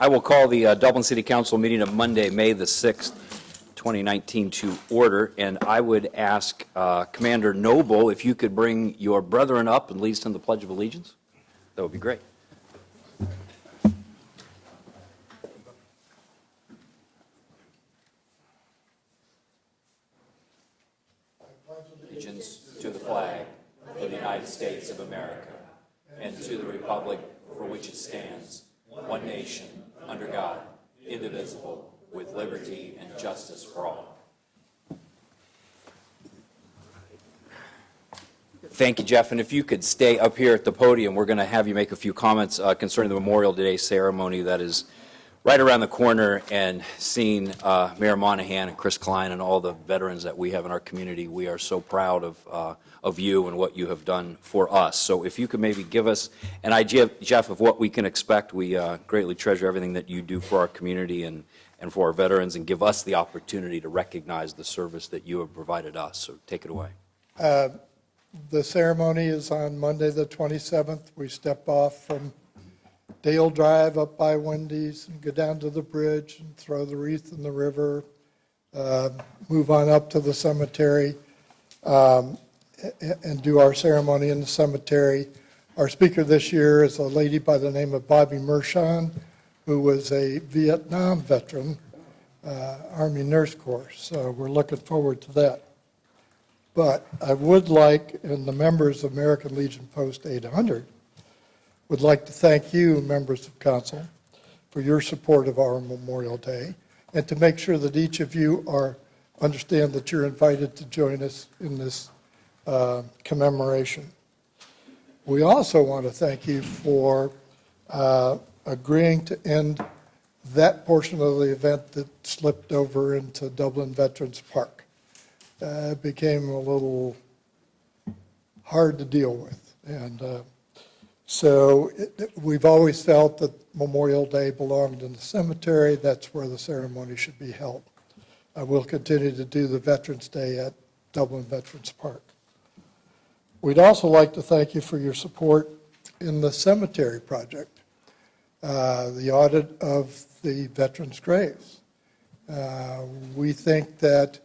I will call the Dublin City Council meeting of Monday, May the 6th, 2019 to order, and I would ask Commander Noble if you could bring your brethren up and lead us in the Pledge of Allegiance. That would be great. Allegiance to the flag of the United States of America and to the republic for which it stands, one nation, under God, indivisible, with liberty and justice for all. Thank you, Jeff. And if you could stay up here at the podium, we're going to have you make a few comments concerning the Memorial Day ceremony that is right around the corner, and seeing Mayor Monahan and Chris Klein and all the veterans that we have in our community. We are so proud of you and what you have done for us. So if you could maybe give us an idea, Jeff, of what we can expect. We greatly treasure everything that you do for our community and for our veterans, and give us the opportunity to recognize the service that you have provided us. So take it away. The ceremony is on Monday the 27th. We step off from Dale Drive up by Wendy's and go down to the bridge and throw the wreath in the river, move on up to the cemetery, and do our ceremony in the cemetery. Our speaker this year is a lady by the name of Bobby Mershon, who was a Vietnam veteran, Army Nurse Corps. So we're looking forward to that. But I would like, and the members of American Legion Post 800, would like to thank you, members of council, for your support of our Memorial Day, and to make sure that each of you understand that you're invited to join us in this commemoration. We also want to thank you for agreeing to end that portion of the event that slipped over into Dublin Veterans Park. It became a little hard to deal with, and so we've always felt that Memorial Day belonged in the cemetery. That's where the ceremony should be held. We'll continue to do the Veterans Day at Dublin Veterans Park. We'd also like to thank you for your support in the cemetery project, the audit of the veterans' graves. We think that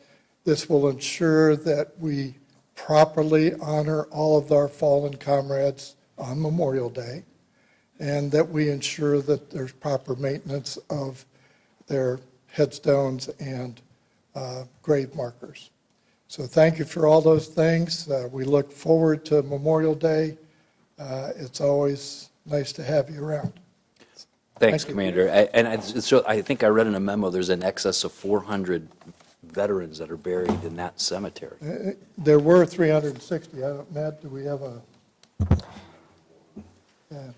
this will ensure that we properly honor all of our fallen comrades on Memorial Day, and that we ensure that there's proper maintenance of their headstones and grave markers. So thank you for all those things. We look forward to Memorial Day. It's always nice to have you around. Thanks, Commander. So I think I read in a memo there's an excess of 400 veterans that are buried in that cemetery. There were 360. Matt, do we have a... Yeah.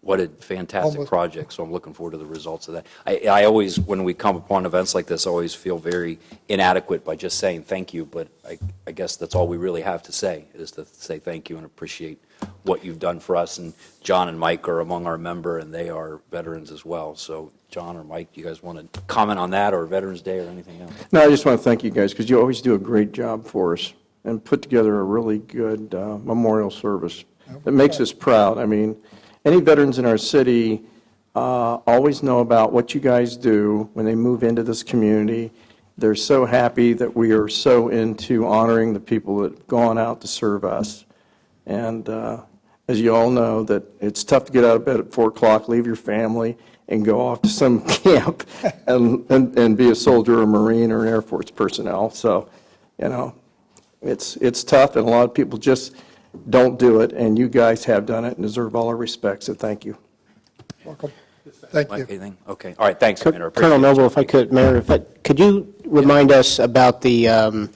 What a fantastic project, so I'm looking forward to the results of that. I always, when we come upon events like this, I always feel very inadequate by just saying thank you, but I guess that's all we really have to say, is to say thank you and appreciate what you've done for us. And John and Mike are among our member, and they are veterans as well. So John or Mike, do you guys want to comment on that, or Veterans Day, or anything else? No, I just want to thank you guys, because you always do a great job for us and put together a really good memorial service that makes us proud. I mean, any veterans in our city always know about what you guys do when they move into this community. They're so happy that we are so into honoring the people that have gone out to serve us. And as you all know, that it's tough to get out of bed at 4 o'clock, leave your family, and go off to some camp and be a soldier or Marine or an Air Force personnel. So, you know, it's tough, and a lot of people just don't do it, and you guys have done it and deserve all our respect, so thank you. Welcome. Thank Mike, you. anything? Okay. All right. Thanks, Commander. Colonel Noble, if I could, Mayor, could you remind us about the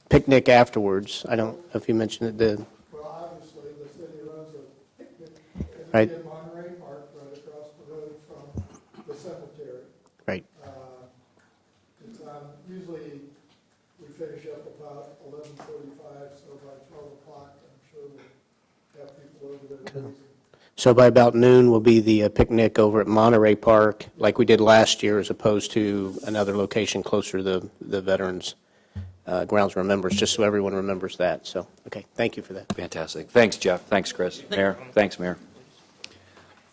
picnic afterwards? I don't know if you mentioned it. Well, obviously, the city runs a picnic Right. in Monterey Park, right across the road from the cemetery. Right. It's usually we finish up about 11:45, so by 12 o'clock, I'm sure we'll have people over there grazing. So by about noon will be the picnic over at Monterey Park, like we did last year, as opposed to another location closer to the Veterans Grounds Remembers, just so everyone remembers that. So, okay, thank you for that. Fantastic. Thanks, Jeff. Thanks, Chris. Mayor. Thanks, Mayor.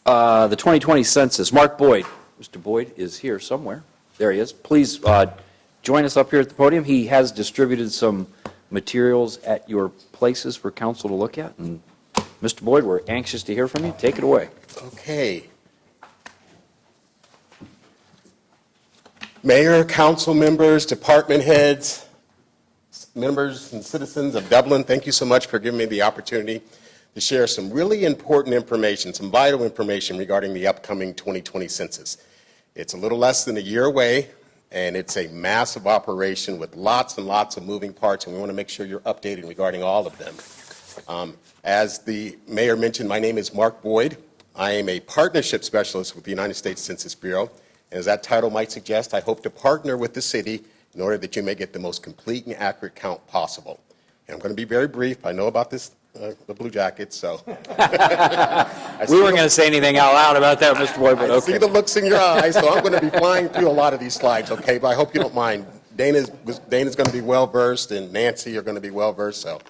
The 2020 census. Mark Boyd. Mr. Boyd is here somewhere. There he is. Please join us up here at the podium. He has distributed some materials at your places for council to look at. And Mr. Boyd, we're anxious to hear from you. Take it away. Okay. Mayor, council members, department heads, members and citizens of Dublin, thank you so much for giving me the opportunity to share some really important information, some vital information regarding the upcoming 2020 census. It's a little less than a year away, and it's a massive operation with lots and lots of moving parts, and we want to make sure you're updated regarding all of them. As the mayor mentioned, my name is Mark Boyd. I am a partnership specialist with the United States Census Bureau, and as that title might suggest, I hope to partner with the city in order that you may get the most complete and accurate count possible. And I'm going to be very brief. I know about this, the Blue Jackets, so. We weren't going to say anything out loud about that, Mr. Boyd, but I see okay. the looks in your eyes, so I'm going to be flying through a lot of these slides, okay? But I hope you don't mind. Dana's going to be well-versed, and Nancy are going to be well-versed, so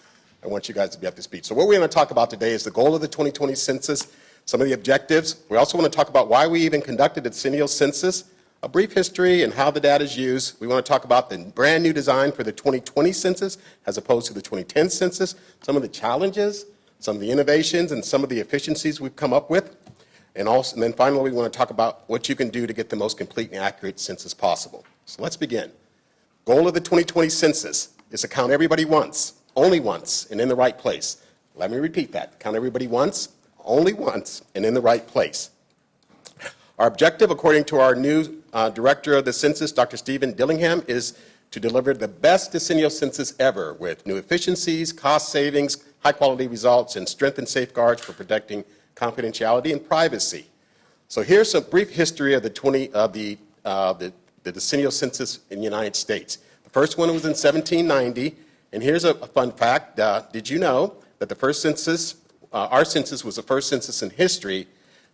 I want you guys to be up to speed. So what we're going to talk about today is the goal of the 2020 census, some of the objectives. We also want to talk about why we even conducted a decennial census, a brief history and how the data is used. We want to talk about the brand new design for the 2020 census as opposed to the 2010 census, some of the challenges, some of the innovations, and some of the efficiencies we've come up with. And then finally, we want to talk about what you can do to get the most complete and accurate census possible. So let's begin. Goal of the 2020 census is to count everybody once, only once, and in the right place. Let me repeat that. Count everybody once, only once, and in the right place. Our objective, according to our new director of the census, Dr. Stephen Dillingham, is to deliver the best decennial census ever with new efficiencies, cost savings, high-quality results, and strengthened safeguards for protecting confidentiality and privacy. So here's a brief history of the decennial census in the United States. The first one was in 1790, and here's a fun fact. Did you know that the first census, our census was the first census in history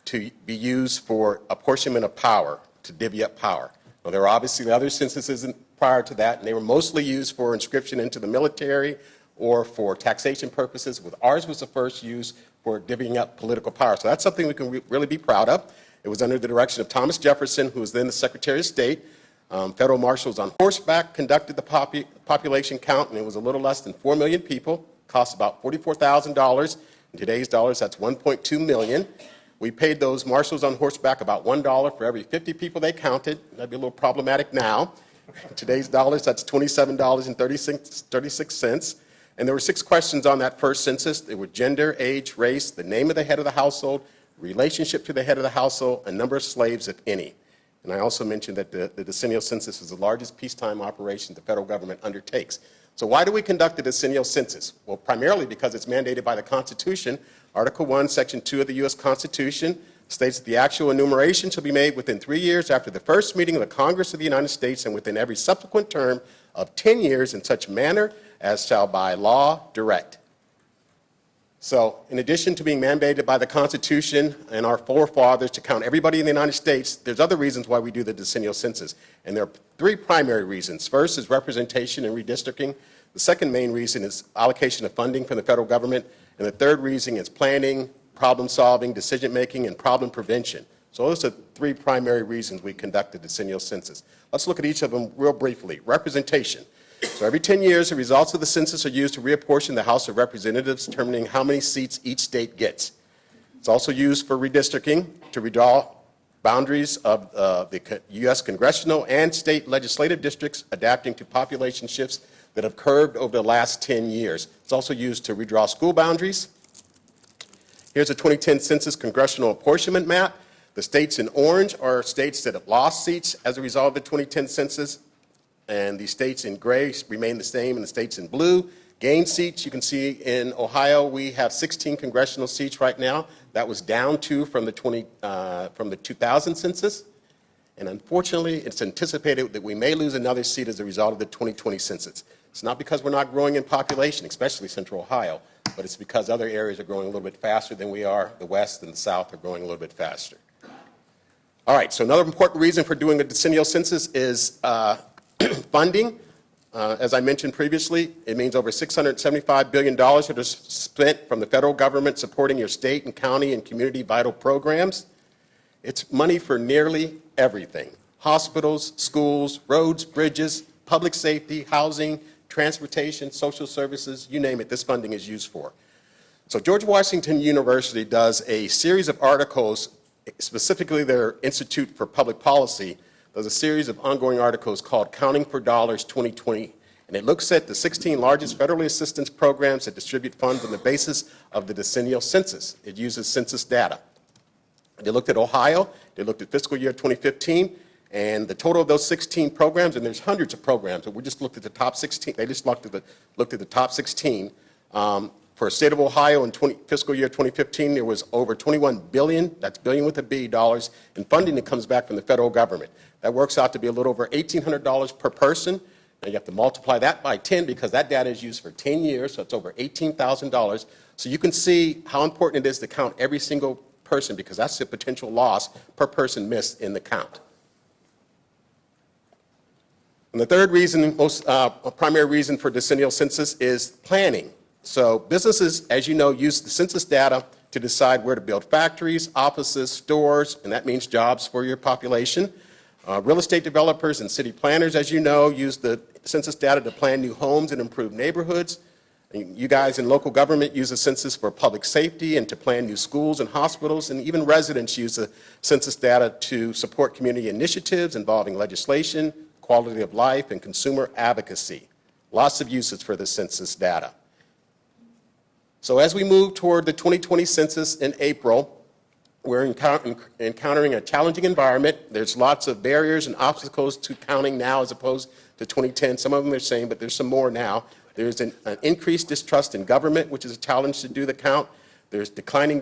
to be used for apportionment of power, to divvy up power? Well, there were obviously other censuses prior to that, and they were mostly used for inscription into the military or for taxation purposes. With ours was the first used for divvying up political power. So that's something we can really be proud of. It was under the direction of Thomas Jefferson, who was then the Secretary of State. Federal marshals on horseback conducted the population count, and it was a little less than 4 million people. Cost about $44,000. In today's dollars, that's $1.2 million. We paid those marshals on horseback about $1 for every 50 people they counted. That'd be a little problematic now. In today's dollars, that's $27.36. And there were 6 questions on that first census. They were gender, age, race, the name of the head of the household, relationship to the head of the household, and number of slaves, if any. And I also mentioned that the decennial census is the largest peacetime operation the federal government undertakes. So why do we conduct the decennial census? Well, primarily because it's mandated by the Constitution. Article 1, Section 2 of the U.S. Constitution states that the actual enumeration shall be made within 3 years after the first meeting of the Congress of the United States and within every subsequent term of 10 years in such manner as shall by law direct. So in addition to being mandated by the Constitution and our forefathers to count everybody in the United States, there's other reasons why we do the decennial census. And there are 3 primary reasons. First is representation and redistricting. The second main reason is allocation of funding from the federal government. And the third reason is planning, problem solving, decision making, and problem prevention. So those are 3 primary reasons we conduct the decennial census. Let's look at each of them real briefly. Representation. So every 10 years, the results of the census are used to reapportion the House of Representatives, determining how many seats each state gets. It's also used for redistricting to redraw boundaries of the U.S. congressional and state legislative districts, adapting to population shifts that have curved over the last 10 years. It's also used to redraw school boundaries. Here's a 2010 census congressional apportionment map. The states in orange are states that have lost seats as a result of the 2010 census. And the states in gray remain the same, and the states in blue gain seats. You can see in Ohio we have 16 congressional seats right now. That was down 2 from the 2000 census. And unfortunately, it's anticipated that we may lose another seat as a result of the 2020 census. It's not because we're not growing in population, especially Central Ohio, but it's because other areas are growing a little bit faster than we are. The West and the South are growing a little bit faster. All right, so another important reason for doing a decennial census is funding. As I mentioned previously, it means over $675 billion that is spent from the federal government supporting your state and county and community vital programs. It's money for nearly everything: hospitals, schools, roads, bridges, public safety, housing, transportation, social services, you name it, this funding is used for. So George Washington University does a series of articles, specifically their Institute for Public Policy does a series of ongoing articles called Counting for Dollars 2020, and it looks at the 16 largest federally assistance programs that distribute funds on the basis of the decennial census. It uses census data. They looked at Ohio, they looked at fiscal year 2015, and the total of those 16 programs, and there's hundreds of programs, but we just looked at the top 16, they just looked at the top 16. For the state of Ohio in fiscal year 2015, there was over $21 billion, that's billion with a B, dollars, in funding that comes back from the federal government. That works out to be a little over $1,800 per person. Now you have to multiply that by 10 because that data is used for 10 years, so it's over $18,000. So you can see how important it is to count every single person because that's the potential loss per person missed in the count. And the third reason, primary reason for decennial census is planning. So businesses, as you know, use the census data to decide where to build factories, offices, stores, and that means jobs for your population. Real estate developers and city planners, as you know, use the census data to plan new homes and improve neighborhoods. And you guys in local government use the census for public safety and to plan new schools and hospitals, and even residents use the census data to support community initiatives involving legislation, quality of life, and consumer advocacy. Lots of uses for the census data. So as we move toward the 2020 census in April, we're encountering a challenging environment. There's lots of barriers and obstacles to counting now as opposed to 2010. Some of them are the same, but there's some more now. There's an increased distrust in government, which is a challenge to do the count. There's declining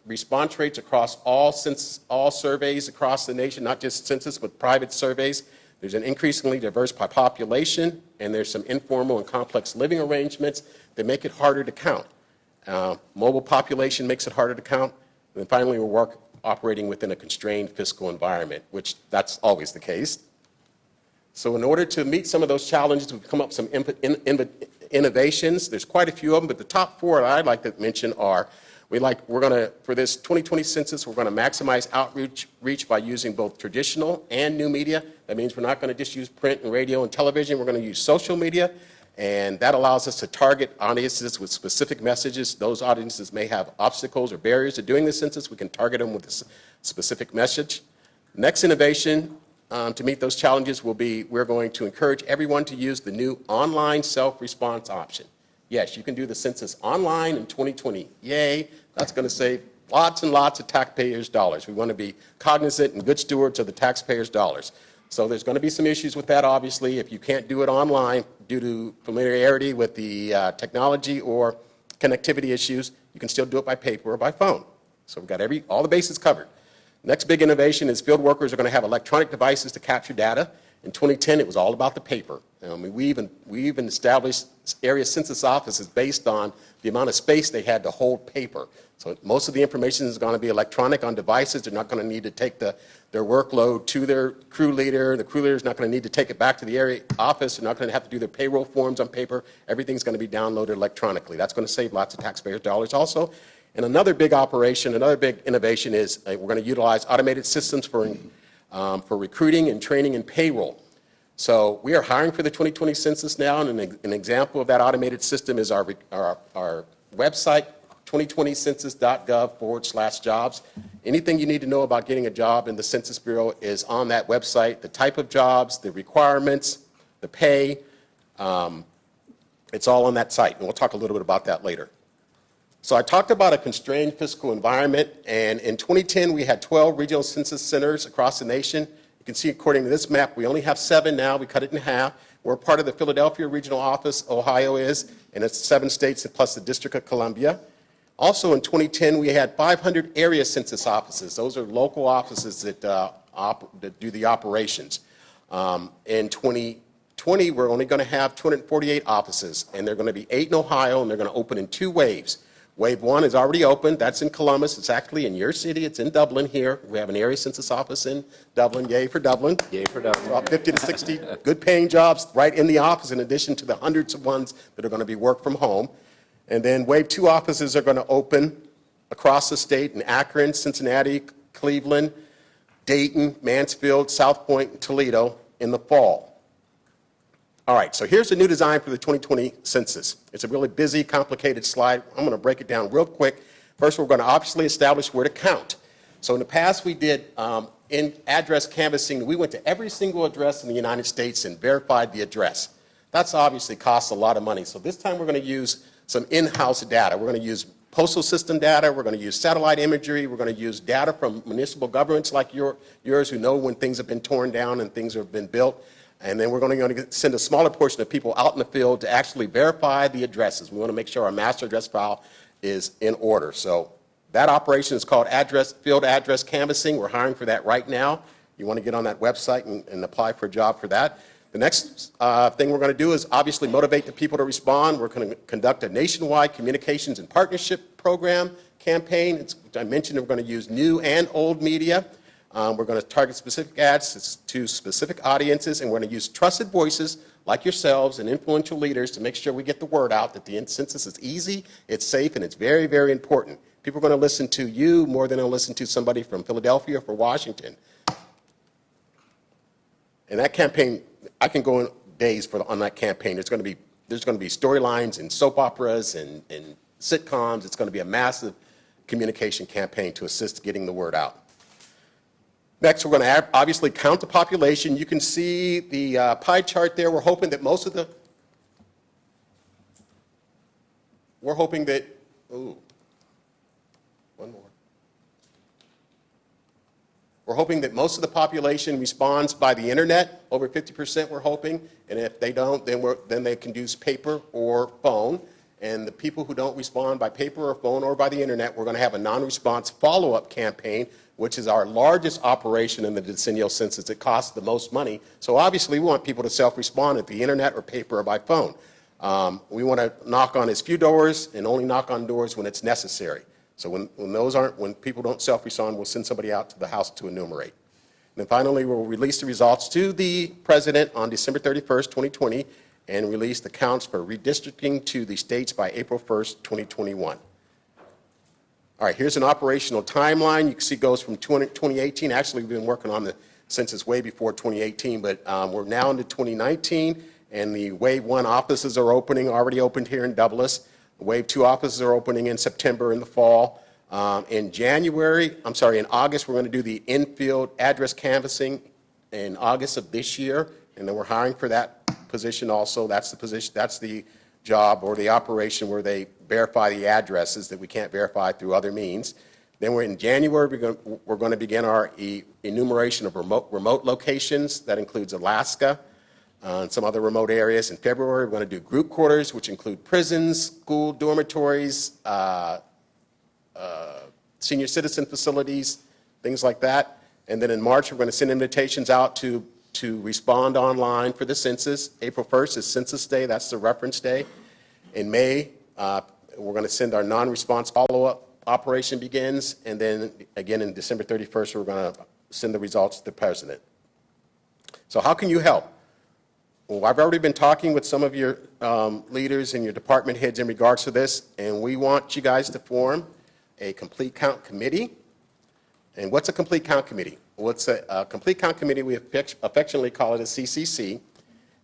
response rates across all surveys across the nation, not just census, but private surveys. There's an increasingly diverse population, and there's some informal and complex living arrangements that make it harder to count. Mobile population makes it harder to count. And then finally, we're operating within a constrained fiscal environment, which that's always the case. So in order to meet some of those challenges, we've come up with some innovations. There's quite a few of them, but the top four that I'd like to mention are, for this 2020 census, we're going to maximize outreach by using both traditional and new media. That means we're not going to just use print and radio and television. We're going to use social media. And that allows us to target audiences with specific messages. Those audiences may have obstacles or barriers to doing the census. We can target them with a specific message. Next innovation to meet those challenges will be we're going to encourage everyone to use the new online self-response option. Yes, you can do the census online in 2020. Yay, that's going to save lots and lots of taxpayers' dollars. We want to be cognizant and good stewards of the taxpayers' dollars. So there's going to be some issues with that, obviously. If you can't do it online due to familiarity with the technology or connectivity issues, you can still do it by paper or by phone. So we've got all the bases covered. Next big innovation is field workers are going to have electronic devices to capture data. In 2010, it was all about the paper. We even established area census offices based on the amount of space they had to hold paper. So most of the information is going to be electronic on devices. They're not going to need to take their workload to their crew leader. The crew leader is not going to need to take it back to the area office. They're not going to have to do their payroll forms on paper. Everything's going to be downloaded electronically. That's going to save lots of taxpayers' dollars also. And another big innovation is we're going to utilize automated systems for recruiting and training and payroll. So we are hiring for the 2020 census now, and an example of that automated system is our website, 2020census.gov/jobs. Anything you need to know about getting a job in the Census Bureau is on that website. The type of jobs, the requirements, the pay, it's all on that site, and we'll talk a little bit about that later. So I talked about a constrained fiscal environment, and in 2010 we had 12 regional census centers across the nation. You can see according to this map, we only have 7 now. We cut it in half. We're part of the Philadelphia Regional Office, Ohio is, and it's 7 states plus the District of Columbia. Also in 2010, we had 500 area census offices. Those are local offices that do the operations. In 2020, we're only going to have 248 offices, and they're going to be 8 in Ohio, and they're going to open in 2 waves. Wave 1 is already open. That's in Columbus. It's actually in your city. It's in Dublin here. We have an area census office in Dublin. Yay for Dublin. Yay for Dublin. About 50 to 60 good-paying jobs right in the office, in addition to the hundreds of ones that are going to be work from home. And then Wave 2 offices are going to open across the state in Akron, Cincinnati, Cleveland, Dayton, Mansfield, South Point, and Toledo in the fall. All right, so here's the new design for the 2020 census. It's a really busy, complicated slide. I'm going to break it down real quick. First, we're going to obviously establish where to count. So in the past, we did in address canvassing. We went to every single address in the United States and verified the address. That's obviously costs a lot of money. So this time, we're going to use some in-house data. We're going to use postal system data. We're going to use satellite imagery. We're going to use data from municipal governments like yours who know when things have been torn down and things have been built. And then we're going to send a smaller portion of people out in the field to actually verify the addresses. We want to make sure our master address file is in order. So that operation is called field address canvassing. We're hiring for that right now. You want to get on that website and apply for a job for that. The next thing we're going to do is obviously motivate the people to respond. We're going to conduct a nationwide communications and partnership program campaign. I mentioned we're going to use new and old media. We're going to target specific ads to specific audiences, and we're going to use trusted voices like yourselves and influential leaders to make sure we get the word out that the census is easy, it's safe, and it's very, very important. People are going to listen to you more than they'll listen to somebody from Philadelphia or from Washington. And that campaign, I can go in days on that campaign. There's going to be storylines and soap operas and sitcoms. It's going to be a massive communication campaign to assist getting the word out. Next, we're going to obviously count the population. You can see the pie chart there. We're hoping that We're hoping that most of the population responds by the internet, over 50% we're hoping, and if they don't, then they can use paper or phone. And the people who don't respond by paper or phone or by the internet, we're going to have a non-response follow-up campaign, which is our largest operation in the decennial census. It costs the most money. So obviously, we want people to self-respond at the internet or paper or by phone. We want to knock on as few doors and only knock on doors when it's necessary. So when people don't self-respond, we'll send somebody out to the house to enumerate. And then finally, we'll release the results to the president on December 31st, 2020, and release the counts for redistricting to the states by April 1st, 2021. All right, here's an operational timeline. You can see it goes from 2018. Actually, we've been working on the census way before 2018, but we're now into 2019, and the Wave 1 offices are already opened here in Douglas. The Wave 2 offices are opening in September in the fall. In August, we're going to do the in-field address canvassing in August of this year, and then we're hiring for that position also. That's the job or the operation where they verify the addresses that we can't verify through other means. Then in January, we're going to begin our enumeration of remote locations. That includes Alaska and some other remote areas. In February, we're going to do group quarters, which include prisons, school dormitories, senior citizen facilities, things like that. And then in March, we're going to send invitations out to respond online for the census. April 1st is Census Day. That's the reference day. In May, we're going to send our non-response follow-up operation begins. And then again, in December 31st, we're going to send the results to the president. So how can you help? Well, I've already been talking with some of your leaders and your department heads in regards to this, and we want you guys to form a complete count committee. And what's a complete count committee? Well, it's a complete count committee, we affectionately call it a CCC,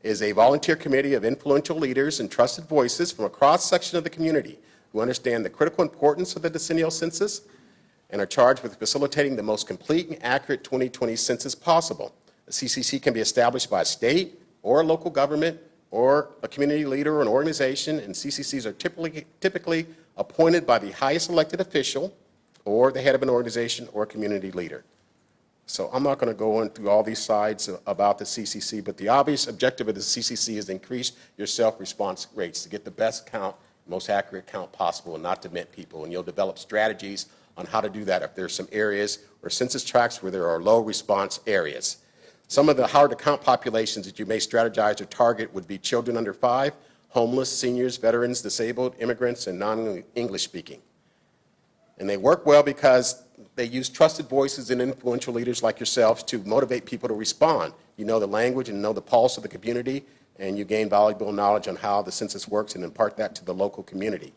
is a volunteer committee of influential leaders and trusted voices from a cross-section of the community who understand the critical importance of the decennial census and are charged with facilitating the most complete and accurate 2020 census possible. A CCC can be established by a state or a local government or a community leader or an organization, and CCCs are typically appointed by the highest elected official or the head of an organization or a community leader. So I'm not going to go through all these sides about the CCC, but the obvious objective of the CCC is to increase your self-response rates to get the best count, most accurate count possible and not to mint people. And you'll develop strategies on how to do that if there's some areas or census tracts where there are low response areas. Some of the hard-to-count populations that you may strategize or target would be children under 5, homeless, seniors, veterans, disabled, immigrants, and non-English speaking. And they work well because they use trusted voices and influential leaders like yourselves to motivate people to respond. You know the language and know the pulse of the community, and you gain valuable knowledge on how the census works and impart that to the local community.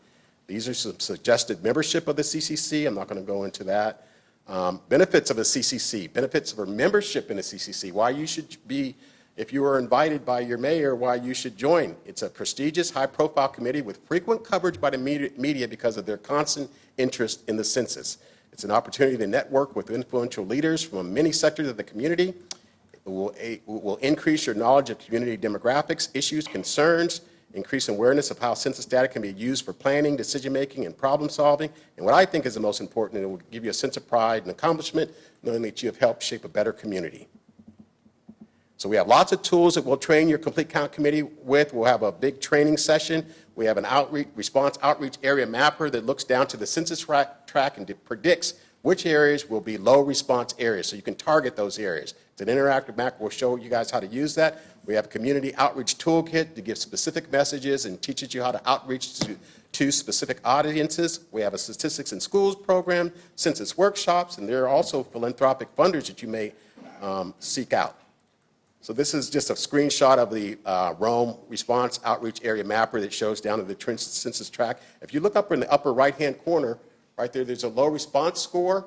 These are some suggested membership of the CCC. I'm not going to go into that. Benefits of a CCC, benefits of a membership in a CCC, why you should be, if you were invited by your mayor, why you should join. It's a prestigious, high-profile committee with frequent coverage by the media because of their constant interest in the census. It's an opportunity to network with influential leaders from many sectors of the community. It will increase your knowledge of community demographics, issues, concerns, increase awareness of how census data can be used for planning, decision-making, and problem-solving. And what I think is the most important, it will give you a sense of pride and accomplishment, knowing that you have helped shape a better community. So we have lots of tools that we'll train your Complete Count Committee with. We'll have a big training session. We have an response outreach area mapper that looks down to the census tract and predicts which areas will be low response areas, so you can target those areas. It's an interactive map. We'll show you guys how to use that. We have a community outreach toolkit to give specific messages and teaches you how to outreach to specific audiences. We have a statistics in schools program, census workshops, and there are also philanthropic funders that you may seek out. So this is just a screenshot of the Rome Response Outreach Area Mapper that shows down to the census tract. If you look up in the upper right-hand corner, right there, there's a low response score.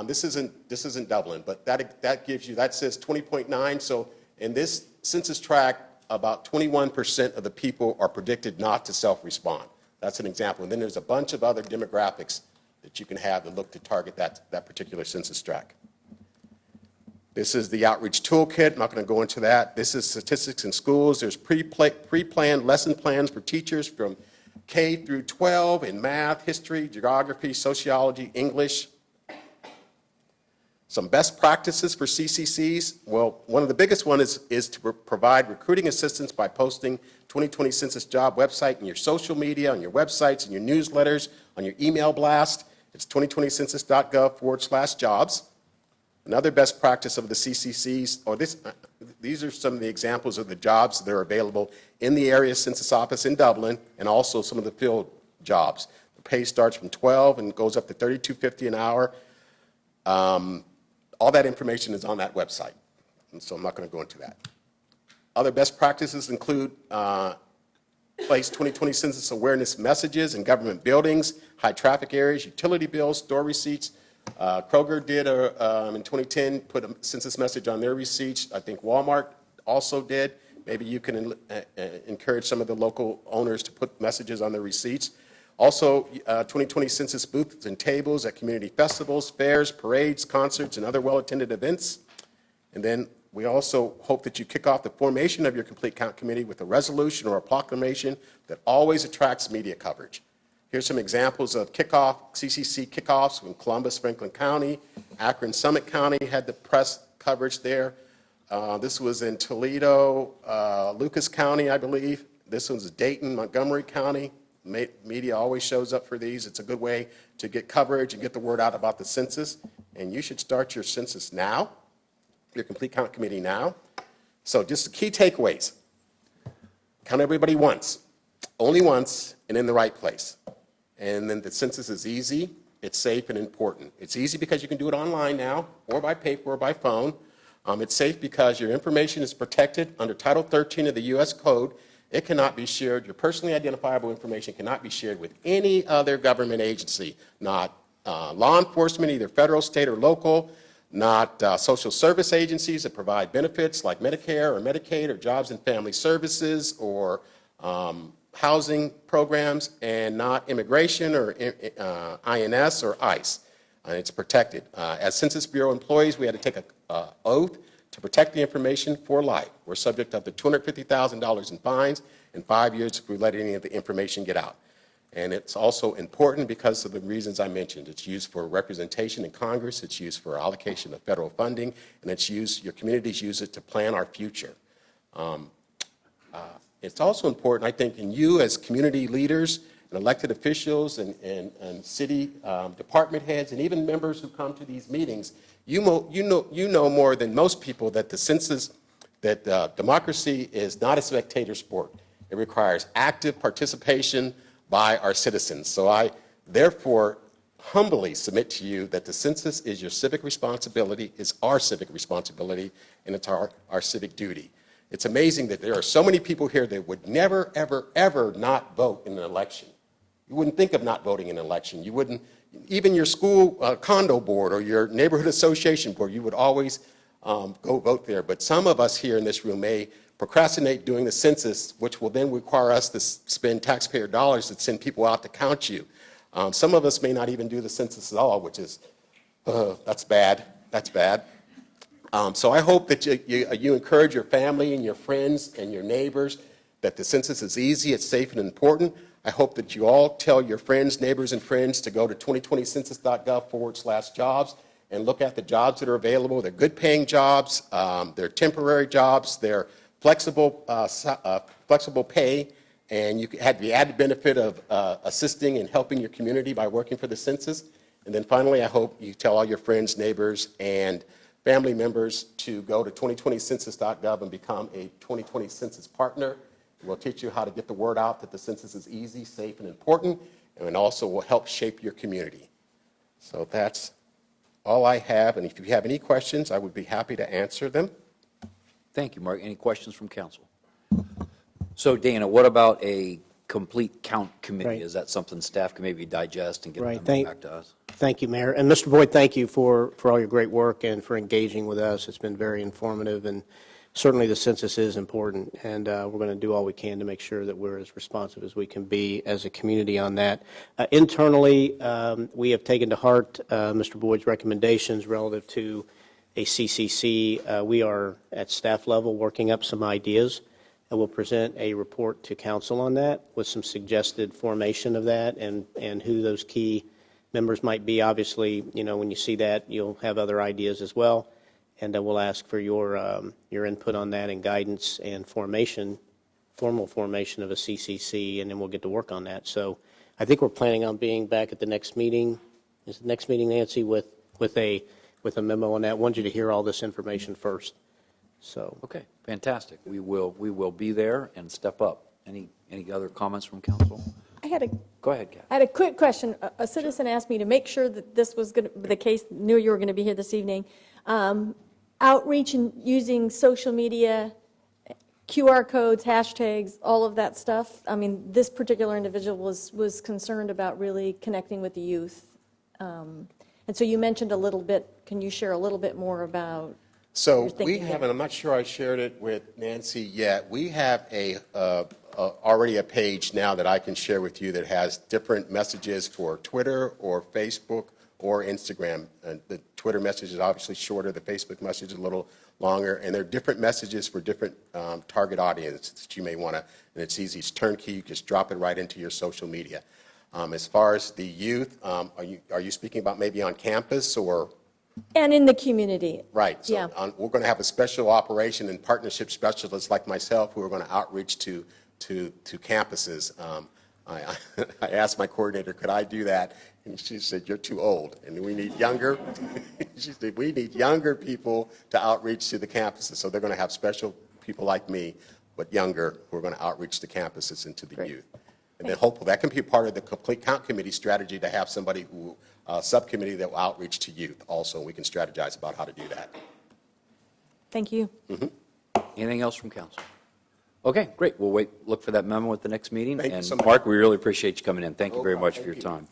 This isn't Dublin, but that gives you, that says 20.9. So in this census tract, about 21% of the people are predicted not to self-respond. That's an example. And then there's a bunch of other demographics that you can have to look to target that particular census tract. This is the outreach toolkit. I'm not going to go into that. This is statistics in schools. There's pre-planned lesson plans for teachers from K through 12 in math, history, geography, sociology, English. Some best practices for CCCs. Well, one of the biggest ones is to provide recruiting assistance by posting 2020 Census Job website in your social media, on your websites, in your newsletters, on your email blast. It's 2020census.gov/jobs. Another best practice of the CCCs, or these are some of the examples of the jobs that are available in the area census office in Dublin, and also some of the field jobs. The pay starts from $12 and goes up to $32.50 an hour. All that information is on that website, and so I'm not going to go into that. Other best practices include place 2020 census awareness messages in government buildings, high traffic areas, utility bills, store receipts. Kroger did in 2010 put a census message on their receipts. I think Walmart also did. Maybe you can encourage some of the local owners to put messages on their receipts. Also, 2020 census booths and tables at community festivals, fairs, parades, concerts, and other well-attended events. And then we also hope that you kick off the formation of your Complete Count Committee with a resolution or a proclamation that always attracts media coverage. Here's some examples of CCC kickoffs in Columbus, Franklin County. Akron, Summit County had the press coverage there. This was in Toledo, Lucas County, I believe. This one's Dayton, Montgomery County. Media always shows up for these. It's a good way to get coverage and get the word out about the census. And you should start your census now, your Complete Count Committee now. So just the key takeaways. Count everybody once, only once, and in the right place. And then the census is easy, it's safe, and important. It's easy because you can do it online now, or by paper, or by phone. It's safe because your information is protected under Title 13 of the U.S. Code. It cannot be shared. Your personally identifiable information cannot be shared with any other government agency, not law enforcement, either federal, state, or local, not social service agencies that provide benefits like Medicare or Medicaid or Jobs and Family Services or housing programs, and not immigration or INS or ICE. It's protected. As Census Bureau employees, we had to take an oath to protect the information for life. We're subject up to $250,000 in fines and 5 years if we let any of the information get out. And it's also important because of the reasons I mentioned. It's used for representation in Congress, it's used for allocation of federal funding, and it's used, your communities use it to plan our future. It's also important, I think, in you as community leaders and elected officials and city department heads and even members who come to these meetings, you know more than most people that the census, that democracy is not a spectator sport. It requires active participation by our citizens. So I therefore humbly submit to you that the census is your civic responsibility, is our civic responsibility, and it's our civic duty. It's amazing that there are so many people here that would never, ever, ever not vote in an election. You wouldn't think of not voting in an election. You wouldn't even your school condo board or your neighborhood association board, you would always go vote there. But some of us here in this room may procrastinate doing the census, which will then require us to spend taxpayer dollars to send people out to count you. Some of us may not even do the census at all, which is, that's bad. That's bad. So I hope that you encourage your family and your friends and your neighbors that the census is easy, it's safe, and important. I hope that you all tell your friends, neighbors, and friends to go to 2020census.gov/jobs and look at the jobs that are available. They're good-paying jobs, they're temporary jobs, they're flexible pay, and you have the added benefit of assisting and helping your community by working for the census. And then finally, I hope you tell all your friends, neighbors, and family members to go to 2020census.gov and become a 2020 Census partner. We'll teach you how to get the word out that the census is easy, safe, and important, and it also will help shape your community. So that's all I have, and if you have any questions, I would be happy to answer them. Thank you, Mark. Any questions from council? So Dana, what about a complete count committee? Right. Is that something staff can maybe digest and get Right. them back to us? Thank you, Mayor. And Mr. Boyd, thank you for all your great work and for engaging with us. It's been very informative, and certainly the census is important, and we're going to do all we can to make sure that we're as responsive as we can be as a community on that. Internally, we have taken to heart Mr. Boyd's recommendations relative to a CCC. We are at staff level working up some ideas, and we'll present a report to council on that with some suggested formation of that and who those key members might be. Obviously, you know, when you see that, you'll have other ideas as well. And we'll ask for your input on that and guidance and formal formation of a CCC, and then we'll get to work on that. So I think we're planning on being back at the next meeting. Is the next meeting, Nancy, with a memo on that? I wanted you to hear all this information first. So Okay, fantastic. We will be there and step up. Any other comments from council? Go ahead, Kathy. I had a quick question. A citizen asked me to make sure that this was going to be the case, knew you were going to be here this evening. Outreach and using social media, QR codes, hashtags, all of that stuff. I mean, this particular individual was concerned about really connecting with the youth. And so you mentioned a little bit, can you share a little bit more about So your we thinking have, there? and I'm not sure I shared it with Nancy yet, we have already a page now that I can share with you that has different messages for Twitter or Facebook or Instagram. The Twitter message is obviously shorter, the Facebook message is a little longer, and there are different messages for different target audiences that you may want to, and it's easy, it's turnkey, you just drop it right into your social media. As far as the youth, are you speaking about maybe on campus or? And in the community. Right. So Yeah. we're going to have a special operation and partnership specialists like myself who are going to outreach to campuses. I asked my coordinator, could I do that? And she said, you're too old, and we need younger. She said, we need younger people to outreach to the campuses. So they're going to have special people like me, but younger, who are going to outreach to campuses and to the youth. And then hopefully that can be part of the complete count committee strategy to have somebody who, subcommittee that will outreach to youth also, and we can strategize about how to do that. Thank you. Anything else from council? Okay, great. We'll look for that memo at the next meeting. Thank you And so much. Mark, we really appreciate you coming in. Thank you No very problem. much for your Thank you. time.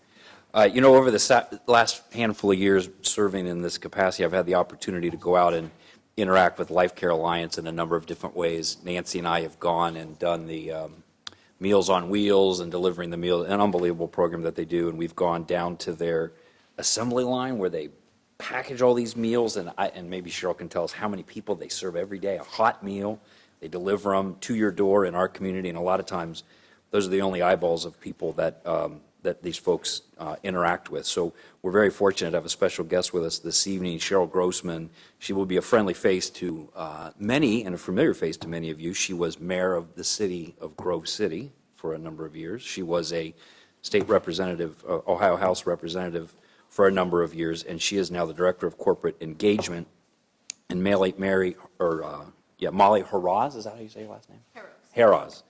You know, over the last handful of years serving in this capacity, I've had the opportunity to go out and interact with Life Care Alliance in a number of different ways. Nancy and I have gone and done the Meals on Wheels and delivering the meal, an unbelievable program that they do, and we've gone down to their assembly line where they package all these meals, and maybe Cheryl can tell us how many people they serve every day, a hot meal. They deliver them to your door in our community, and a lot of times those are the only eyeballs of people that these folks interact with. So we're very fortunate to have a special guest with us this evening, Cheryl Grossman. She will be a friendly face to many and a familiar face to many of you. She was mayor of the city of Grove City for a number of years. She was a state representative, Ohio House representative for a number of years, and she is now the director of corporate engagement. And Molly Haraz, is that how you say your last name? Haraz.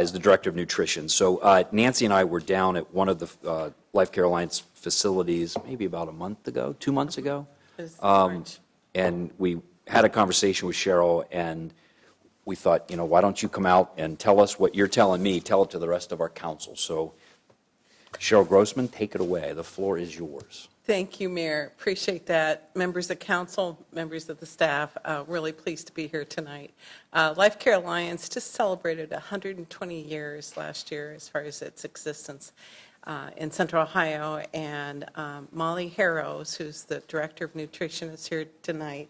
Is the director of nutrition. So Nancy and I were down at one of the Life Care Alliance facilities maybe about a month ago, 2 months ago. And we had a conversation with Cheryl, and we thought, you know, why don't you come out and tell us what you're telling me, tell it to the rest of our council. So Cheryl Grossman, take it away. The floor is yours. Thank you, Mayor. Appreciate that. Members of council, members of the staff, really pleased to be here tonight. Life Care Alliance just celebrated 120 years last year as far as its existence in Central Ohio, and Molly Harrows, who's the Director of Nutrition, is here tonight.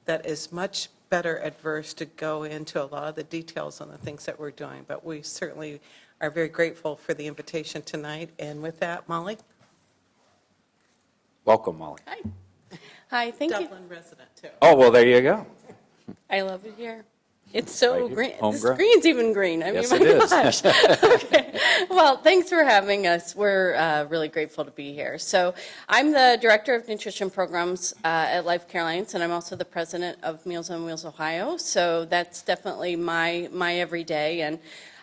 That is much better adverse to go into a lot of the details on the things that we're doing, but we certainly are very grateful for the invitation tonight. And with that, Molly? Welcome, Molly. Hi. Hi, thank you. Dublin resident, too. Oh, well, there you go. I love it here. It's so Right, green. The homegrown. screen's even green. I mean, Yes, my it is. gosh. Okay. Well, thanks for having us. We're really grateful to be here. So I'm the Director of Nutrition Programs at Life Care Alliance, and I'm also the President of Meals on Wheels Ohio. So that's definitely my everyday. And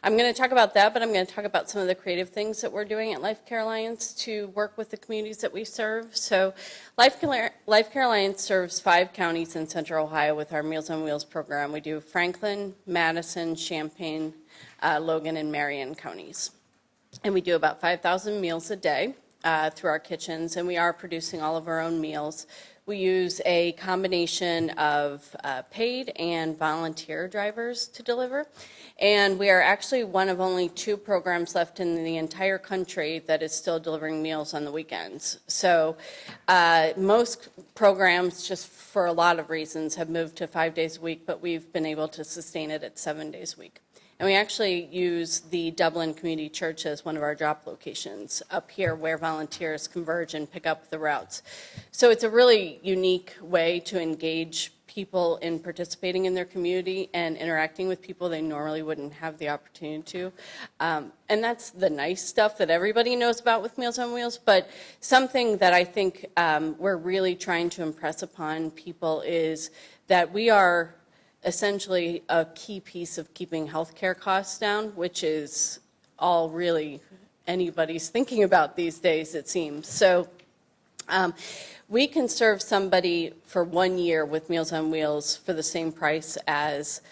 I'm going to talk about that, but I'm going to talk about some of the creative things that we're doing at Life Care Alliance to work with the communities that we serve. So Life Care Alliance serves 5 counties in Central Ohio with our Meals on Wheels program. We do Franklin, Madison, Champaign, Logan, and Marion counties. And we do about 5,000 meals a day through our kitchens, and we are producing all of our own meals. We use a combination of paid and volunteer drivers to deliver. And we are actually one of only 2 programs left in the entire country that is still delivering meals on the weekends. So most programs, just for a lot of reasons, have moved to 5 days a week, but we've been able to sustain it at 7 days a week. And we actually use the Dublin Community Church as one of our drop locations up here where volunteers converge and pick up the routes. So it's a really unique way to engage people in participating in their community and interacting with people they normally wouldn't have the opportunity to. And that's the nice stuff that everybody knows about with Meals on Wheels, but something that I think we're really trying to impress upon people is that we are essentially a key piece of keeping healthcare costs down, which is all really anybody's thinking about these days, it seems. So we can serve somebody for 1 year with Meals on Wheels for the same price as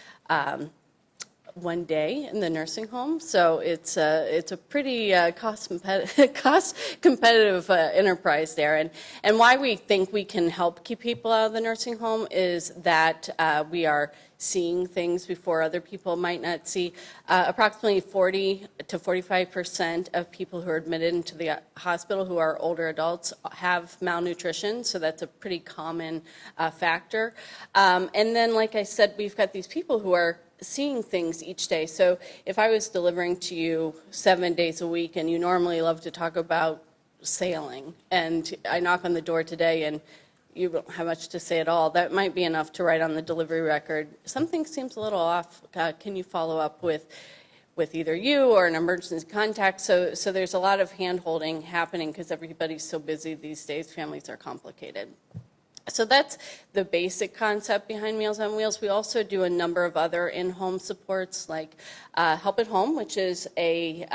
1 day in the nursing home. So it's a pretty cost competitive enterprise there. And why we think we can help keep people out of the nursing home is that we are seeing things before other people might not see. Approximately 40 to 45% of people who are admitted into the hospital who are older adults have malnutrition, so that's a pretty common factor. And then, like I said, we've got these people who are seeing things each day. So if I was delivering to you 7 days a week and you normally love to talk about sailing, and I knock on the door today and you don't have much to say at all, that might be enough to write on the delivery record. Something seems a little off. Can you follow up with either you or an emergency contact? So there's a lot of hand-holding happening because everybody's so busy these days. Families are complicated. So that's the basic concept behind Meals on Wheels. We also do a number of other in-home supports like Help at Home, which is a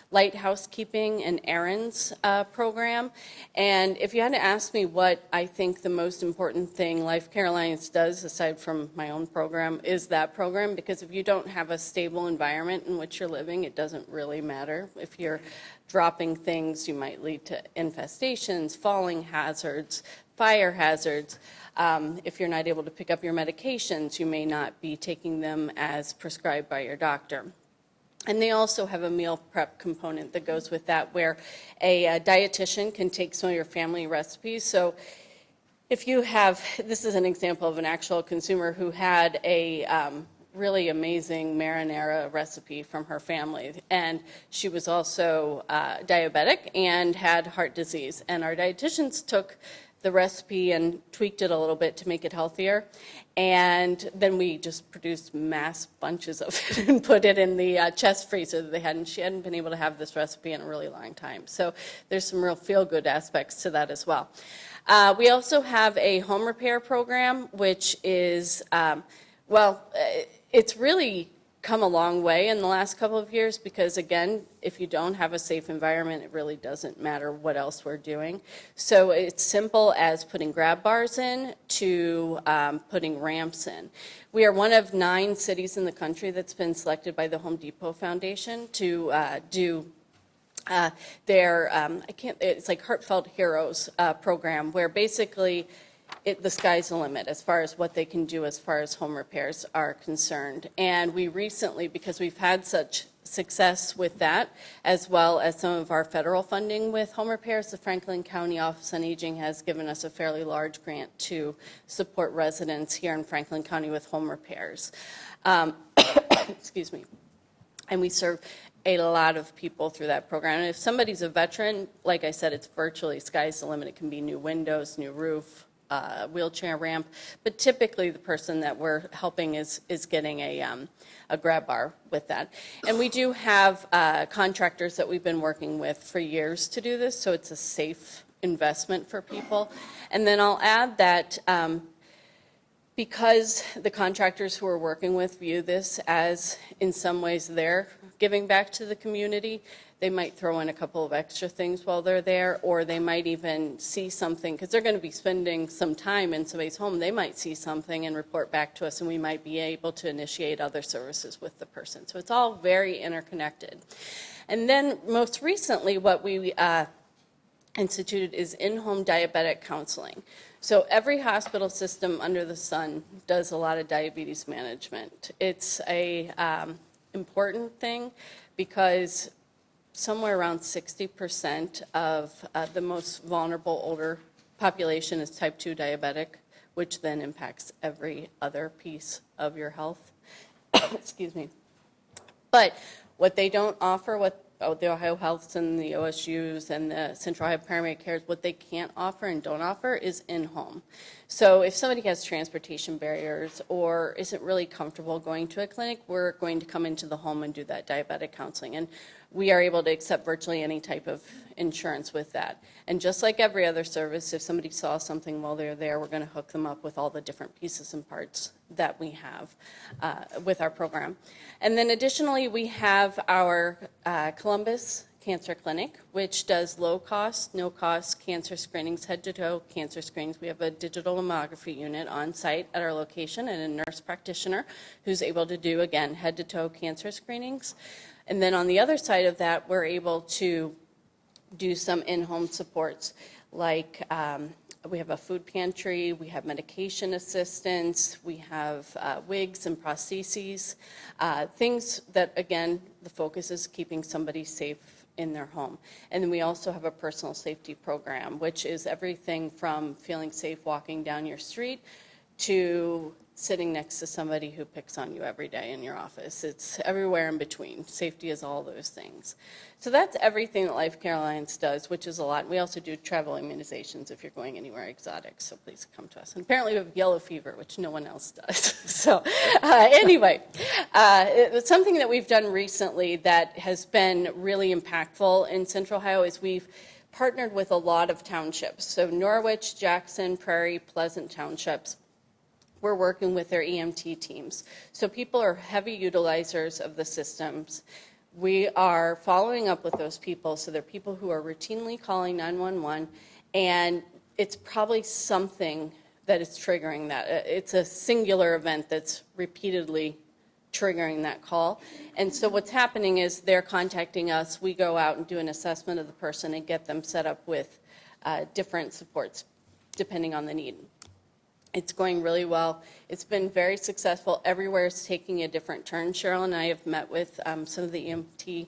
light housekeeping and errands program. And if you had to ask me what I think the most important thing Life Care Alliance does, aside from my own program, is that program, because if you don't have a stable environment in which you're living, it doesn't really matter. If you're dropping things, you might lead to infestations, falling hazards, fire hazards. If you're not able to pick up your medications, you may not be taking them as prescribed by your doctor. And they also have a meal prep component that goes with that, where a dietitian can take some of your family recipes. So if you have, this is an example of an actual consumer who had a really amazing marinara recipe from her family, and she was also diabetic and had heart disease. And our dietitians took the recipe and tweaked it a little bit to make it healthier. And then we just produced mass bunches of it and put it in the chest freezer that they had. And she hadn't been able to have this recipe in a really long time. So there's some real feel-good aspects to that as well. We also have a home repair program, which is, it's really come a long way in the last couple of years because, again, if you don't have a safe environment, it really doesn't matter what else we're doing. So it's simple as putting grab bars in to putting ramps in. We are one of 9 cities in the country that's been selected by the Home Depot Foundation to do It's like Heartfelt Heroes program, where basically the sky's the limit as far as what they can do as far as home repairs are concerned. And we recently, because we've had such success with that, as well as some of our federal funding with home repairs, the Franklin County Office on Aging has given us a fairly large grant to support residents here in Franklin County with home repairs. Excuse me. And we serve a lot of people through that program. And if somebody's a veteran, like I said, it's virtually sky's the limit. It can be new windows, new roof, wheelchair ramp, but typically the person that we're helping is getting a grab bar with that. And we do have contractors that we've been working with for years to do this, so it's a safe investment for people. And then I'll add that because the contractors who we're working with view this as, in some ways, they're giving back to the community, they might throw in a couple of extra things while they're there, or they might even see something, because they're going to be spending some time in somebody's home. They might see something and report back to us, and we might be able to initiate other services with the person. So it's all very interconnected. And then most recently, what we instituted is in-home diabetic counseling. So every hospital system under the sun does a lot of diabetes management. It's a important thing because somewhere around 60% of the most vulnerable older population is type 2 diabetic, which then impacts every other piece of your health. Excuse me. But what they don't offer, what the Ohio Healths and the OSUs and the Central Ohio Primary Cares, what they can't offer and don't offer is in-home. So if somebody has transportation barriers or isn't really comfortable going to a clinic, we're going to come into the home and do that diabetic counseling. And we are able to accept virtually any type of insurance with that. And just like every other service, if somebody saw something while they're there, we're going to hook them up with all the different pieces and parts that we have with our program. And then additionally, we have our Columbus Cancer Clinic, which does low-cost, no-cost cancer screenings, head-to-toe cancer screenings. We have a digital mammography unit on site at our location and a nurse practitioner who's able to do, again, head-to-toe cancer screenings. And then on the other side of that, we're able to do some in-home supports, like we have a food pantry, we have medication assistance, we have wigs and prostheses, things that, again, the focus is keeping somebody safe in their home. And then we also have a personal safety program, which is everything from feeling safe walking down your street to sitting next to somebody who picks on you every day in your office. It's everywhere in between. Safety is all those things. So that's everything that Life Care Alliance does, which is a lot. We also do travel immunizations if you're going anywhere exotic, so please come to us. And apparently we have yellow fever, which no one else does. So anyway, it's something that we've done recently that has been really impactful in Central Ohio is we've partnered with a lot of townships. So Norwich, Jackson, Prairie, Pleasant townships. We're working with their EMT teams. So people are heavy utilizers of the systems. We are following up with those people. So they're people who are routinely calling 911, and it's probably something that is triggering that. It's a singular event that's repeatedly triggering that call. And so what's happening is they're contacting us. We go out and do an assessment of the person and get them set up with different supports depending on the need. It's going really well. It's been very successful. Everywhere is taking a different turn. Cheryl and I have met with some of the EMT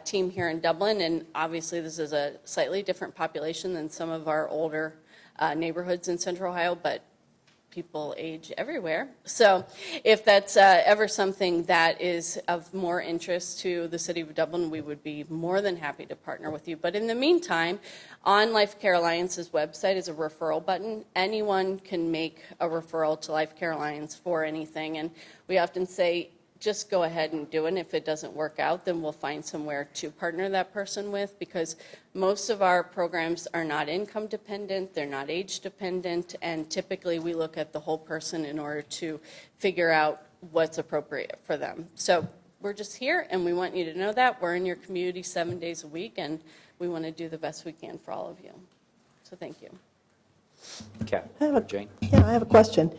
team here in Dublin, and obviously this is a slightly different population than some of our older neighborhoods in Central Ohio, but people age everywhere. So if that's ever something that is of more interest to the City of Dublin, we would be more than happy to partner with you. But in the meantime, on Life Care Alliance's website is a referral button. Anyone can make a referral to Life Care Alliance for anything. And we often say, just go ahead and do it. And if it doesn't work out, then we'll find somewhere to partner that person with, because most of our programs are not income dependent, they're not age dependent, and typically we look at the whole person in order to figure out what's appropriate for them. So we're just here, and we want you to know that. We're in your community 7 days a week, and we want to do the best we can for all of you. So thank you. Jane? Yeah, I have a question.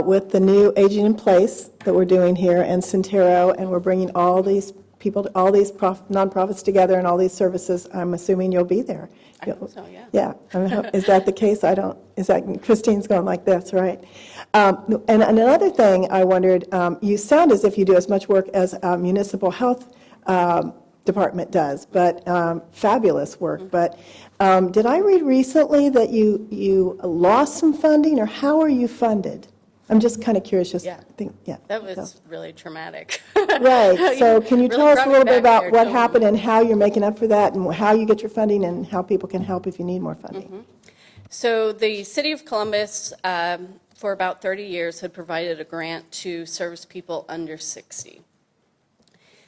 With the new Aging in Place that we're doing here and Centero, and we're bringing all these people, all these nonprofits together and all these services, I'm assuming you'll be there. I hope so, yeah. Yeah, is that the case? Is that, Christine's going like this, right? And another thing I wondered, you sound as if you do as much work as municipal health department does, but fabulous work. But did I read recently that you lost some funding, or how are you funded? I'm just kind of curious, Yeah. That was really traumatic. Right, so can you Really tell us brought a me little bit back about there, what totally. happened and how you're making up for that, and how you get your funding, and how people can help if you need more funding? So the City of Columbus, for about 30 years, had provided a grant to service people under 60.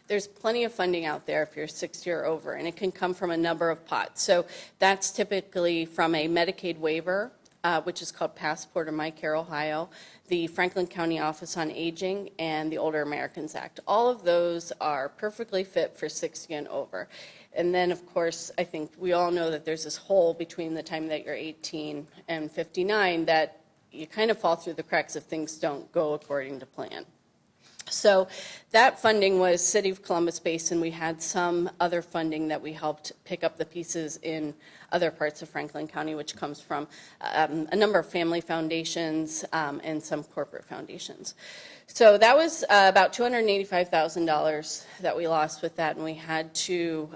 There's plenty of funding out there if you're 60 or over, and it can come from a number of pots. So that's typically from a Medicaid waiver, which is called Passport or MyCare Ohio, the Franklin County Office on Aging, and the Older Americans Act. All of those are perfectly fit for 60 and over. And then, of course, I think we all know that there's this hole between the time that you're 18 and 59 that you kind of fall through the cracks if things don't go according to plan. So that funding was City of Columbus based, and we had some other funding that we helped pick up the pieces in other parts of Franklin County, which comes from a number of family foundations and some corporate foundations. So that was about $285,000 that we lost with that, and we had to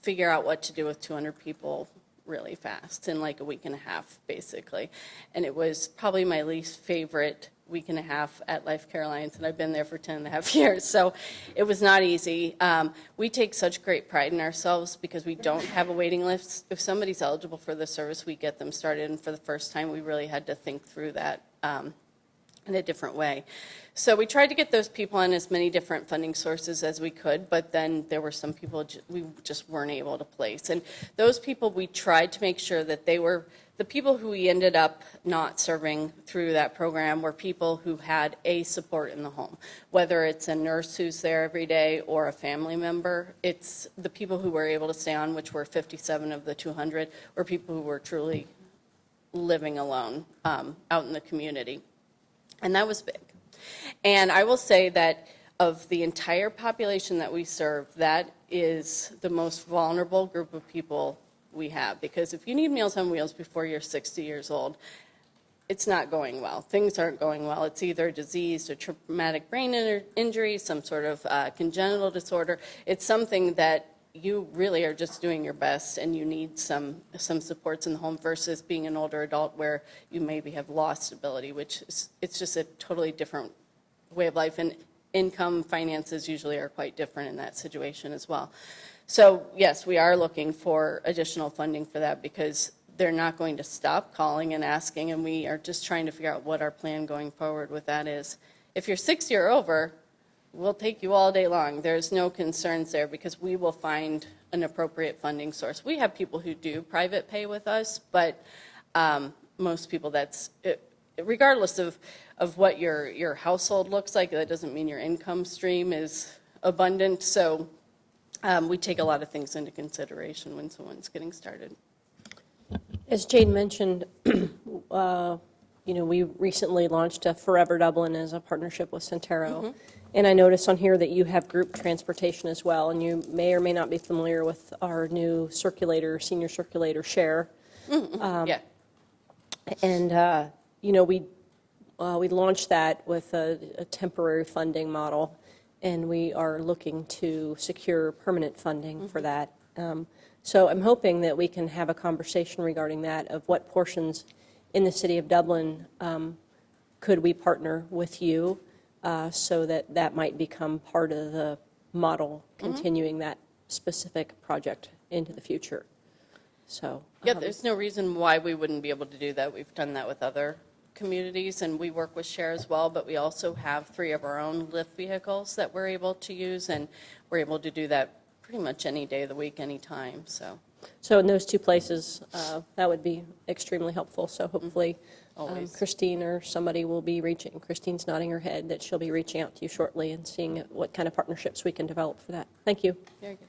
figure out what to do with 200 people really fast in like a week and a half, basically. And it was probably my least favorite week and a half at Life Care Alliance, and I've been there for 10 and a half years, so it was not easy. We take such great pride in ourselves because we don't have a waiting list. If somebody's eligible for the service, we get them started, and for the first time, we really had to think through that in a different way. So we tried to get those people on as many different funding sources as we could, but then there were some people we just weren't able to place. And those people, we tried to make sure that they were, the people who we ended up not serving through that program were people who had a support in the home, whether it's a nurse who's there every day or a family member. It's the people who were able to stay on, which were 57 of the 200, or people who were truly living alone out in the community. And that was big. And I will say that of the entire population that we serve, that is the most vulnerable group of people we have. Because if you need Meals on Wheels before you're 60 years old, it's not going well. Things aren't going well. It's either disease or traumatic brain injury, some sort of congenital disorder. It's something that you really are just doing your best, and you need some supports in the home versus being an older adult where you maybe have lost ability, which is, it's just a totally different way of life, and income, finances usually are quite different in that situation as well. So yes, we are looking for additional funding for that because they're not going to stop calling and asking, and we are just trying to figure out what our plan going forward with that is. If you're 60 or over, we'll take you all day long. There's no concerns there because we will find an appropriate funding source. We have people who do private pay with us, but most people, that's regardless of what your household looks like, that doesn't mean your income stream is abundant. So we take a lot of things into consideration when someone's getting started. As Jane mentioned, we recently launched a Forever Dublin as a partnership with Centero. And I noticed on here that you have group transportation as well, and you may or may not be familiar with our new circulator, senior circulator, Share. Yeah. And, we launched that with a temporary funding model, and we are looking to secure permanent funding for that. So I'm hoping that we can have a conversation regarding that, of what portions in the city of Dublin could we partner with you so that might become part of the model, continuing that specific project into the future. So Yeah, there's no reason why we wouldn't be able to do that. We've done that with other communities, and we work with Share as well, but we also have 3 of our own lift vehicles that we're able to use, and we're able to do that pretty much any day of the week, any time. So in those 2 places, that would be extremely helpful. So hopefully Christine or somebody will be reaching. Christine's nodding her head that she'll be reaching out to you shortly and seeing what kind of partnerships we can develop for that. Thank you. Very good.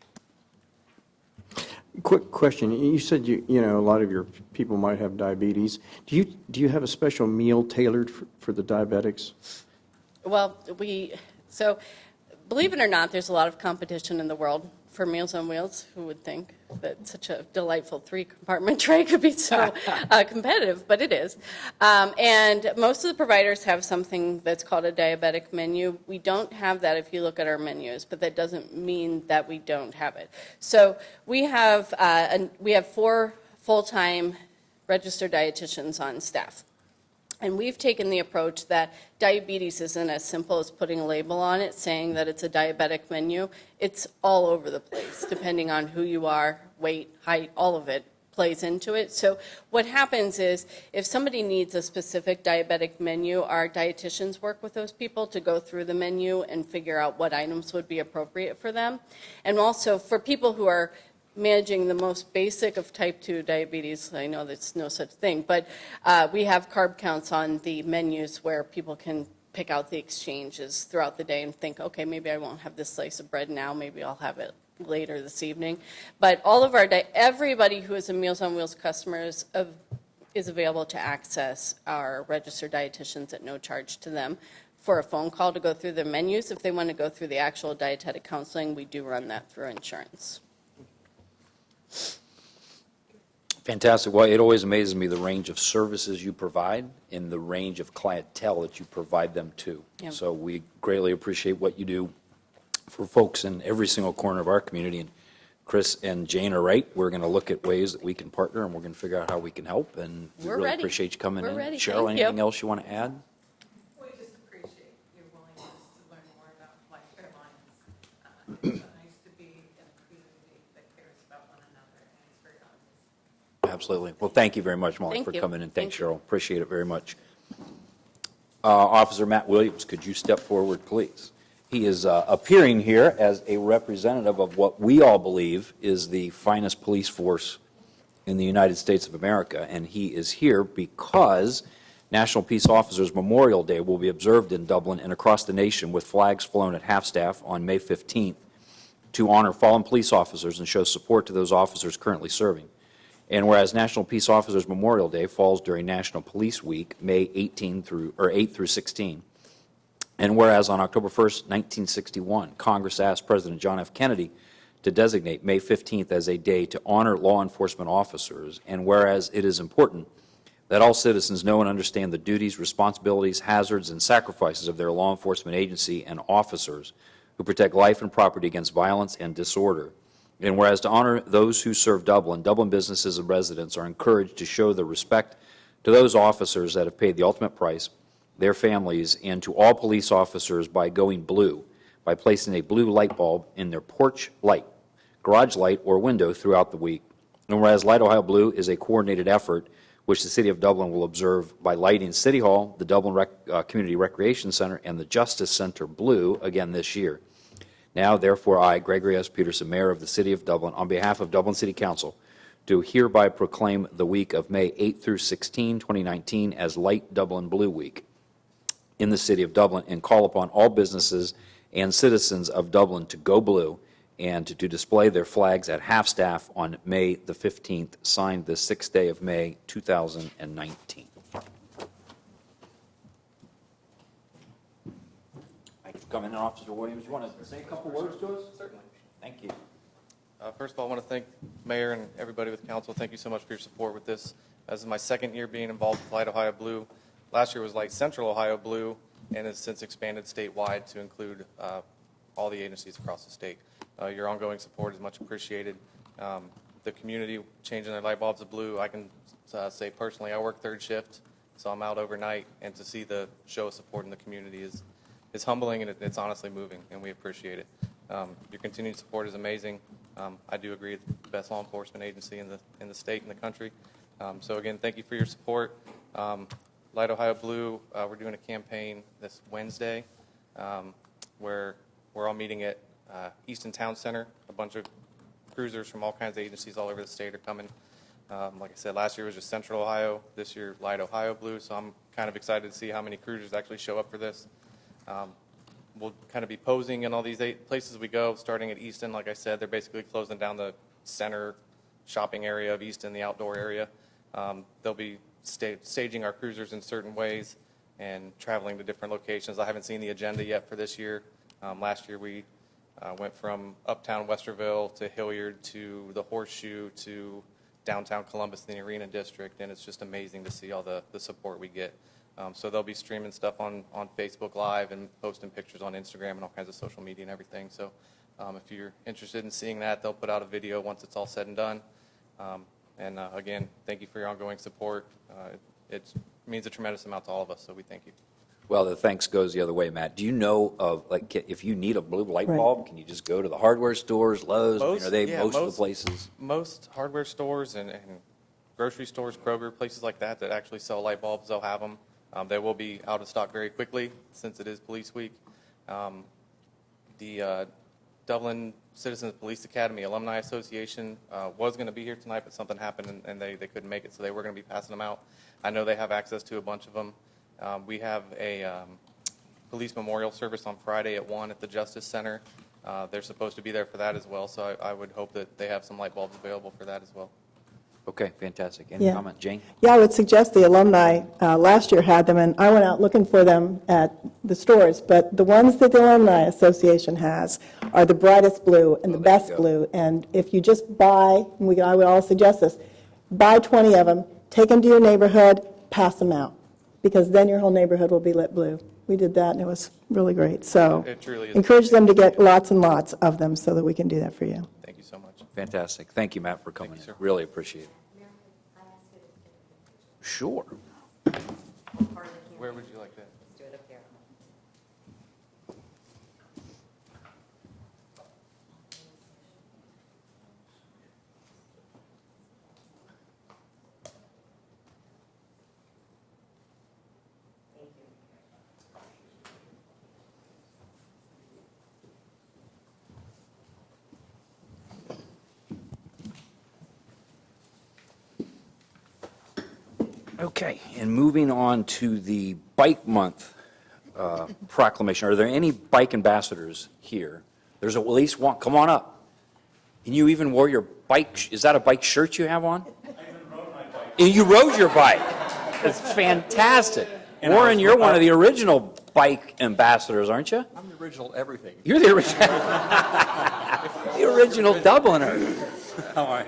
Quick question. You said a lot of your people might have diabetes. Do you have a special meal tailored for the diabetics? Well, so Believe it or not, there's a lot of competition in the world for Meals on Wheels. Who would think that such a delightful three-compartment tray could be so competitive, but it is. And most of the providers have something that's called a diabetic menu. We don't have that if you look at our menus, but that doesn't mean that we don't have it. So we have 4 full-time registered dietitians on staff. And we've taken the approach that diabetes isn't as simple as putting a label on it saying that it's a diabetic menu. It's all over the place, depending on who you are, weight, height, all of it plays into it. So what happens is if somebody needs a specific diabetic menu, our dietitians work with those people to go through the menu and figure out what items would be appropriate for them. And also for people who are managing the most basic of type 2 diabetes, I know there's no such thing, but we have carb counts on the menus where people can pick out the exchanges throughout the day and think, okay, maybe I won't have this slice of bread now, maybe I'll have it later this evening. But all of our, everybody who is a Meals on Wheels customer is available to access our registered dietitians at no charge to them for a phone call to go through their menus. If they want to go through the actual dietetic counseling, we do run that through insurance. Fantastic. Well, it always amazes me the range of services you provide and the range of clientele that you provide them to. Yeah. So we greatly appreciate what you do for folks in every single corner of our community. And Chris and Jane are right. We're going to look at ways that we can partner, and we're going to figure out how we can help. And we We're really ready. appreciate you coming We're in. ready. Cheryl, Thank you. anything else you want to add? We just appreciate your willingness to learn more about Life Care Alliance. It's so nice to be in a community that cares about one another and is very honest. Absolutely. Well, thank you very much, Molly, Thank for you. coming in. Thanks, Thank you. Cheryl. Appreciate it very much. Officer Matt Williams, could you step forward, please? He is appearing here as a representative of what we all believe is the finest police force in the United States of America, and he is here because National Peace Officers Memorial Day will be observed in Dublin and across the nation with flags flown at half-staff on May 15th to honor fallen police officers and show support to those officers currently serving. And whereas National Peace Officers Memorial Day falls during National Police Week, May 8 through 16, and whereas on October 1st, 1961, Congress asked President John F. Kennedy to designate May 15th as a day to honor law enforcement officers, and whereas it is important that all citizens know and understand the duties, responsibilities, hazards, and sacrifices of their law enforcement agency and officers who protect life and property against violence and disorder. And whereas to honor those who serve Dublin, Dublin businesses and residents are encouraged to show their respect to those officers that have paid the ultimate price, their families, and to all police officers by going blue, by placing a blue light bulb in their porch light, garage light, or window throughout the week. And whereas Light Ohio Blue is a coordinated effort which the City of Dublin will observe by lighting City Hall, the Dublin Community Recreation Center, and the Justice Center blue again this year. Now, therefore, I, Gregory S. Peterson, Mayor of the City of Dublin, on behalf of Dublin City Council, do hereby proclaim the week of May 8 through 16, 2019 as Light Dublin Blue Week in the City of Dublin, and call upon all businesses and citizens of Dublin to go blue and to display their flags at half-staff on May the 15th, signed the 6th day of May, 2019. Thanks for coming in, Officer Williams. You want to say a couple words to us? Certainly. Thank you. First of all, I want to thank Mayor and everybody with council. Thank you so much for your support with this. This is my second year being involved with Light Ohio Blue. Last year was Light Central Ohio Blue, and has since expanded statewide to include all the agencies across the state. Your ongoing support is much appreciated. The community changing their light bulbs to blue, I can say personally, I work third shift, so I'm out overnight, and to see the show of support in the community is humbling, and it's honestly moving, and we appreciate it. Your continued support is amazing. I do agree it's the best law enforcement agency in the state and the country. So again, thank you for your support. Light Ohio Blue, we're doing a campaign this Wednesday where we're all meeting at Easton Town Center. A bunch of cruisers from all kinds of agencies all over the state are coming. Like I said, last year was just Central Ohio. This year, Light Ohio Blue. So I'm kind of excited to see how many cruisers actually show up for this. We'll kind of be posing in all these 8 places we go, starting at Easton. Like I said, they're basically closing down the center shopping area of Easton, the outdoor area. They'll be staging our cruisers in certain ways and traveling to different locations. I haven't seen the agenda yet for this year, Last year, we went from uptown Westerville to Hilliard to the Horseshoe to downtown Columbus, the Arena District, and it's just amazing to see all the support we get. So they'll be streaming stuff on Facebook Live and posting pictures on Instagram and all kinds of social media and everything. So if you're interested in seeing that, they'll put out a video once it's all said and done. And again, thank you for your ongoing support. It means a tremendous amount to all of us, so we thank you. Well, the thanks goes the other way, Matt. Do you know of, like, if you need a blue light Right. bulb, can you just go to the hardware stores, Lowe's? I mean, are they Yeah, most of the places? Most hardware stores and grocery stores, Kroger, places like that that actually sell light bulbs, they'll have them. They will be out of stock very quickly since it is Police Week. The Dublin Citizens Police Academy Alumni Association was going to be here tonight, but something happened and they couldn't make it, so they were going to be passing them out. I know they have access to a bunch of them. We have a police memorial service on Friday at 1 at the Justice Center. They're supposed to be there for that as well, so I would hope that they have some light bulbs available for that as well. Okay, fantastic. Any Yeah. comment, Jane? Yeah, I would suggest the alumni last year had them, and I went out looking for them at the stores, but the ones that the Alumni Association has are the brightest blue and the there you best go. blue, and if you just buy, and I would all suggest this, buy 20 of them, take them to your neighborhood, pass them out, because then your whole neighborhood will be lit blue. We did that, and it was really great, so It truly is. encourage them to get lots and lots of them so that we can do that for you. Thank you so much. Fantastic. Thank you, Matt, for coming you, in. sir. Really appreciate it. Sure. Where would you like that? Okay, and moving on to the Bike Month proclamation. Are there any bike ambassadors here? There's at least one. Come on up. And you even wore your bike, is that a bike shirt you have on? I even rode my bike. And you rode your bike. That's fantastic. Warren, you're one of the original bike ambassadors, aren't you? I'm the original everything. You're the original, the original Dubliner. How are you?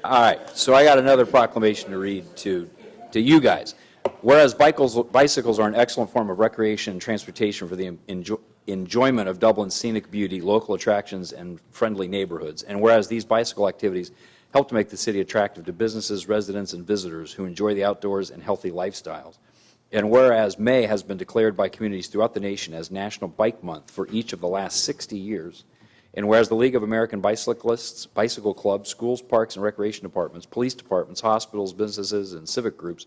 All right, so I got another proclamation to read to you guys. Whereas bicycles are an excellent form of recreation and transportation for the enjoyment of Dublin's scenic beauty, local attractions, and friendly neighborhoods, and whereas these bicycle activities help to make the city attractive to businesses, residents, and visitors who enjoy the outdoors and healthy lifestyles, and whereas May has been declared by communities throughout the nation as National Bike Month for each of the last 60 years, and whereas the League of American Bicyclists, bicycle clubs, schools, parks, and recreation departments, police departments, hospitals, businesses, and civic groups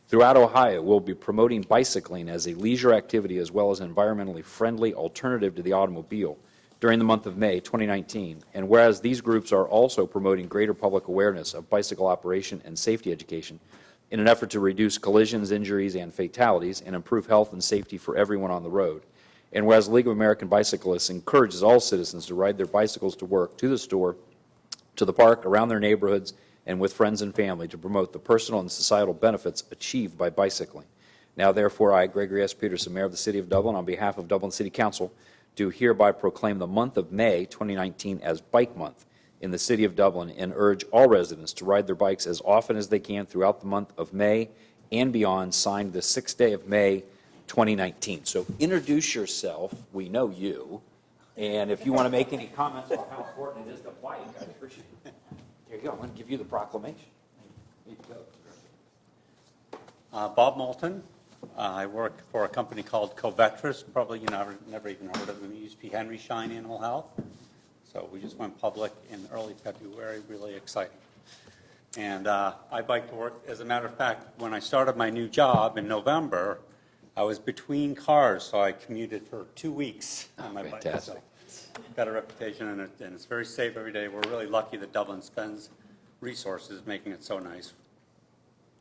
throughout Ohio will be promoting bicycling as a leisure activity as well as an environmentally friendly alternative to the automobile during the month of May 2019. And whereas these groups are also promoting greater public awareness of bicycle operation and safety education in an effort to reduce collisions, injuries, and fatalities and improve health and safety for everyone on the road. And whereas the League of American Bicyclists encourages all citizens to ride their bicycles to work, to the store, to the park, around their neighborhoods, and with friends and family to promote the personal and societal benefits achieved by bicycling. Now, therefore, I, Gregory S. Peterson, Mayor of the City of Dublin, on behalf of Dublin City Council, do hereby proclaim the month of May 2019 as Bike Month in the City of Dublin and urge all residents to ride their bikes as often as they can throughout the month of May and beyond, signed the 6th day of May 2019. So introduce yourself. We know you. And if you want to make any comments on how important it is to bike, I'd appreciate it. There you go. I'm going to give you the proclamation. There you go. Bob Moulton. I work for a company called Covetrus. Probably you never even heard of them. It used to be Henry Schein Animal Health. So we just went public in early February. Really exciting. And I bike to work. As a matter of fact, when I started my new job in November, I was between cars, so I commuted for 2 weeks on my bike. Fantastic. So got a reputation, and it's very safe every day. We're really lucky that Dublin spends resources making it so nice.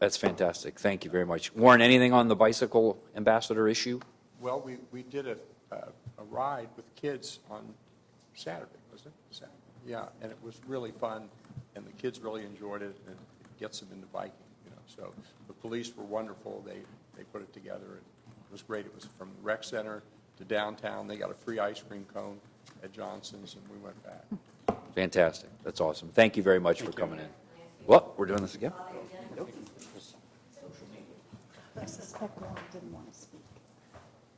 That's fantastic. Thank you very much. Warren, anything on the bicycle ambassador issue? Well, we did a ride with kids on Saturday, wasn't it? Saturday. Yeah, and it was really fun, and the kids really enjoyed it, and it gets them into biking, So the police were wonderful. They put it together, and it was great. It was from the rec center to downtown. They got a free ice cream cone at Johnson's, and we went back. Fantastic. That's awesome. Thank you very much for coming in. Well, we're doing this again? I suspect Ron didn't want to speak.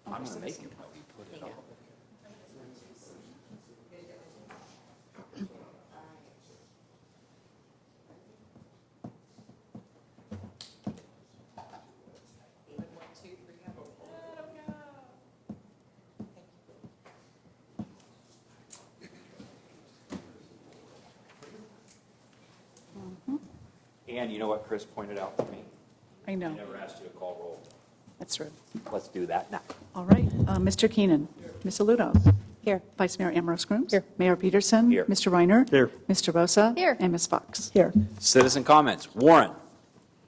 I'm going to make him help you put it on. And you know what Chris pointed out to me? I know, I never asked you to call roll. that's right. Let's do that now. All right, Mr. Keenan. Ms. Aludo. Here. Vice Mayor Ambrose Grooms. Here. Mayor Peterson. Here. Mr. Reiner. Here. Mr. Bosa. Here. And Ms. Fox. Here. Citizen comments. Warren,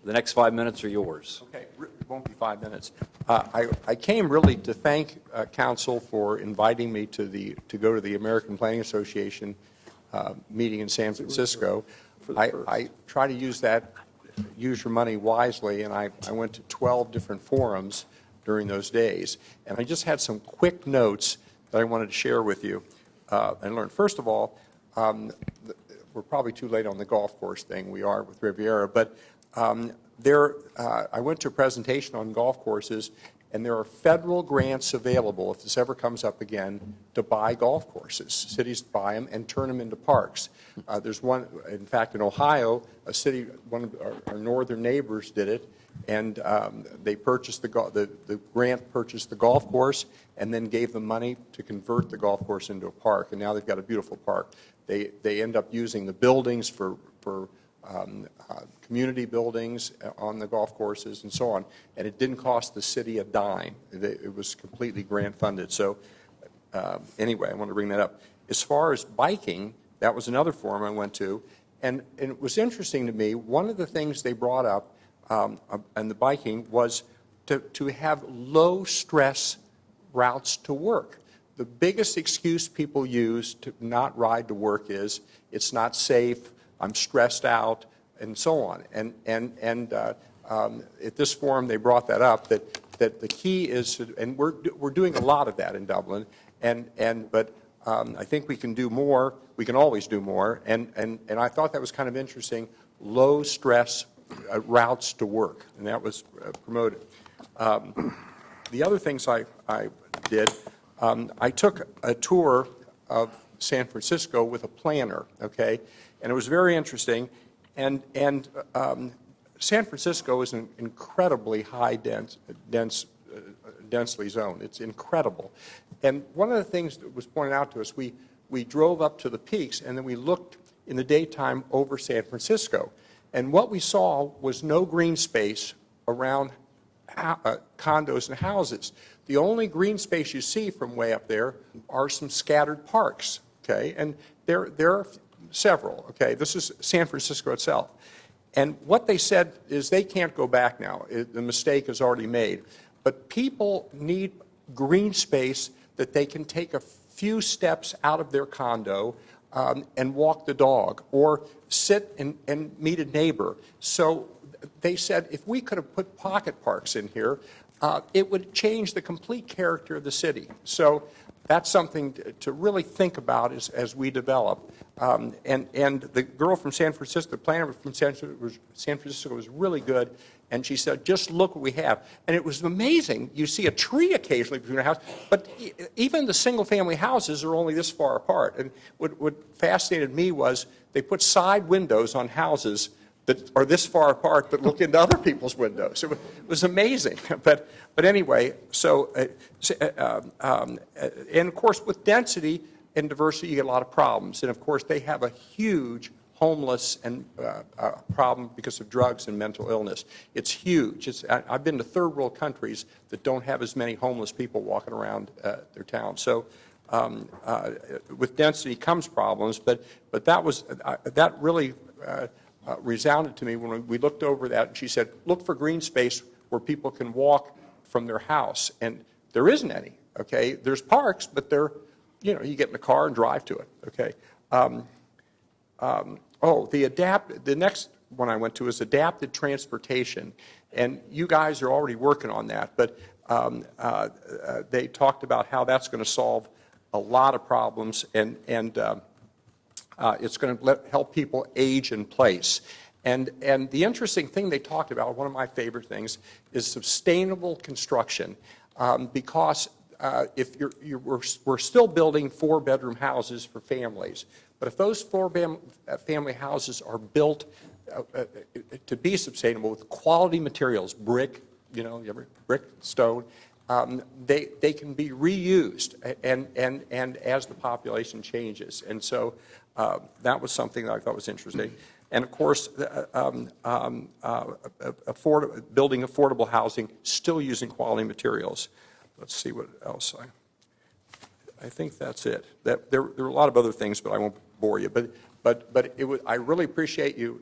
the next 5 minutes are yours. Okay, it won't be 5 minutes. I came really to thank council for inviting me to go to the American Planning Association meeting in San Francisco. I try to use your money wisely, and I went to 12 different forums during those days. And I just had some quick notes that I wanted to share with you and learn. First of all, we're probably too late on the golf course thing. We are with Riviera, but I went to a presentation on golf courses, and there are federal grants available, if this ever comes up again, to buy golf courses. Cities buy them and turn them into parks. There's one, in fact, in Ohio, a city, one of our northern neighbors did it, and they purchased the grant purchased the golf course and then gave them money to convert the golf course into a park, and now they've got a beautiful park. They end up using the buildings for community buildings on the golf courses and so on, and it didn't cost the city a dime. It was completely grant funded. So anyway, I want to bring that up. As far as biking, that was another forum I went to, and it was interesting to me. One of the things they brought up and the biking was to have low stress routes to work. The biggest excuse people use to not ride to work is it's not safe, I'm stressed out, and so on. And at this forum, they brought that up, that the key is, and we're doing a lot of that in Dublin, but I think we can do more. We can always do more. And I thought that was kind of interesting, low stress routes to work, and that was promoted. The other things I did, I took a tour of San Francisco with a planner, okay? And it was very interesting. And San Francisco is an incredibly high densely zoned. It's incredible. And one of the things that was pointed out to us, we drove up to the peaks, and then we looked in the daytime over San Francisco. And what we saw was no green space around condos and houses. The only green space you see from way up there are some scattered parks, okay? And there are several, okay? This is San Francisco itself. And what they said is they can't go back now. The mistake is already made. But people need green space that they can take a few steps out of their condo and walk the dog or sit and meet a neighbor. So they said if we could have put pocket parks in here, it would change the complete character of the city. So that's something to really think about as we develop. And the girl from San Francisco, the planner from San Francisco was really good, and she said, just look what we have. And it was amazing. You see a tree occasionally between a house, but even the single-family houses are only this far apart. And what fascinated me was they put side windows on houses that are this far apart but look into other people's windows. It was amazing. But anyway, so, and of course with density and diversity you get a lot of problems. And of course they have a huge homeless and problem because of drugs and mental illness. It's huge. I've been to third world countries that don't have as many homeless people walking around their town. So with density comes problems, but that really resounded to me when we looked over that, and she said, look for green space where people can walk from their house, and there isn't any, okay? There's parks, but they're, you get in the car and drive to it, okay? The next one I went to is adapted transportation, and you guys are already working on that, but they talked about how that's going to solve a lot of problems, and it's going to help people age in place. And the interesting thing they talked about, one of my favorite things, is sustainable construction, because if we're still building 4-bedroom houses for families, but if those 4-family houses are built to be sustainable with quality materials, brick, brick, stone, they can be reused and as the population changes. And so that was something that I thought was interesting. And of course, building affordable housing, still using quality materials. Let's see what else I think that's it. There are a lot of other things, but I won't bore you. But I really appreciate you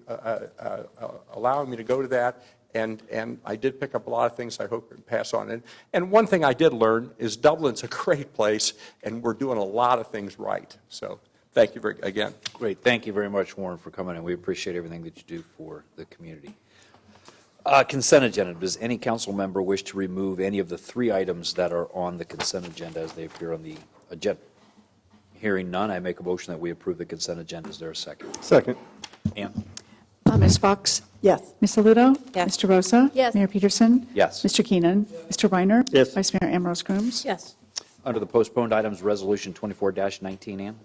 allowing me to go to that. And I did pick up a lot of things I hope to pass on. And one thing I did learn is Dublin's a great place, and we're doing a lot of things right. So thank you again. Great. Thank you very much, Warren, for coming in. We appreciate everything that you do for the community. Consent agenda. Does any council member wish to remove any of the 3 items that are on the consent agenda as they appear on the agenda? Hearing none, I make a motion that we approve the consent agenda. Is there a second? Second. Ann? Ms. Fox? Yes. Ms. Aludo? Yes. Mr. Rosa? Yes. Mayor Peterson? Yes. Mr. Keenan? Mr. Reiner? Yes. Vice Mayor Ambrose Grooms? Yes. Under the postponed items, Resolution 24-19, Ann?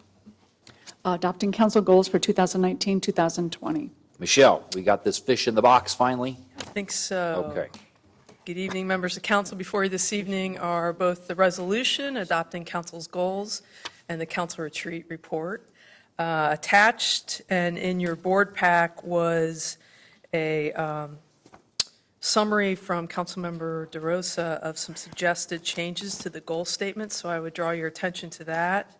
Adopting council goals for 2019-2020. Michelle, we got this fish in the box finally? I think so. Okay. Good evening, members of council. Before you this evening are both the resolution adopting council's goals and the council retreat report. Attached and in your board pack was a summary from Councilmember DeRosa of some suggested changes to the goal statement, so I would draw your attention to that.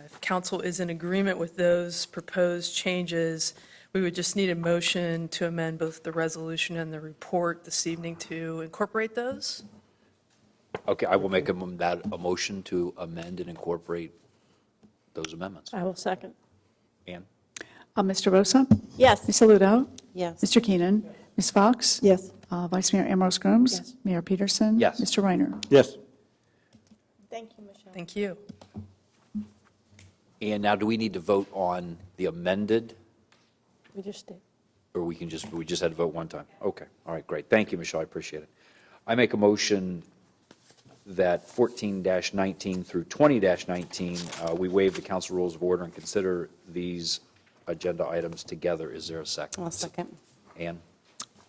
If council is in agreement with those proposed changes, we would just need a motion to amend both the resolution and the report this evening to incorporate those. Okay, I will make a motion to amend and incorporate those amendments. I will second. Ann? Mr. Rosa? Yes. Ms. Aludo? Yes. Mr. Keenan? Ms. Fox? Yes. Vice Mayor Ambrose Grooms? Yes. Mayor Peterson? Yes. Mr. Reiner? Yes. Thank you, Michelle. Thank you. And now, do we need to vote on the amended, We just did. or we just had to vote one time? Okay, all right, great. Thank you, Michelle, I appreciate it. I make a motion that 14-19 through 20-19, we waive the council rules of order and consider these agenda items together. Is there a second? I'll second. Ann?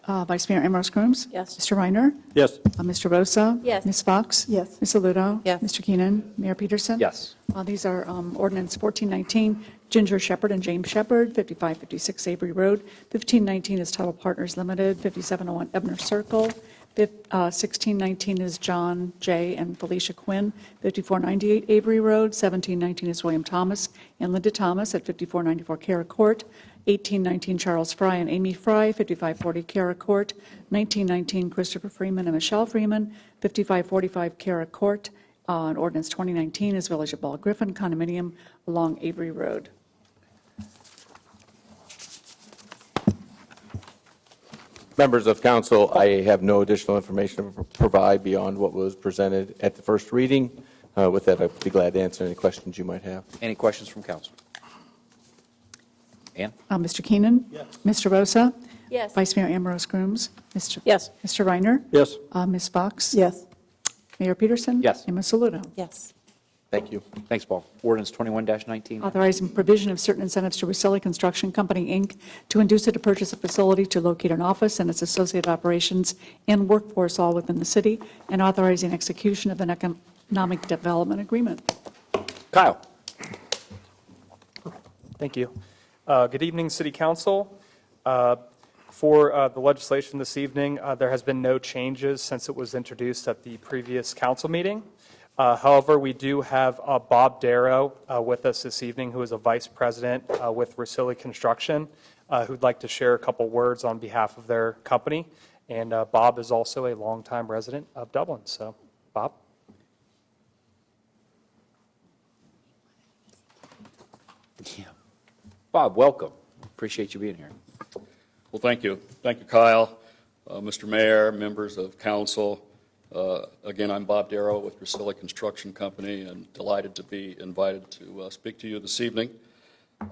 Vice Mayor Ambrose Grooms? Yes. Mr. Reiner? Yes. Mr. Rosa? Yes. Ms. Fox? Yes. Ms. Aludo? Yes. Mr. Keenan? Mayor Peterson? Yes. These are ordinance 1419, Ginger Shepherd and James Shepherd, 5556 Avery Road. 1519 is Tuttle Partners Limited, 5701 Ebner Circle. 1619 is John J. and Felicia Quinn, 5498 Avery Road. 1719 is William Thomas and Linda Thomas at 5494 Kara Court. 1819 Charles Fry and Amy Fry, 5540 Kara Court. 1919 Christopher Freeman and Michelle Freeman, 5545 Kara Court. And ordinance 2019 is Village of Ball Griffin condominium along Avery Road. Members of council, I have no additional information to provide beyond what was presented at the first reading. With that, I'd be glad to answer any questions you might have. Any questions from council? Ann? Mr. Keenan? Yes. Mr. Rosa? Yes. Vice Mayor Ambrose Grooms? Yes. Mr. Reiner? Yes. Ms. Fox? Yes. Mayor Peterson? Yes. And Ms. Aludo? Yes. Thank you. Thanks, Paul. Ordinance 21-19. Authorizing provision of certain incentives to Russelli Construction Company, Inc. to induce it to purchase a facility to locate an office and its associated operations and workforce all within the city, and authorizing execution of an economic development agreement. Kyle? Thank you. Good evening, City Council. For the legislation this evening, there has been no changes since it was introduced at the previous council meeting. However, we do have Bob Darrow with us this evening, who is a vice president with Russelli Construction, who'd like to share a couple words on behalf of their company. And Bob is also a longtime resident of Dublin. So, Bob. Yeah. Bob, welcome. Appreciate you being here. Well, thank you. Thank you, Kyle, Mr. Mayor, members of council. Again, I'm Bob Darrow with Russilli Construction Company, and delighted to be invited to speak to you this evening.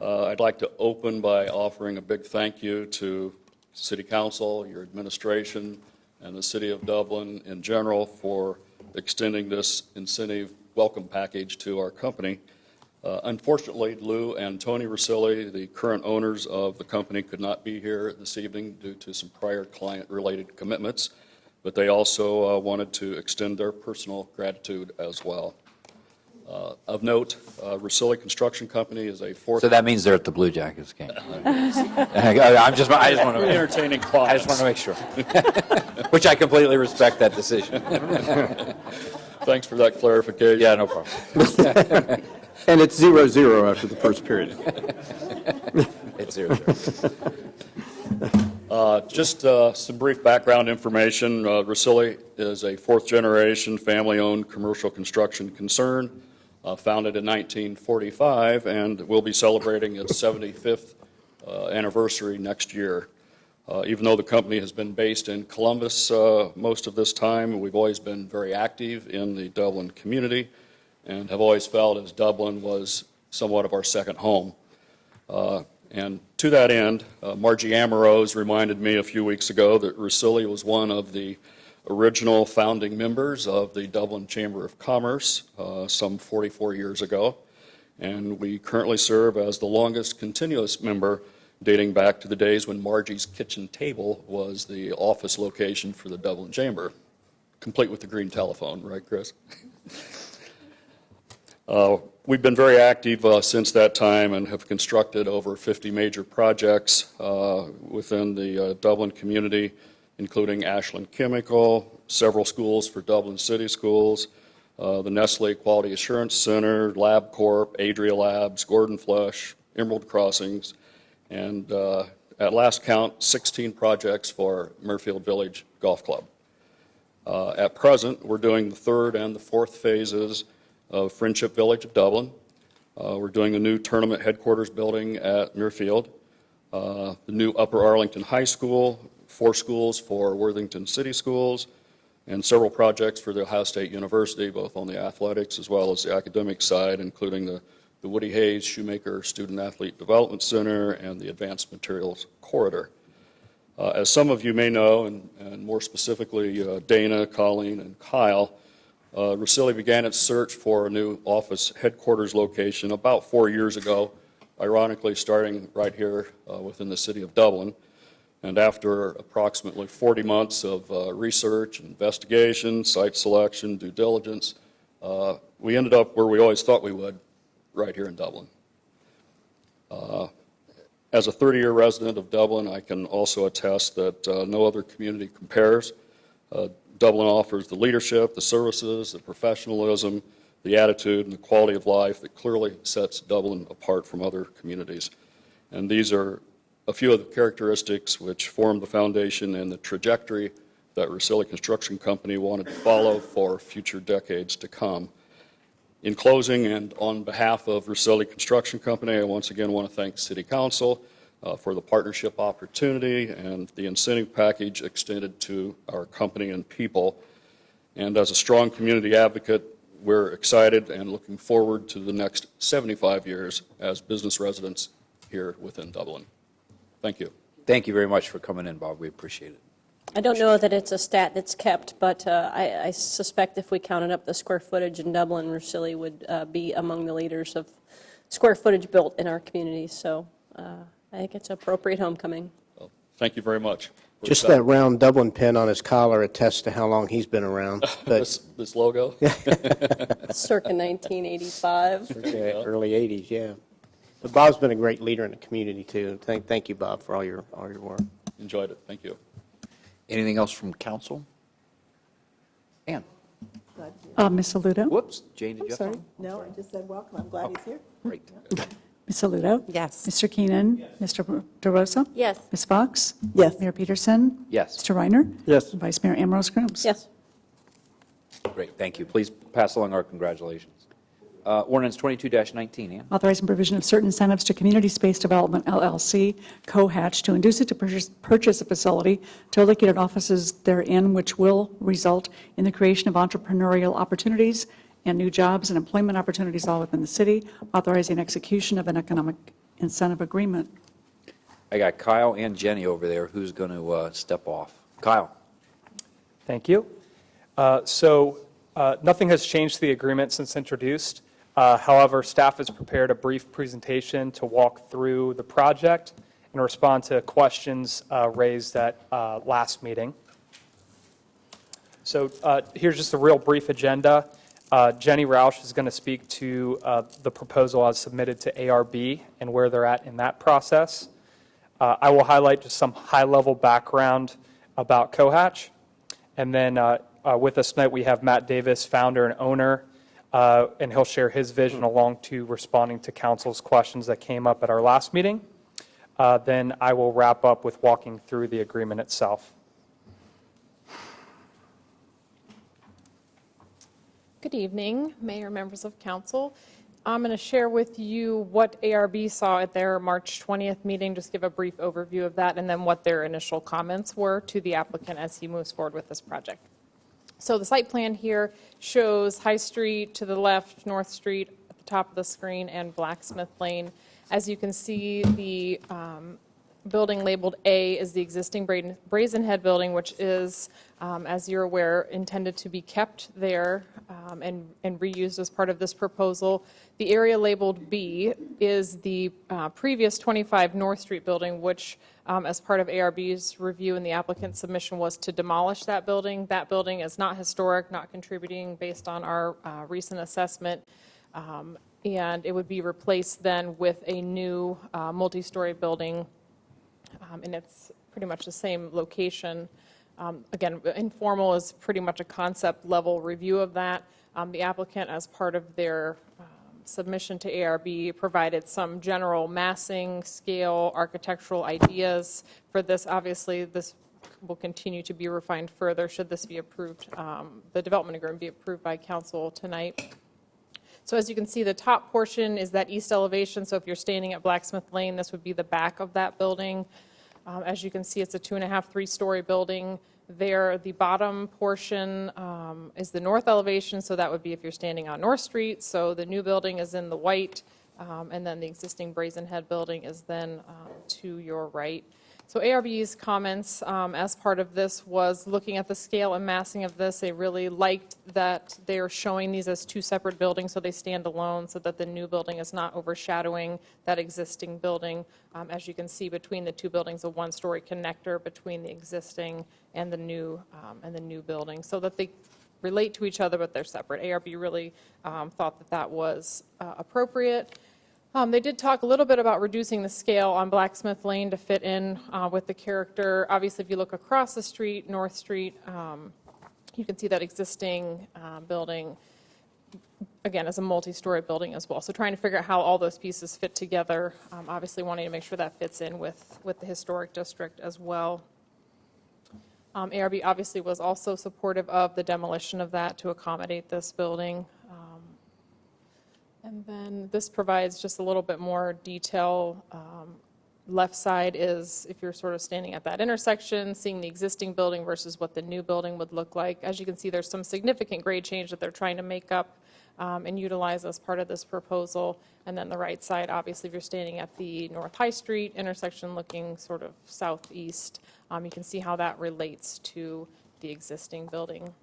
I'd like to open by offering a big thank you to City Council, your administration, and the City of Dublin in general for extending this incentive welcome package to our company. Unfortunately, Lou and Tony Russilli, the current owners of the company, could not be here this evening due to some prior client-related commitments, but they also wanted to extend their personal gratitude as well. Of note, Russilli Construction Company is a fourth... So that means they're at the Blue Jackets game. I just want to... Entertaining I just want to make sure. Which I completely respect that decision. Thanks for that clarification. Yeah, no problem. And it's 0-0 after the first period. It's 0-0. Just some brief background information. Russilli is a fourth-generation, family-owned commercial construction concern, founded in 1945, and will be celebrating its 75th anniversary next year. Even though the company has been based in Columbus most of this time, we've always been very active in the Dublin community and have always felt as Dublin was somewhat of our second home. And to that end, Margie Amorose reminded me a few weeks ago that Russilli was one of the original founding members of the Dublin Chamber of Commerce some 44 years ago, and we currently serve as the longest continuous member dating back to the days when Margie's Kitchen Table was the office location for the Dublin Chamber, complete with the green telephone, right, Chris? We've been very active since that time and have constructed over 50 major projects within the Dublin community, including Ashland Chemical, several schools for Dublin City Schools, the Nestle Quality Assurance Center, LabCorp, Adria Labs, Gordon Flush, Emerald Crossings, and at last count, 16 projects for Muirfield Village Golf Club. At present, we're doing the third and the fourth phases of Friendship Village of Dublin. We're doing a new tournament headquarters building at Muirfield, the new Upper Arlington High School, 4 schools for Worthington City Schools, and several projects for the Ohio State University, both on the athletics as well as the academic side, including the Woody Hayes Shoemaker Student Athlete Development Center and the Advanced Materials Corridor. As some of you may know, and more specifically Dana, Colleen, and Kyle, Russilli began its search for a new office headquarters location about 4 years ago, ironically starting right here within the city of Dublin. And after approximately 40 months of research, investigation, site selection, due diligence, we ended up where we always thought we would, right here in Dublin. As a 30-year resident of Dublin, I can also attest that no other community compares. Dublin offers the leadership, the services, the professionalism, the attitude, and the quality of life that clearly sets Dublin apart from other communities. And these are a few of the characteristics which form the foundation and the trajectory that Russilli Construction Company wanted to follow for future decades to come. In closing, and on behalf of Russilli Construction Company, I once again want to thank City Council for the partnership opportunity and the incentive package extended to our company and people. And as a strong community advocate, we're excited and looking forward to the next 75 years as business residents here within Dublin. Thank you. Thank you very much for coming in, Bob. We appreciate it. I don't know that it's a stat that's kept, but I suspect if we counted up the square footage in Dublin, Russilli would be among the leaders of square footage built in our community. So I think it's appropriate homecoming. Well, thank you very much. Just that round Dublin pin on his collar attests to how long he's been around. But this logo? Circa 1985. Early 80s, yeah. But Bob's been a great leader in the community, too. Thank you, Bob, for all your work. Enjoyed it. Thank you. Anything else from council? Ann? Ms. Aludo? Whoops, Jane, did I'm you have sorry. something? No, I just said welcome. I'm glad he's here. Great. Ms. Aludo? Yes. Mr. Keenan? Mr. DeRosa? Yes. Ms. Fox? Yes. Mayor Peterson? Yes. Mr. Reiner? Yes. And Vice Mayor Ambrose Grooms? Yes. Great, thank you. Please pass along our congratulations. Ordinance 22-19, Ann. Authorizing provision of certain incentives to Community Space Development LLC, Cohatch, to induce it to purchase a facility to locate offices therein, which will result in the creation of entrepreneurial opportunities and new jobs and employment opportunities all within the city. Authorizing execution of an economic incentive agreement. I got Kyle and Jenny over there. Who's going to step off? Kyle. Thank you. Nothing has changed to the agreement since introduced. However, staff has prepared a brief presentation to walk through the project and respond to questions raised at last meeting. So here's just a real brief agenda. Jenny Roush is going to speak to the proposal as submitted to ARB and where they're at in that process. I will highlight just some high-level background about Cohatch. And then with us tonight, we have Matt Davis, founder and owner, and he'll share his vision along to responding to council's questions that came up at our last meeting. Then I will wrap up with walking through the agreement itself. Good evening, Mayor, members of council. I'm going to share with you what ARB saw at their March 20th meeting, just give a brief overview of that, and then what their initial comments were to the applicant as he moves forward with this project. So the site plan here shows High Street to the left, North Street at the top of the screen, and Blacksmith Lane. As you can see, the building labeled A is the existing Brazen Head building, which is, as you're aware, intended to be kept there and reused as part of this proposal. The area labeled B is the previous 25 North Street building, which, as part of ARB's review and the applicant's submission, was to demolish that building. That building is not historic, not contributing based on our recent assessment. And it would be replaced then with a new multi-story building, and it's pretty much the same location. Again, informal is pretty much a concept level review of that. The applicant, as part of their submission to ARB, provided some general massing, scale, architectural ideas for this. Obviously, this will continue to be refined further should this be approved, the development agreement be approved by council tonight. So as you can see, the top portion is that east elevation. So if you're standing at Blacksmith Lane, this would be the back of that building. As you can see, it's a 2.5, 3-story building. There, the bottom portion is the north elevation. So that would be if you're standing on North Street. So the new building is in the white, and then the existing Brazen Head building is then to your right. So ARB's comments as part of this was looking at the scale and massing of this. They really liked that they're showing these as two separate buildings so they stand alone, so that the new building is not overshadowing that existing building. As you can see, between the two buildings, a 1-story connector between the existing and the new building, so that they relate to each other, but they're separate. ARB really thought that that was appropriate. They did talk a little bit about reducing the scale on Blacksmith Lane to fit in with the character. Obviously, if you look across the street, North Street, you can see that existing building, again, as a multi-story building as well. So trying to figure out how all those pieces fit together, obviously wanting to make sure that fits in with the historic district as well. ARB obviously was also supportive of the demolition of that to accommodate this building. And then this provides just a little bit more detail. Left side is if you're sort of standing at that intersection, seeing the existing building versus what the new building would look like. As you can see, there's some significant grade change that they're trying to make up and utilize as part of this proposal. And then the right side, obviously, if you're standing at the North High Street intersection looking sort of southeast, you can see how that relates to the existing building.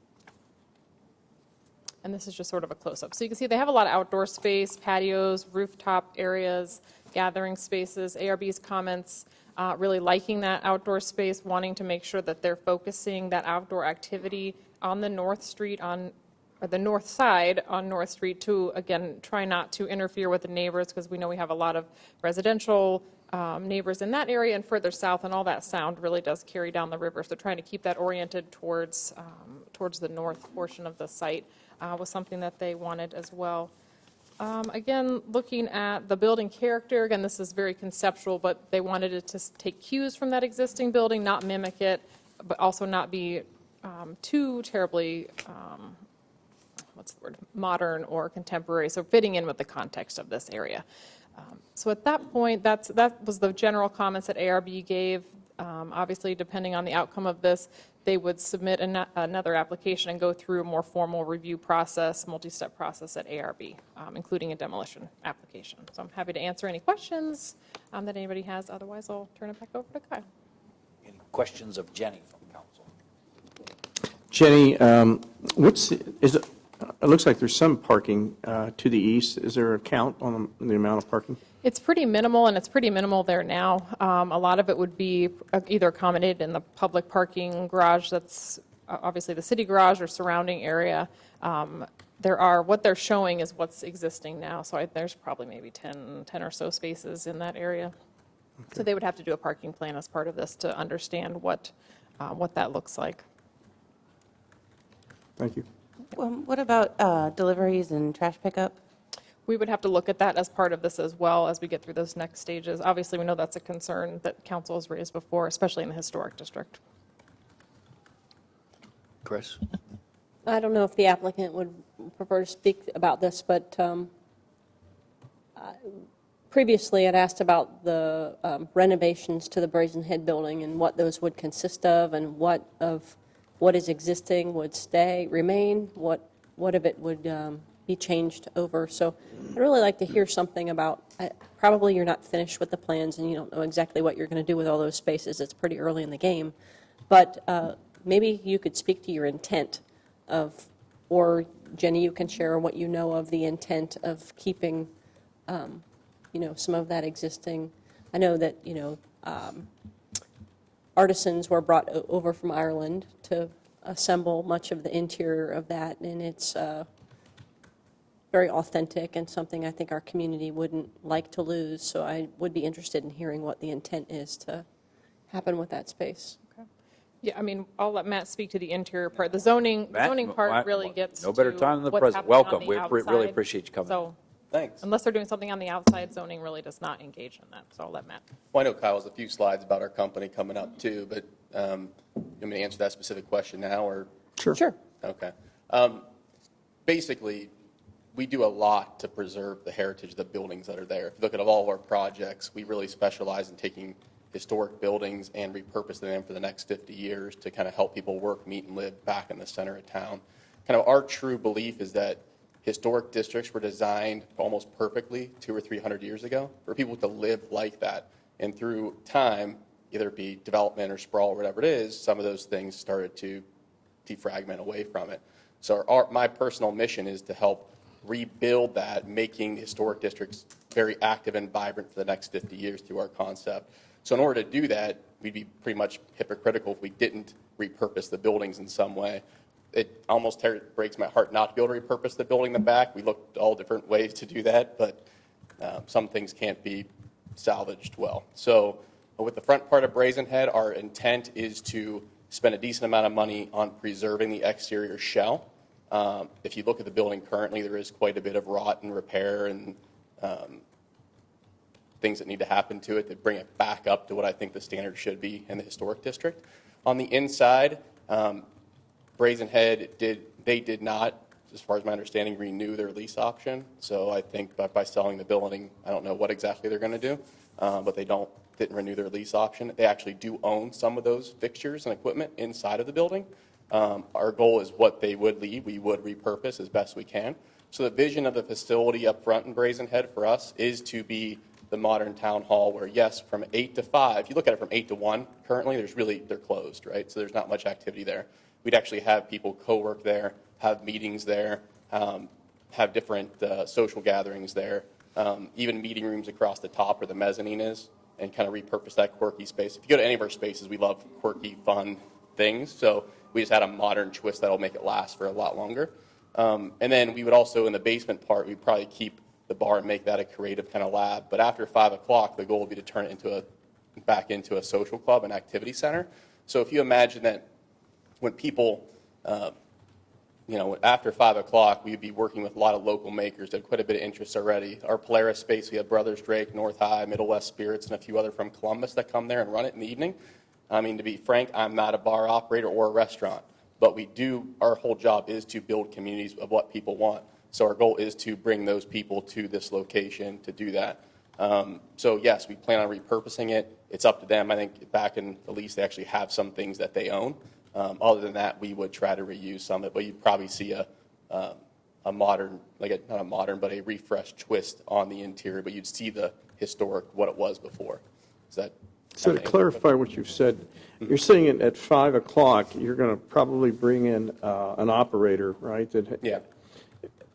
And this is just sort of a close-up. So you can see they have a lot of outdoor space, patios, rooftop areas, gathering spaces. ARB's comments really liking that outdoor space, wanting to make sure that they're focusing that outdoor activity on the North Street, or the north side on North Street to, again, try not to interfere with the neighbors, because we know we have a lot of residential neighbors in that area and further south, and all that sound really does carry down the river. So trying to keep that oriented towards the north portion of the site was something that they wanted as well. Again, looking at the building character, again, this is very conceptual, but they wanted it to take cues from that existing building, not mimic it, but also not be too terribly modern or contemporary, so fitting in with the context of this area. So at that point, that was the general comments that ARB gave. Obviously, depending on the outcome of this, they would submit another application and go through a more formal review process, multi-step process at ARB, including a demolition application. So I'm happy to answer any questions that anybody has. Otherwise, I'll turn it back over to Kyle. Any questions of Jenny from council? Jenny, it looks like there's some parking to the east. Is there a count on the amount of parking? It's pretty minimal, and it's pretty minimal there now. A lot of it would be either accommodated in the public parking garage that's obviously the city garage or surrounding area. What they're showing is what's existing now, so there's probably maybe 10 or so spaces in that area. Okay. So they would have to do a parking plan as part of this to understand what that looks like. Thank you. What about deliveries and trash pickup? We would have to look at that as part of this as well as we get through those next stages. Obviously, we know that's a concern that council has raised before, especially in the historic district. Chris? I don't know if the applicant would prefer to speak about this, but previously I'd asked about the renovations to the Brazen Head building and what those would consist of, and what is existing would remain, what of it would be changed over. So I'd really like to hear something about, probably you're not finished with the plans and you don't know exactly what you're going to do with all those spaces. It's pretty early in the game. But maybe you could speak to your intent of, or Jenny, you can share what you know of the intent of keeping, some of that existing. I know that, artisans were brought over from Ireland to assemble much of the interior of that, and it's very authentic and something I think our community wouldn't like to lose. So I would be interested in hearing what the intent is to happen with that space. Okay. Yeah, I mean, I'll let Matt speak to the interior part. The zoning part really gets no better to time than the what's present. happening on Welcome. the We really outside. appreciate you coming. So, thanks. Unless they're doing something on the outside, zoning really does not engage in that. So I'll let Matt. Well, I know Kyle has a few slides about our company coming up too, but you want me to answer that specific question now, or? Sure. Okay. Basically, we do a lot to preserve the heritage of the buildings that are there. If you look at all of our projects, we really specialize in taking historic buildings and repurposing them for the next 50 years to kind of help people work, meet, and live back in the center of town. Kind of our true belief is that historic districts were designed almost perfectly 200 or 300 years ago for people to live like that. And through time, either it be development or sprawl or whatever it is, some of those things started to defragment away from it. So my personal mission is to help rebuild that, making historic districts very active and vibrant for the next 50 years through our concept. So in order to do that, we'd be pretty much hypocritical if we didn't repurpose the buildings in some way. It almost breaks my heart not to be able to repurpose the building in the back. We looked at all different ways to do that, but some things can't be salvaged well. So with the front part of Brazen Head, our intent is to spend a decent amount of money on preserving the exterior shell. If you look at the building currently, there is quite a bit of rot and repair and things that need to happen to it to bring it back up to what I think the standard should be in the historic district. On the inside, Brazen Head did not, as far as my understanding, renew their lease option. So I think by selling the building, I don't know what exactly they're going to do, but they didn't renew their lease option. They actually do own some of those fixtures and equipment inside of the building. Our goal is what they would leave, we would repurpose as best we can. So the vision of the facility up front in Brazen Head for us is to be the modern town hall where, yes, from 8 to 5, if you look at it from 8 to 1, currently they're closed, right? So there's not much activity there. We'd actually have people co-work there, have meetings there, have different social gatherings there, even meeting rooms across the top where the mezzanine is, and kind of repurpose that quirky space. If you go to any of our spaces, we love quirky, fun things. So we just had a modern twist that'll make it last for a lot longer. And then we would also, in the basement part, we'd probably keep the bar and make that a creative kind of lab. But after 5 o'clock, the goal would be to turn it back into a social club and activity center. So if you imagine that when people, after 5 o'clock, we'd be working with a lot of local makers that have quite a bit of interest already. Our Polaris space, we have Brothers Drake, North High, Middle West Spirits, and a few other from Columbus that come there and run it in the evening. I mean, to be frank, I'm not a bar operator or a restaurant, But our whole job is to build communities of what people want. So our goal is to bring those people to this location to do that. So yes, we plan on repurposing it. It's up to them. I think back in the lease, they actually have some things that they own. Other than that, we would try to reuse some of it, but you'd probably see a modern, not a modern, but a refreshed twist on the interior, but you'd see the historic, what it was before. Is that? So to clarify what you've said, you're saying at 5 o'clock, you're going to probably bring in an operator, right? That Yeah.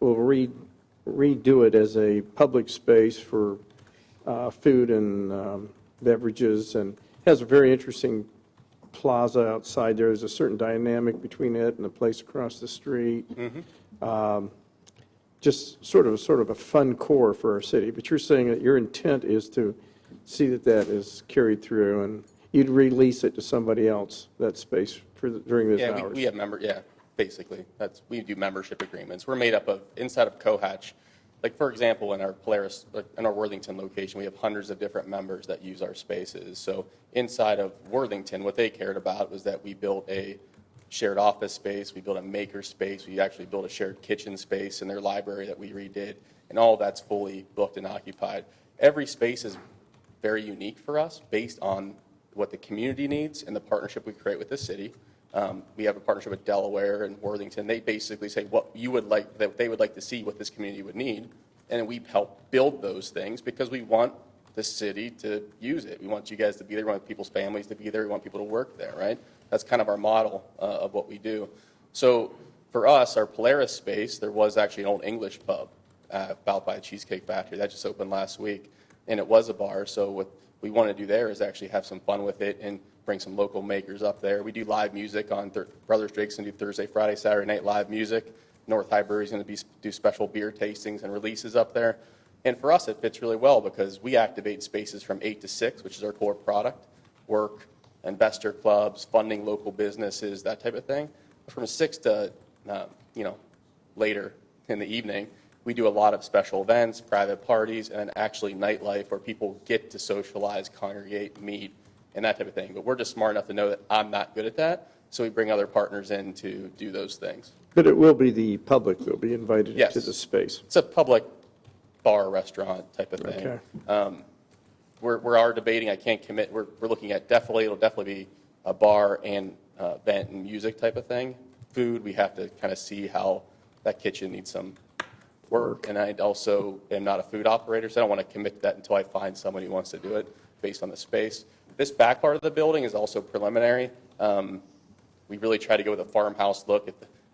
will redo it as a public space for food and beverages, and has a very interesting plaza outside there. There's a certain dynamic between it and the place across the street. Just sort of a fun core for our city. But you're saying that your intent is to see that that is carried through, and you'd release it to somebody else, that space, during those hours? We have basically. We do membership agreements. We're made up of, inside of Cohatch, like for example, in our Polaris, in our Worthington location, we have hundreds of different members that use our spaces. So inside of Worthington, what they cared about was that we built a shared office space, we built a maker space, we actually built a shared kitchen space in their library that we redid, and all that's fully booked and occupied. Every space is very unique for us based on what the community needs and the partnership we create with the city. We have a partnership with Delaware and Worthington. They basically say what you would like, that they would like to see, what this community would need, and we help build those things because we want the city to use it. We want you guys to be there. We want people's families to be there. We want people to work there, right? That's kind of our model of what we do. So for us, our Polaris space, there was actually an old English pub out by the Cheesecake Factory. That just opened last week, and it was a bar. So what we want to do there is actually have some fun with it and bring some local makers up there. We do live music on Brothers Drake's going to do Thursday, Friday, Saturday night live music. North High Brewery is going to do special beer tastings and releases up there. And for us, it fits really well because we activate spaces from 8 to 6, which is our core product, work, investor clubs, funding local businesses, that type of thing. From 6 to later in the evening, we do a lot of special events, private parties, and actually nightlife where people get to socialize, congregate, meet, and that type of thing. But we're just smart enough to know that I'm not good at that, so we bring other partners in to do those things. But it will be the public that will be invited Yes. to the space. It's a public bar, restaurant type of thing. Okay. We are debating, I can't commit, we're looking at it'll definitely be a bar and event and music type of thing. Food, we have to kind of see how that kitchen needs some work. And I also am not a food operator, so I don't want to commit to that until I find somebody who wants to do it based on the space. This back part of the building is also preliminary. We really try to go with a farmhouse look.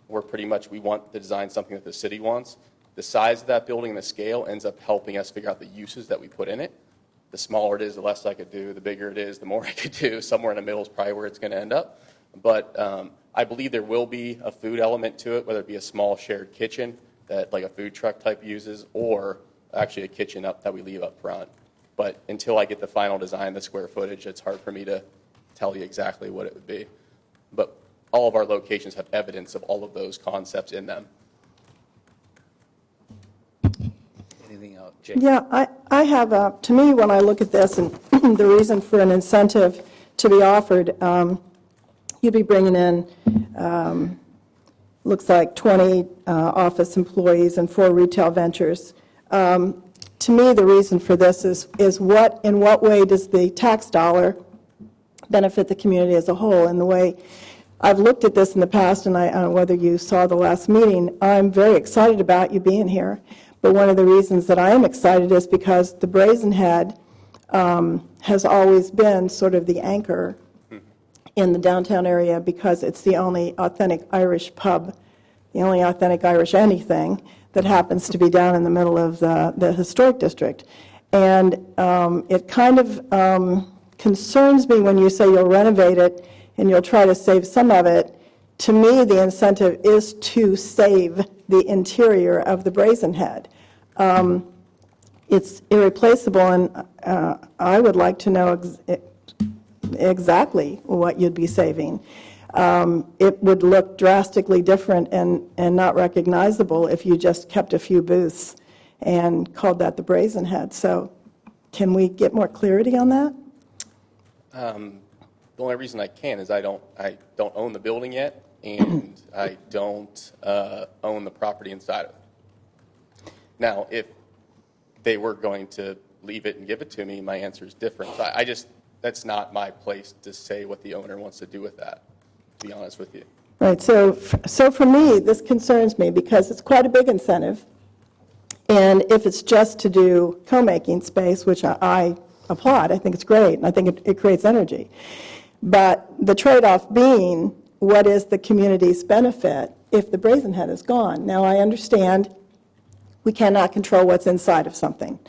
We want to design something that the city wants. The size of that building and the scale ends up helping us figure out the uses that we put in it. The smaller it is, the less I could do. The bigger it is, the more I could do. Somewhere in the middle is probably where it's going to end up. But I believe there will be a food element to it, whether it be a small shared kitchen that like a food truck type uses, or actually a kitchen that we leave up front. But until I get the final design, the square footage, it's hard for me to tell you exactly what it would be. But all of our locations have evidence of all of those concepts in them. Anything else, Jay? Yeah, I have, to me, when I look at this and the reason for an incentive to be offered, you'd be bringing in, looks like 20 office employees and 4 retail ventures. To me, the reason for this is in what way does the tax dollar benefit the community as a whole? And the way I've looked at this in the past, and I don't know whether you saw the last meeting, I'm very excited about you being here. But one of the reasons that I am excited is because the Brazen Head has always been sort of the anchor in the downtown area because it's the only authentic Irish pub, the only authentic Irish anything that happens to be down in the middle of the historic district. And it kind of concerns me when you say you'll renovate it and you'll try to save some of it. To me, the incentive is to save the interior of the Brazen Head. It's irreplaceable, and I would like to know exactly what you'd be saving. It would look drastically different and not recognizable if you just kept a few booths and called that the Brazen Head. So can we get more clarity on that? The only reason I can is I don't own the building yet, and I don't own the property inside of it. Now, if they were going to leave it and give it to me, my answer is different. That's not my place to say what the owner wants to do with that, to be honest with you. Right, so for me, this concerns me because it's quite a big incentive. And if it's just to do co-making space, which I applaud, I think it's great, and I think it creates energy. But the trade-off being, what is the community's benefit if the Brazen Head is gone? Now, I understand we cannot control what's inside of something.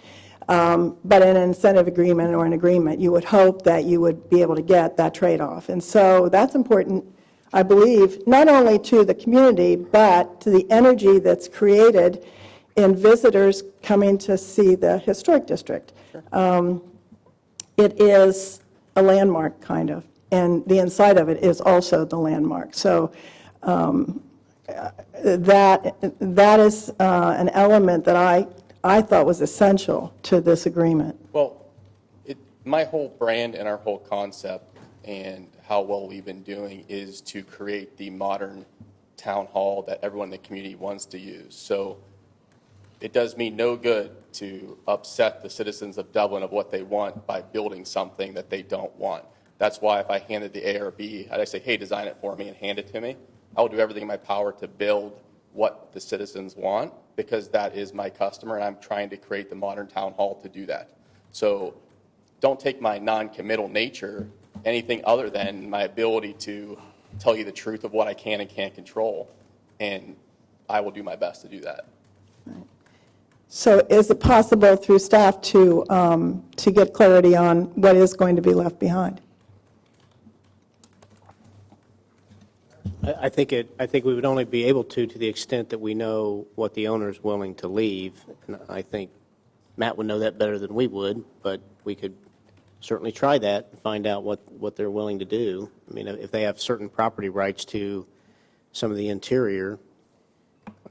But in an incentive agreement or an agreement, you would hope that you would be able to get that trade-off. And so that's important, I believe, not only to the community, but to the energy that's created in visitors coming to see the historic district. It is a landmark, kind of, and the inside of it is also the landmark. So that is an element that I thought was essential to this agreement. Well, my whole brand and our whole concept and how well we've been doing is to create the modern town hall that everyone in the community wants to use. So it does me no good to upset the citizens of Dublin of what they want by building something that they don't want. That's why if I handed the ARB, I'd say, hey, design it for me and hand it to me, I will do everything in my power to build what the citizens want, because that is my customer, and I'm trying to create the modern town hall to do that. So don't take my non-committal nature, anything other than my ability to tell you the truth of what I can and can't control, and I will do my best to do that. So is it possible through staff to get clarity on what is going to be left behind? I think we would only be able to the extent that we know what the owner is willing to leave. And I think Matt would know that better than we would, but we could certainly try that and find out what they're willing to do. I mean, if they have certain property rights to some of the interior,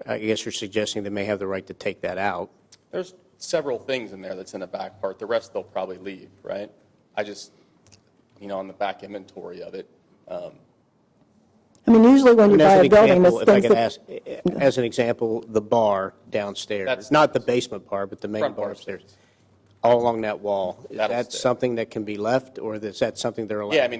I guess you're suggesting they may have the right to take that out. There's several things in there that's in the back part. The rest they'll probably leave, right? I just, on the back inventory of it. I mean, usually when you buy a building, example, it's things if I could ask, as an example, the bar downstairs, not the basement bar, but the main Front bar bar upstairs, all along that wall. Is That'll that stay. something that can be left, or is that something they're allowed Yeah, I to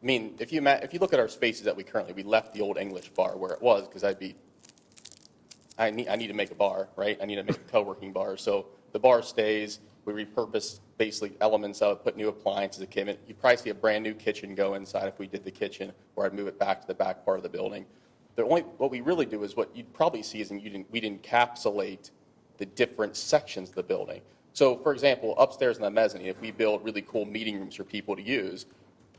mean, take? if you look at our spaces that we left the old English bar where it was, because I need to make a bar, right? I need to make a co-working bar. So the bar stays. We repurpose basically elements of it, put new appliances, equipment. You'd probably see a brand new kitchen go inside if we did the kitchen, or I'd move it back to the back part of the building. What we really do is what you'd probably see is we'd encapsulate the different sections of the building. So, for example, upstairs in the mezzanine, if we build really cool meeting rooms for people to use,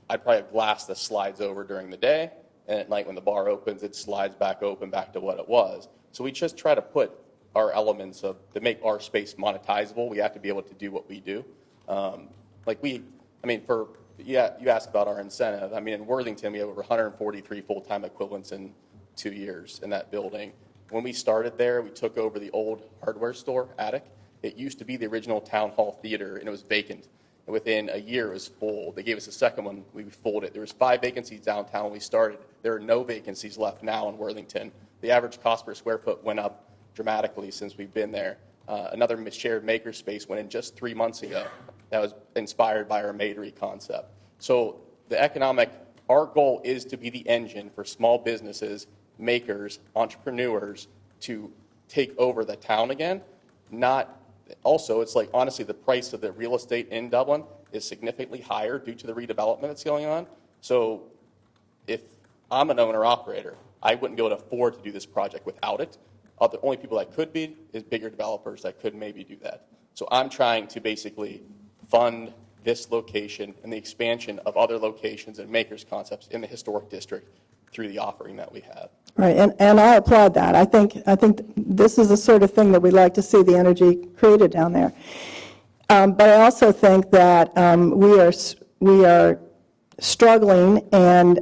I'd probably have glass that slides over during the day, and at night when the bar opens, it slides back open back to what it was. So we just try to put our elements to make our space monetizable. We have to be able to do what we do. You asked about our incentive. I mean, in Worthington, we have over 143 full-time equivalents in 2 years in that building. When we started there, we took over the old hardware store attic. It used to be the original town hall theater, and it was vacant. And within a year, it was full. They gave us a second one. We filled it. There was 5 vacancies downtown when we started. There are no vacancies left now in Worthington. The average cost per square foot went up dramatically since we've been there. Another shared makerspace went in just 3 months ago. That was inspired by our Madery concept. So our goal is to be the engine for small businesses, makers, entrepreneurs to take over the town again. Also, it's like, honestly, the price of the real estate in Dublin is significantly higher due to the redevelopment that's going on. So if I'm an owner-operator, I wouldn't be able to afford to do this project without it. The only people that could be is bigger developers that could maybe do that. So I'm trying to basically fund this location and the expansion of other locations and makers concepts in the historic district through the offering that we have. Right, and I applaud that. I think this is the sort of thing that we'd like to see the energy created down there. But I also think that we are struggling and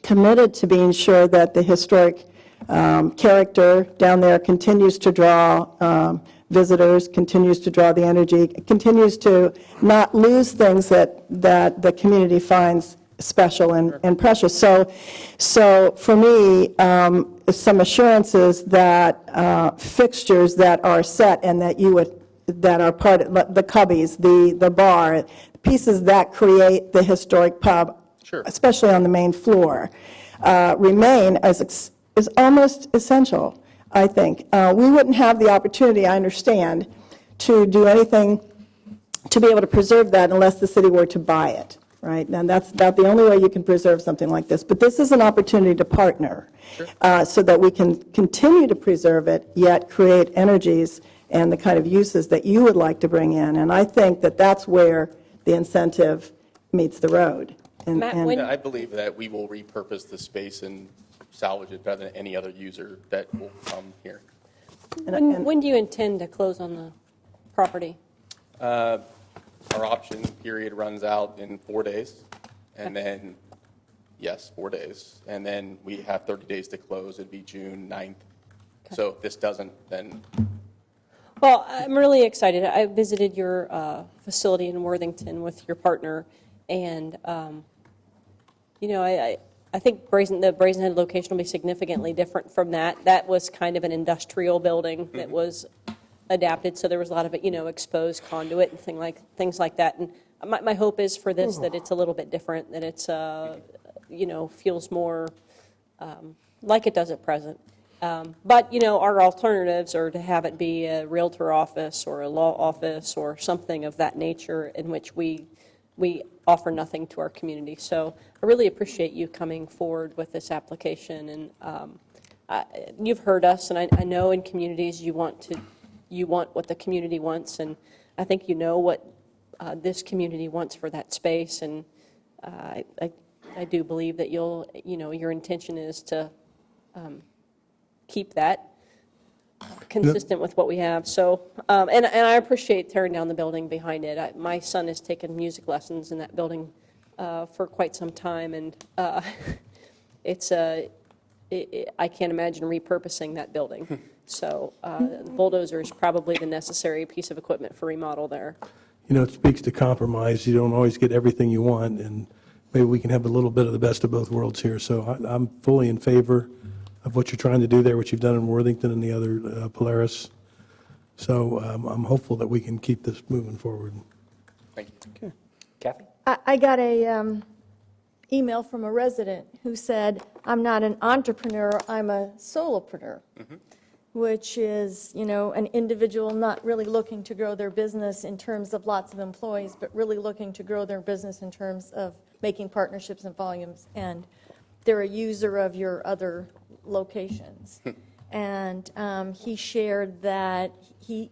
committed to being sure that the historic character down there continues to draw visitors, continues to draw the energy, continues to not lose things that the community finds special and precious. So for me, some assurances that fixtures that are set and that are part of the cubbies, the bar, pieces that create the historic pub, Sure. especially on the main floor, remain is almost essential, I think. We wouldn't have the opportunity, I understand, to do anything to be able to preserve that unless the city were to buy it, right? And that's about the only way you can preserve something like this. But this is an opportunity to partner so that we can continue to preserve it, yet create energies and the kind of uses that you would like to bring in. And I think that that's where the incentive meets the road. Matt, I believe that we will repurpose the space and salvage it better than any other user that will come here. When do you intend to close on the property? Our option period runs out in 4 days, and then, yes, 4 days. And then we have 30 days to close. It'd be June 9th. So if this doesn't, then... Well, I'm really excited. I visited your facility in Worthington with your partner, and, I think the Brazen Head location will be significantly different from that. That was kind of an industrial building that was adapted, so there was a lot of, exposed conduit and things like that. And my hope is for this that it's a little bit different, that it's, feels more like it does at present. But, our alternatives are to have it be a realtor office or a law office or something of that nature in which we offer nothing to our community. So I really appreciate you coming forward with this application. And you've heard us, and I know in communities you want what the community wants, and I think you know what this community wants for that space. And I do believe that your intention is to keep that consistent with what we have. So, and I appreciate tearing down the building behind it. My son has taken music lessons in that building for quite some time, and it's I can't imagine repurposing that building. So, bulldozer is probably the necessary piece of equipment for remodel there. It speaks to compromise. You don't always get everything you want, and maybe we can have a little bit of the best of both worlds here. So I'm fully in favor of what you're trying to do there, what you've done in Worthington and the other Polaris. So I'm hopeful that we can keep this moving forward. Thank you. Okay. Kathy? I got a email from a resident who said, I'm not an entrepreneur, I'm a solopreneur, which is, an individual not really looking to grow their business in terms of lots of employees, but really looking to grow their business in terms of making partnerships and volumes. And they're a user of your other locations. And he shared that he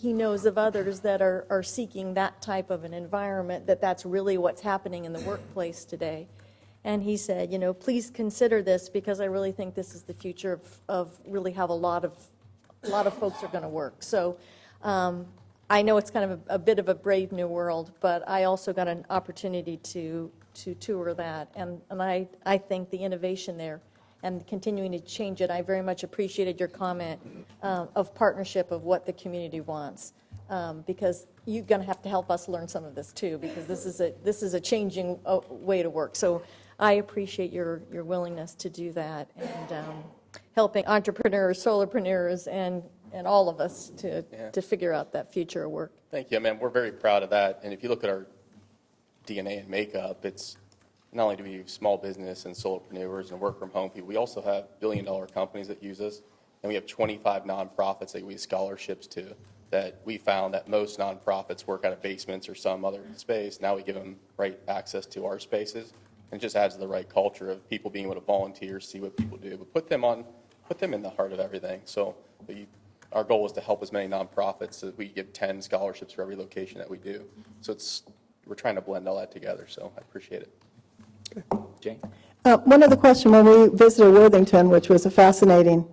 knows of others that are seeking that type of an environment, that's really what's happening in the workplace today. And he said, please consider this, because I really think this is the future of really how a lot of folks are going to work. So I know it's kind of a bit of a brave new world, but I also got an opportunity to tour that. And I think the innovation there and continuing to change it, I very much appreciated your comment of partnership of what the community wants, because you're going to have to help us learn some of this too, because this is a changing way to work. So I appreciate your willingness to do that, and helping entrepreneurs, solopreneurs, and all of us to figure out that future of work. Thank you. We're very proud of that. And if you look at our DNA and makeup, it's not only do we have small business and solopreneurs and work from home people, we also have billion-dollar companies that use us, and we have 25 nonprofits that we give scholarships to, that we found that most nonprofits work out of basements or some other space. Now we give them right access to our spaces, and it just adds to the right culture of people being able to volunteer, see what people do, but put them in the heart of everything. So our goal is to help as many nonprofits, so we give 10 scholarships for every location that we do. So we're trying to blend all that together, so I appreciate it. Jane? One other question. When we visited Worthington, which was a fascinating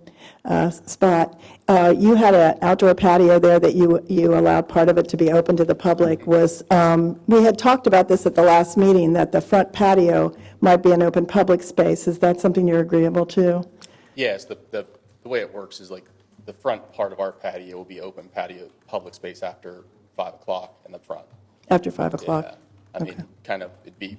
spot, you had an outdoor patio there that you allowed part of it to be open to the public. We had talked about this at the last meeting, that the front patio might be an open public space. Is that something you're agreeable to? Yes, the way it works is like the front part of our patio will be open patio public space after 5 o'clock in the front. After 5 o'clock? Yeah. It'd be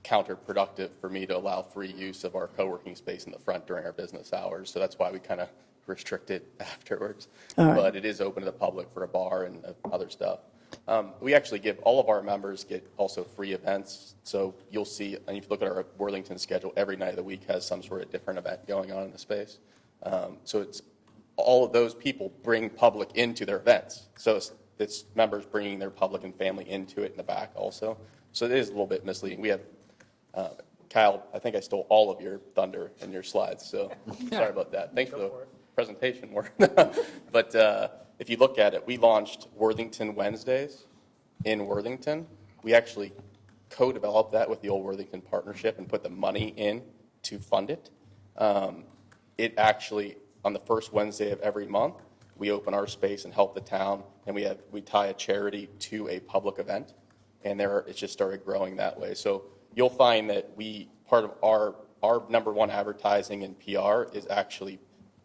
counterproductive for me to allow free use of our co-working space in the front during our business hours. So that's why we kind of restrict it afterwards. All right. But it is open to the public for a bar and other stuff. We actually give all of our members get also free events. So you'll see, and if you look at our Worthington schedule, every night of the week has some sort of different event going on in the space. So it's all of those people bring public into their events. So it's members bringing their public and family into it in the back also. So it is a little bit misleading. We have, Kyle, I think I stole all of your thunder and your slides, so sorry about that. Thanks for the presentation work. But if you look at it, we launched Worthington Wednesdays in Worthington. We actually co-developed that with the Old Worthington Partnership and put the money in to fund it. It actually, on the first Wednesday of every month, we open our space and help the town, and we tie a charity to a public event, and it's just started growing that way. So you'll find that part of our number one advertising and PR is actually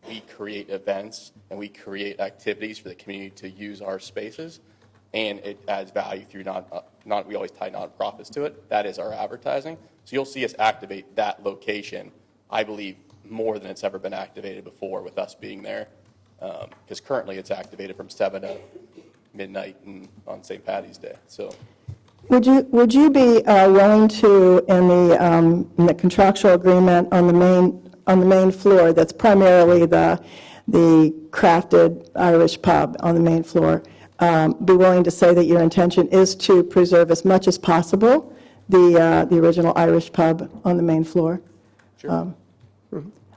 we create events and we create activities for the community to use our spaces, and it adds value through we always tie nonprofits to it. That is our advertising. So you'll see us activate that location, I believe, more than it's ever been activated before with us being there, because currently it's activated from 7 to midnight on St. Patty's Day. So. Would you be willing to, in the contractual agreement on the main floor, that's primarily the crafted Irish pub on the main floor, be willing to say that your intention is to preserve as much as possible the original Irish pub on the main floor? Sure.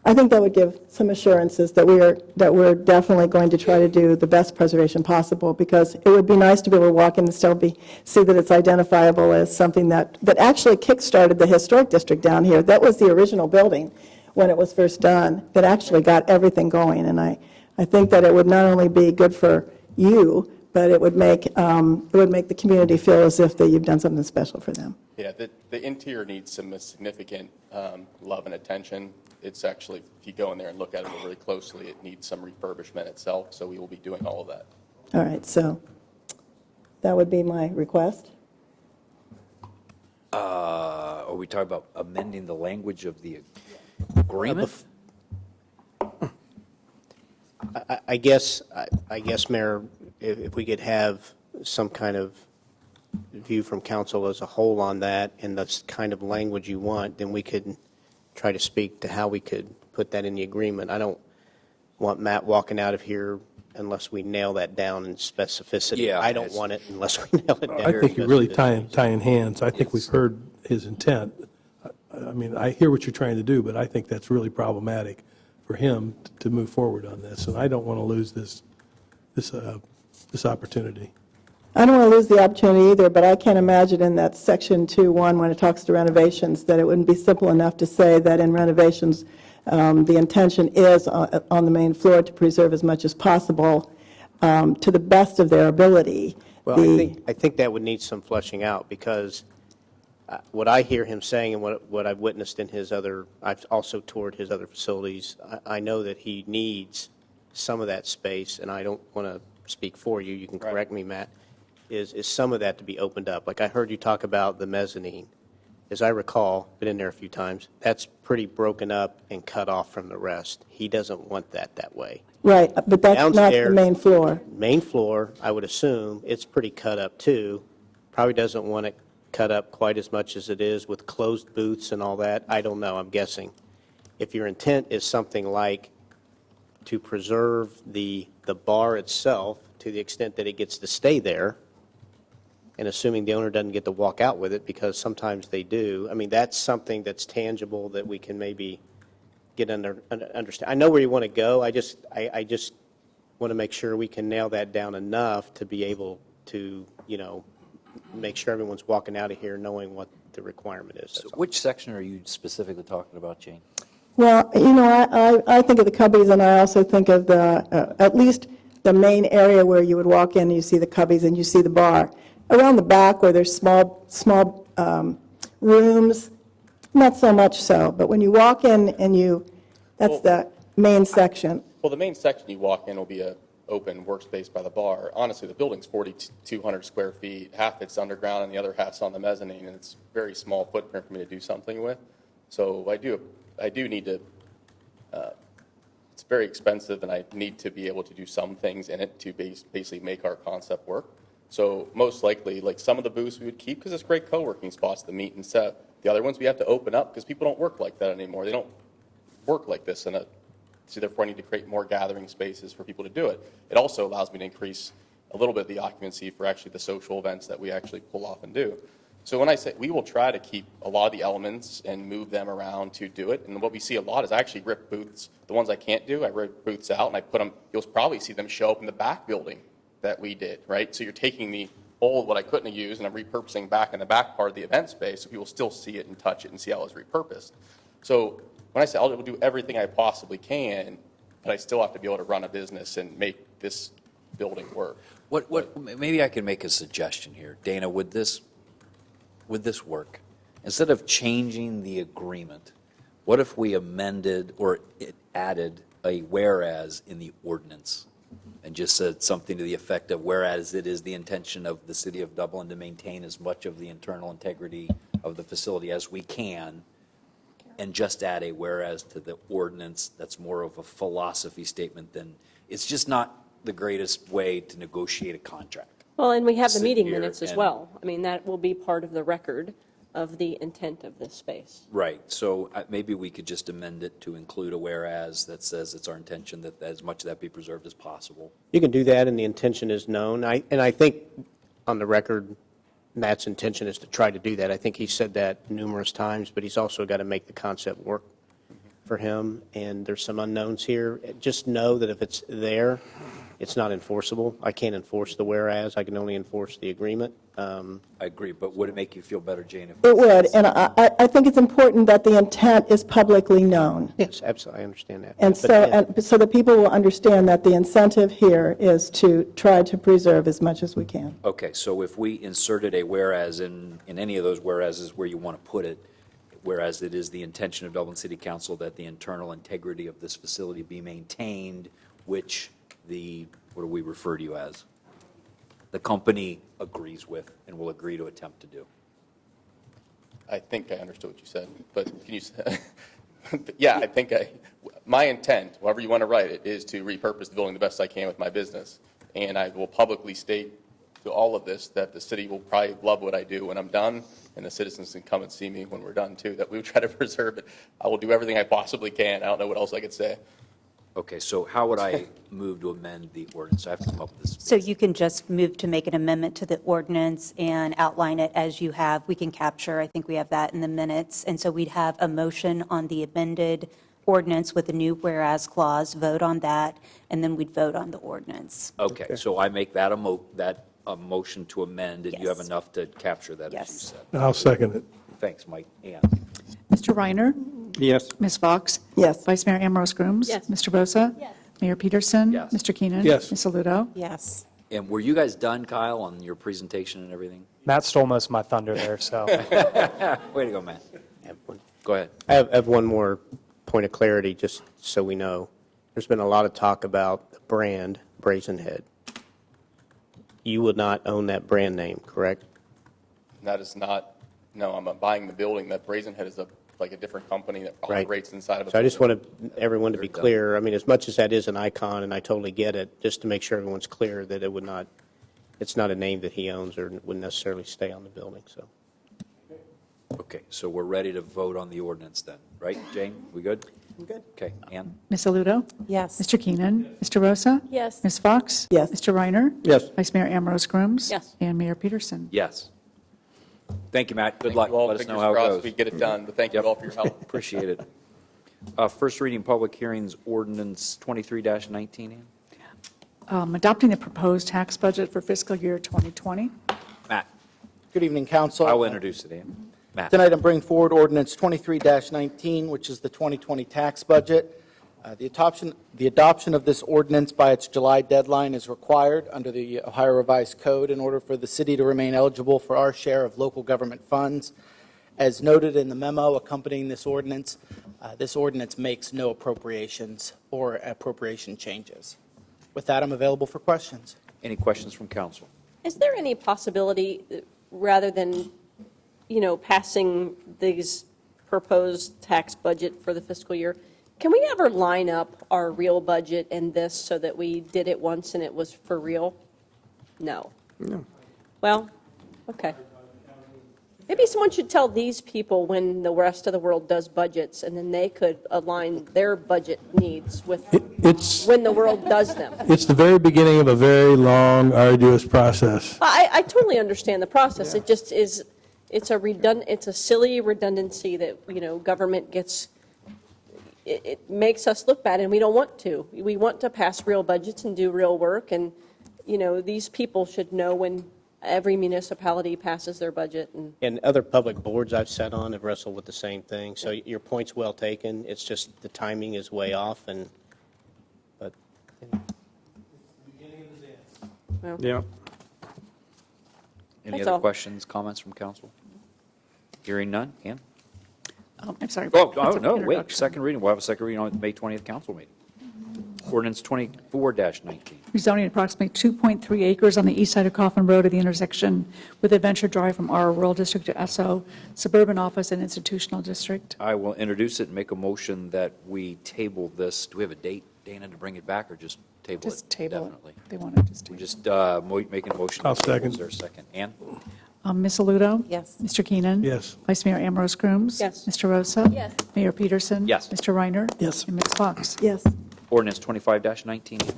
I think that would give some assurances that we're definitely going to try to do the best preservation possible, because it would be nice to be able to walk in and still see that it's identifiable as something that actually kick-started the historic district down here. That was the original building when it was first done that actually got everything going, and I think that it would not only be good for you, but it would make the community feel as if that you've done something special for them. Yeah, the interior needs some significant love and attention. It's actually, if you go in there and look at it really closely, it needs some refurbishment itself, so we will be doing all of that. All right, so that would be my request. Are we talking about amending the language of the agreement? I guess, Mayor, if we could have some kind of view from council as a whole on that and the kind of language you want, then we could try to speak to how we could put that in the agreement. I don't want Matt walking out of here unless we nail that down in specificity. Yeah, I don't want it unless we nail it down. I think you're really tying hands. I think we've heard his intent. I mean, I hear what you're trying to do, but I think that's really problematic for him to move forward on this, and I don't want to lose this opportunity. I don't want to lose the opportunity either, but I can't imagine in that section 2.1, when it talks to renovations, that it wouldn't be simple enough to say that in renovations, the intention is on the main floor to preserve as much as possible to the best of their ability. Well, I think that would need some fleshing out, because what I hear him saying and what I've witnessed in I've also toured his other facilities, I know that he needs some of that space, and I don't want to speak for you, you can correct me, Matt, is some of that to be opened up. Like I heard you talk about the mezzanine. As I recall, been in there a few times, that's pretty broken up and cut off from the rest. He doesn't want that way. Right, but that's not the Downstairs, main floor. Main floor, I would assume, it's pretty cut up too. Probably doesn't want it cut up quite as much as it is with closed booths and all that. I don't know, I'm guessing. If your intent is something like to preserve the bar itself to the extent that it gets to stay there, and assuming the owner doesn't get to walk out with it, because sometimes they do, I mean, that's something that's tangible that we can maybe get understand. I know where you want to go. I just want to make sure we can nail that down enough to be able to, make sure everyone's walking out of here knowing what the requirement is. So which section are you specifically talking about, Jane? Well, I think of the cubbies, and I also think of at least the main area where you would walk in and you see the cubbies and you see the bar. Around the back where there's small rooms, not so much so. But when you walk in and that's the main section. Well, the main section you walk in will be a open workspace by the bar. Honestly, the building's 4,200 square feet, half it's underground and the other half's on the mezzanine, and it's a very small footprint for me to do something with. So I do need to, it's very expensive, and I need to be able to do some things in it to basically make our concept work. So most likely, like some of the booths we would keep because it's great co-working spots to meet and set. The other ones we have to open up because people don't work like that anymore. They don't work like this, and so therefore I need to create more gathering spaces for people to do it. It also allows me to increase a little bit of the occupancy for actually the social events that we actually pull off and do. So when I say we will try to keep a lot of the elements and move them around to do it, and what we see a lot is I actually rip booths. The ones I can't do, I rip booths out and I put them, you'll probably see them show up in the back building that we did, right? So you're taking the old, what I couldn't have used, and I'm repurposing back in the back part of the event space so people still see it and touch it and see how it was repurposed. So when I say I'll do everything I possibly can, but I still have to be able to run a business and make this building work. Maybe I can make a suggestion here. Dana, would this work? Instead of changing the agreement, what if we amended or it added a whereas in the ordinance and just said something to the effect of, whereas it is the intention of the city of Dublin to maintain as much of the internal integrity of the facility as we can, and just add a whereas to the ordinance that's more of a philosophy statement than, it's just not the greatest way to negotiate a contract. Well, and we have the Sit meeting here minutes as and- well. I mean, that will be part of the record of the intent of this space. Right, so maybe we could just amend it to include a whereas that says it's our intention that as much of that be preserved as possible. You can do that, and the intention is known. And I think, on the record, Matt's intention is to try to do that. I think he said that numerous times, but he's also got to make the concept work for him, and there's some unknowns here. Just know that if it's there, it's not enforceable. I can't enforce the whereas. I can only enforce the agreement. I agree, but would it make you feel better, Jane? It would, and I think it's important that the intent is publicly known. Yes, absolutely, I understand that. And so that people will understand that the incentive here is to try to preserve as much as we can. Okay, so if we inserted a whereas in any of those whereases where you want to put it, whereas it is the intention of Dublin City Council that the internal integrity of this facility be maintained, which what do we refer to you as? The company agrees with and will agree to attempt to do. I think I understood what you said, but can you say? Yeah, I think my intent, however you want to write it, is to repurpose the building the best I can with my business. And I will publicly state to all of this that the city will probably love what I do when I'm done, and the citizens can come and see me when we're done too, that we will try to preserve it. I will do everything I possibly can. I don't know what else I could say. Okay, so how would I move to amend the ordinance? I have to come up with this. So you can just move to make an amendment to the ordinance and outline it as you have. We can capture, I think we have that in the minutes. And so we'd have a motion on the amended ordinance with a new whereas clause, vote on that, and then we'd vote on the ordinance. Okay, so I make that a motion to amend, and you have enough to capture that, as you said. I'll second it. Thanks, Mike. Ann? Mr. Reiner? Yes. Ms. Fox? Yes. Vice Mayor Ambrose Grooms? Yes. Mr. Bosa? Yes. Mayor Peterson? Yes. Mr. Keenan? Yes. Ms. Aludo? Yes. And were you guys done, Kyle, on your presentation and everything? Matt stole most of my thunder there, so. Way to go, man. Go ahead. I have one more point of clarity, just so we know. There's been a lot of talk about the brand Brazen Head. You would not own that brand name, correct? That is not, no, I'm buying the building. That Brazen Head is like a different company that Right. operates inside of a So I just building. wanted everyone to be clear. I mean, as much as that is an icon, and I totally get it, just to make sure everyone's clear that it's not a name that he owns or wouldn't necessarily stay on the building, so. Okay, so we're ready to vote on the ordinance then, right, Jane? We good? I'm good. Okay, Ann? Ms. Aludo? Yes. Mr. Keenan? Mr. Rosa? Yes. Ms. Fox? Yes. Mr. Reiner? Yes. Vice Mayor Ambrose Grooms? Yes. And Mayor Peterson? Yes. Thank you, Matt. Good Thank luck. you all. Let us know Fingers how it crossed goes. we get it done, but thank you all for your help. Appreciate it. First reading, public hearings, ordinance 23-19, Ann? Adopting the proposed tax budget for fiscal year 2020. Matt? Good evening, council. I will introduce it, Ann. Matt? Tonight, I'm bringing forward ordinance 23-19, which is the 2020 tax budget. The adoption of this ordinance by its July deadline is required under the Ohio Revised Code in order for the city to remain eligible for our share of local government funds. As noted in the memo accompanying this ordinance makes no appropriations or appropriation changes. With that, I'm available for questions. Any questions from council? Is there any possibility, rather than, passing these proposed tax budget for the fiscal year, can we ever line up our real budget and this so that we did it once and it was for real? No. No. Well, okay. Maybe someone should tell these people when the rest of the world does budgets, and then they could align their budget needs with when the world does them. It's the very beginning of a very long, arduous process. I totally understand the process. It just is, it's a silly redundancy that, government gets, it makes us look bad, and we don't want to. We want to pass real budgets and do real work, and, these people should know when every municipality passes their budget. And other public boards I've sat on have wrestled with the same thing. So your point's well taken. It's just the timing is way off, but. Well, Yeah. Any That's other all. questions, comments from council? Hearing none. Ann? I'm sorry. Oh, That's an no, wait, introduction. second reading. We'll have a second reading on the May 20th council meeting. Ordinance 24-19. Rezoning approximately 2.3 acres on the east side of Coffin Road at the intersection with Adventure Drive from R Rural District to SO Suburban Office and Institutional District. I will introduce it and make a motion that we table this. Do we have a date, Dana, to bring it back, or just table it? Just table it. Definitely. They want to just We table it. just making a motion. I'll to table. second. Is there a second? Ann? Ms. Aludo? Yes. Mr. Keenan? Yes. Vice Mayor Ambrose Crooms? Yes. Mr. Rosa? Yes. Mayor Peterson? Yes. Mr. Reiner? Yes. And Ms. Fox? Yes. Ordinance 25-19.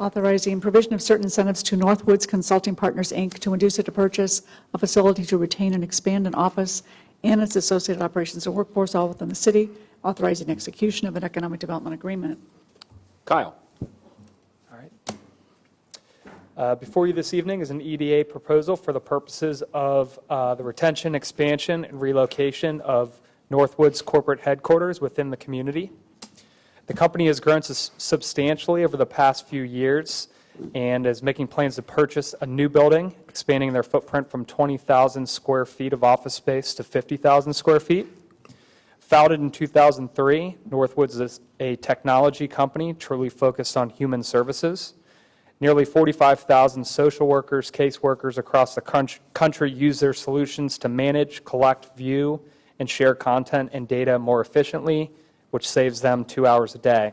Authorizing provision of certain incentives to Northwoods Consulting Partners, Inc. to induce it to purchase a facility to retain and expand an office and its associated operations and workforce all within the city, authorizing execution of an economic development agreement. Kyle? All right. Before you this evening is an EDA proposal for the purposes of the retention, expansion, and relocation of Northwoods corporate headquarters within the community. The company has grown substantially over the past few years and is making plans to purchase a new building, expanding their footprint from 20,000 square feet of office space to 50,000 square feet. Founded in 2003, Northwoods is a technology company truly focused on human services. Nearly 45,000 social workers, caseworkers across the country use their solutions to manage, collect, view, and share content and data more efficiently, which saves them 2 hours a day.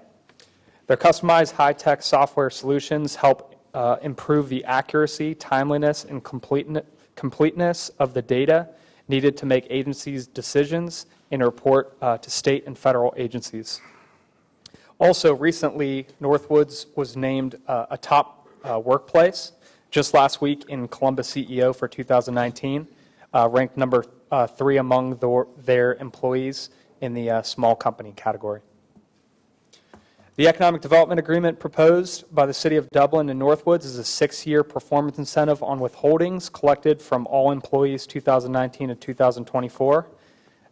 Their customized high-tech software solutions help improve the accuracy, timeliness, and completeness of the data needed to make agencies' decisions and report to state and federal agencies. Also, recently, Northwoods was named a top workplace just last week in Columbus CEO for 2019, ranked number 3 among their employees in the small company category. The economic development agreement proposed by the City of Dublin and Northwoods is a 6-year performance incentive on withholdings collected from all employees 2019 to 2024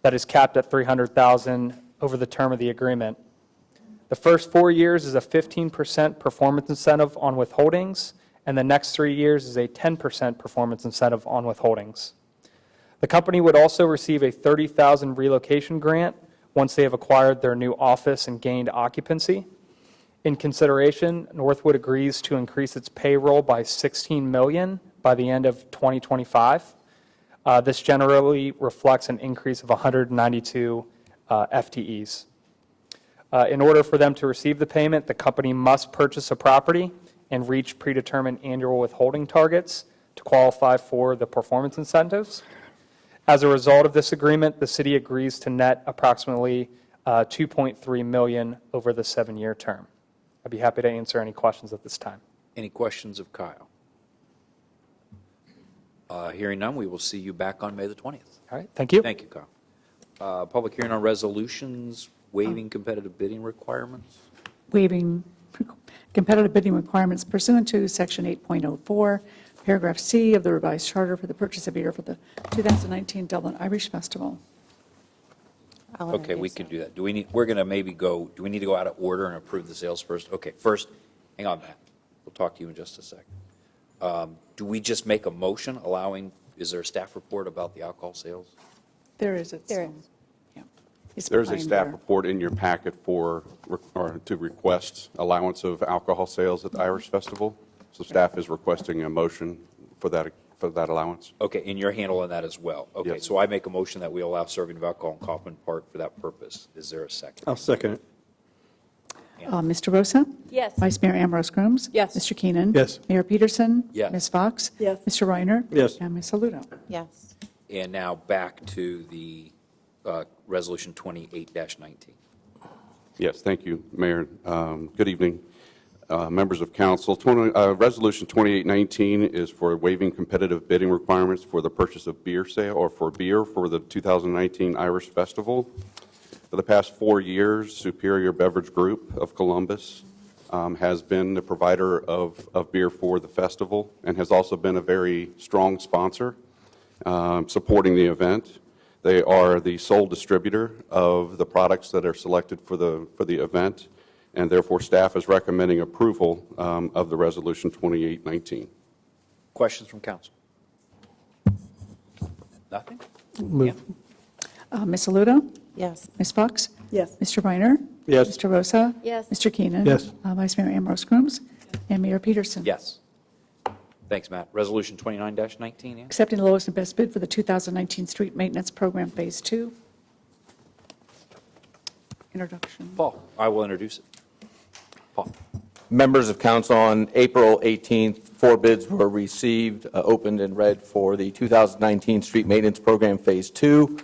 that is capped at $300,000 over the term of the agreement. The first 4 years is a 15% performance incentive on withholdings, and the next 3 years is a 10% performance incentive on withholdings. The company would also receive a $30,000 relocation grant once they have acquired their new office and gained occupancy. In consideration, Northwood agrees to increase its payroll by $16 million by the end of 2025. This generally reflects an increase of 192 FTEs. In order for them to receive the payment, the company must purchase a property and reach predetermined annual withholding targets to qualify for the performance incentives. As a result of this agreement, the city agrees to net approximately $2.3 million over the 7-year term. I'd be happy to answer any questions at this time. Any questions of Kyle? Hearing none, we will see you back on May the 20th. All right, thank you. Thank you, Kyle. Public hearing on resolutions waiving competitive bidding requirements. Waiving competitive bidding requirements pursuant to Section 8.04, Paragraph C of the revised charter for the purchase of beer for the 2019 Dublin Irish Festival. Okay, we can do that. Do we need, we're going to maybe go, do we need to go out of order and approve the sales first? Okay, first, hang on, Matt. We'll talk to you in just a second. Do we just make a motion allowing, is there a staff report about the alcohol sales? There is. There is. Yeah. It's There's a behind staff there. report in your packet to request allowance of alcohol sales at the Irish Festival. So staff is requesting a motion for that allowance. Okay, and you're handling that as well. Okay, Yes. so I make a motion that we allow serving of alcohol in Kaufman Park for that purpose. Is there a second? I'll second it. Mr. Rosa? Yes. Vice Mayor Ambrose Crooms? Yes. Mr. Keenan? Yes. Mayor Peterson? Yes. Ms. Fox? Yes. Mr. Reiner? Yes. And Ms. Saludo? Yes. And now back to the Resolution 28-19. Yes, thank you, Mayor. Good evening, members of council. Resolution 2819 is for waiving competitive bidding requirements for the purchase of beer sale or for beer for the 2019 Irish Festival. For the past 4 years, Superior Beverage Group of Columbus has been the provider of beer for the festival and has also been a very strong sponsor supporting the event. They are the sole distributor of the products that are selected for the event, and therefore staff is recommending approval of the Resolution 2819. Questions from council? Nothing? Move. Ms. Saludo? Yes. Ms. Fox? Yes. Mr. Reiner? Yes. Mr. Rosa? Yes. Mr. Keenan? Yes. Vice Mayor Ambrose Crooms? And Mayor Peterson? Yes. Thanks, Matt. Resolution 29-19, Ann? Accepting the lowest and best bid for the 2019 Street Maintenance Program Phase 2. Introduction. Paul, I will introduce it. Paul. Members of council, on April 18th, 4 bids were received, opened and read for the 2019 Street Maintenance Program Phase 2.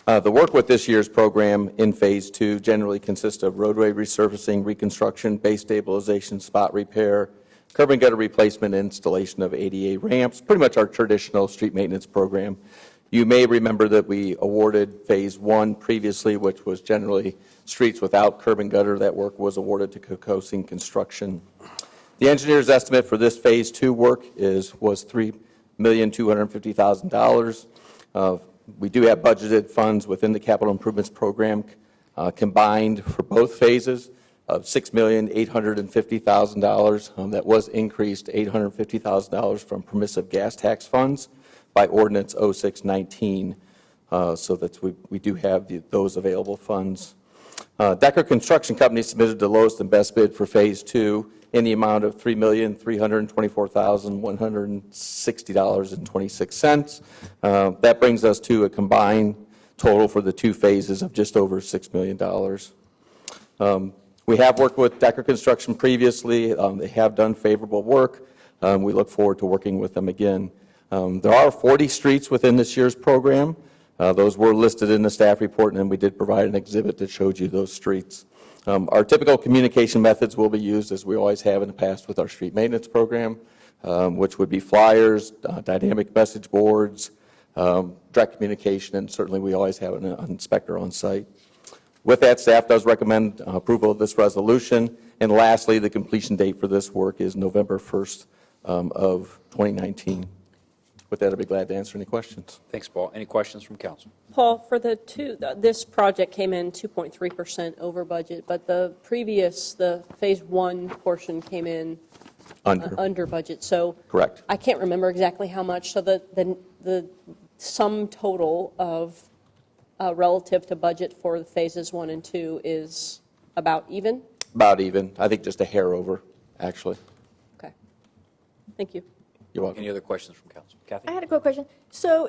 The work with this year's program in Phase 2 generally consists of roadway resurfacing, reconstruction, base stabilization, spot repair, curb and gutter replacement, and installation of ADA ramps, pretty much our traditional street maintenance program. You may remember that we awarded Phase 1 previously, which was generally streets without curb and gutter. That work was awarded to Kokosing Construction. The engineer's estimate for this Phase 2 work was $3,250,000. We do have budgeted funds within the capital improvements program combined for both phases of $6,850,000. That was increased $850,000 from permissive gas tax funds by Ordinance 0619, so that we do have those available funds. Decker Construction Company submitted the lowest and best bid for Phase 2 in the amount of $3,324,160.26. That brings us to a combined total for the 2 phases of just over $6 million. We have worked with Decker Construction previously. They have done favorable work. We look forward to working with them again. There are 40 streets within this year's program. Those were listed in the staff report, and then we did provide an exhibit that showed you those streets. Our typical communication methods will be used, as we always have in the past with our street maintenance program, which would be flyers, dynamic message boards, direct communication, and certainly we always have an inspector on site. With that, staff does recommend approval of this resolution. And lastly, the completion date for this work is November 1st of 2019. With that, I'd be glad to answer any questions. Thanks, Paul. Any questions from council? Paul, for this project came in 2.3% over budget, but the Phase 1 portion came in under budget. So Correct. I can't remember exactly how much. So the sum total of relative to budget for the Phases 1 and 2 is about even? About even. I think just a hair over, actually. Okay. Thank you. You're welcome. Any other questions from council? Kathy? I had a quick question. So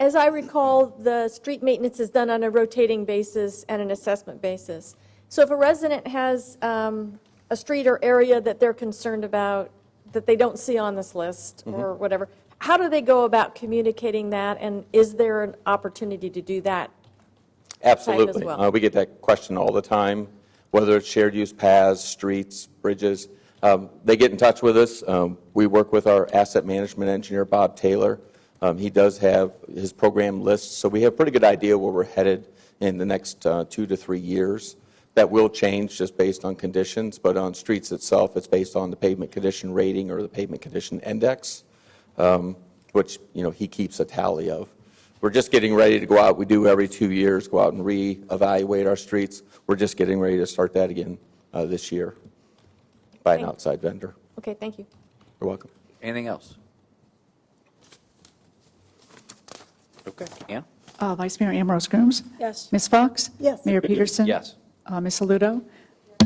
as I recall, the street maintenance is done on a rotating basis and an assessment basis. So if a resident has a street or area that they're concerned about that they don't see on this list or whatever, how do they go about communicating that, and is there an opportunity to do that? Absolutely. well? We get that question all the time, whether it's shared use paths, streets, bridges. They get in touch with us. We work with our asset management engineer, Bob Taylor. He does have his program lists, so we have a pretty good idea where we're headed in the next 2 to 3 years. That will change just based on conditions, but on streets itself, it's based on the pavement condition rating or the pavement condition index, which he keeps a tally of. We're just getting ready to go out. We do every 2 years, go out and reevaluate our streets. We're just getting ready to start that again this year by an outside vendor. Okay, thank you. You're welcome. Anything else? Okay. Ann? Vice Mayor Ambrose Grooms? Yes. Ms. Fox? Yes. Mayor Peterson? Yes. Ms. Aludo?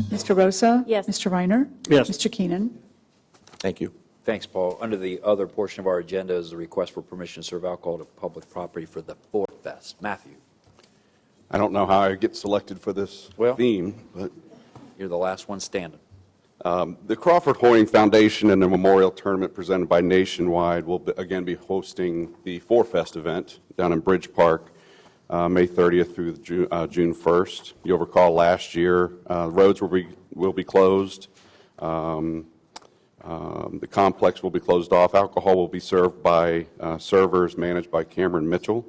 Mr. Rosa? Yes. Mr. Reiner? Yes. Mr. Keenan? Thank you. Thanks, Paul. Under the other portion of our agenda is a request for permission to serve alcohol to public property for the Four Fest. Matthew, I don't know how I get selected for this theme, but you're the last one standing. the Crawford Hoying Foundation and the Memorial Tournament presented by Nationwide will again be hosting the Four Fest event down in Bridge Park, May 30th through June 1st. You'll recall last year, roads will be closed. The complex will be closed off. Alcohol will be served by servers managed by Cameron Mitchell.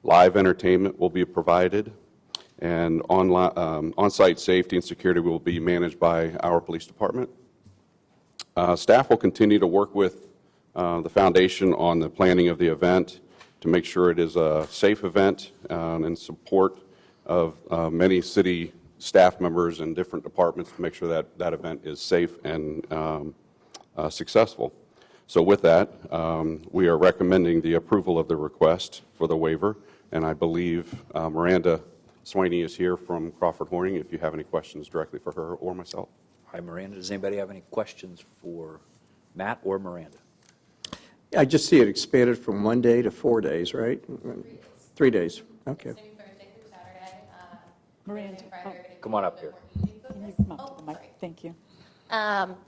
Live entertainment will be provided, and on-site safety and security will be managed by our police department. Staff will continue to work with the foundation on the planning of the event to make sure it is a safe event in support of many city staff members and different departments to make sure that that event is safe and successful. So with that, we are recommending the approval of the request for the waiver, and I believe Miranda Swaney is here from Crawford Hoying if you have any questions directly for her or myself. Hi, Miranda. Does anybody have any questions for Matt or Miranda? I just see it expanded from 1 day to 4 days, right? 3 days. Okay. Miranda, Come on up here. can you come up to the mic? Thank you.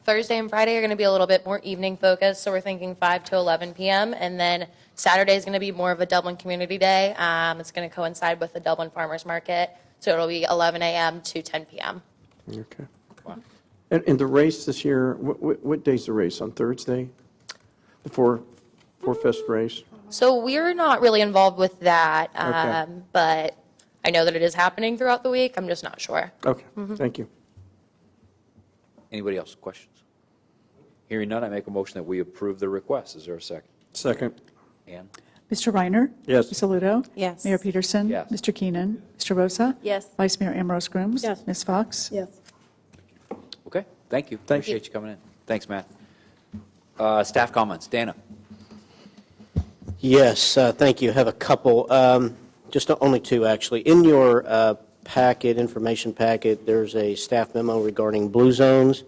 Thursday and Friday are going to be a little bit more evening focused, so we're thinking 5 to 11 p.m. And then Saturday is going to be more of a Dublin Community Day. It's going to coincide with the Dublin Farmers Market, so it'll be 11 a.m. to 10 p.m. Okay. And the race this year, what day's the race? On Thursday? The Four Fest race? So we're not really involved with that, Okay. but I know that it is happening throughout the week. I'm just not sure. Okay, thank you. Anybody else? Questions? Hearing none, I make a motion that we approve the request. Is there a second? Second. Ann? Mr. Reiner? Yes. Ms. Aludo? Yes. Mayor Peterson? Yes. Mr. Keenan? Mr. Rosa? Yes. Vice Mayor Ambrose Grooms? Yes. Ms. Fox? Yes. Okay, thank you. Thank you. Appreciate you coming in. Thanks, Matt. Staff comments. Dana? Yes, thank you. I have a couple, just only two, actually. In your information packet, there's a staff memo regarding Blue Zones.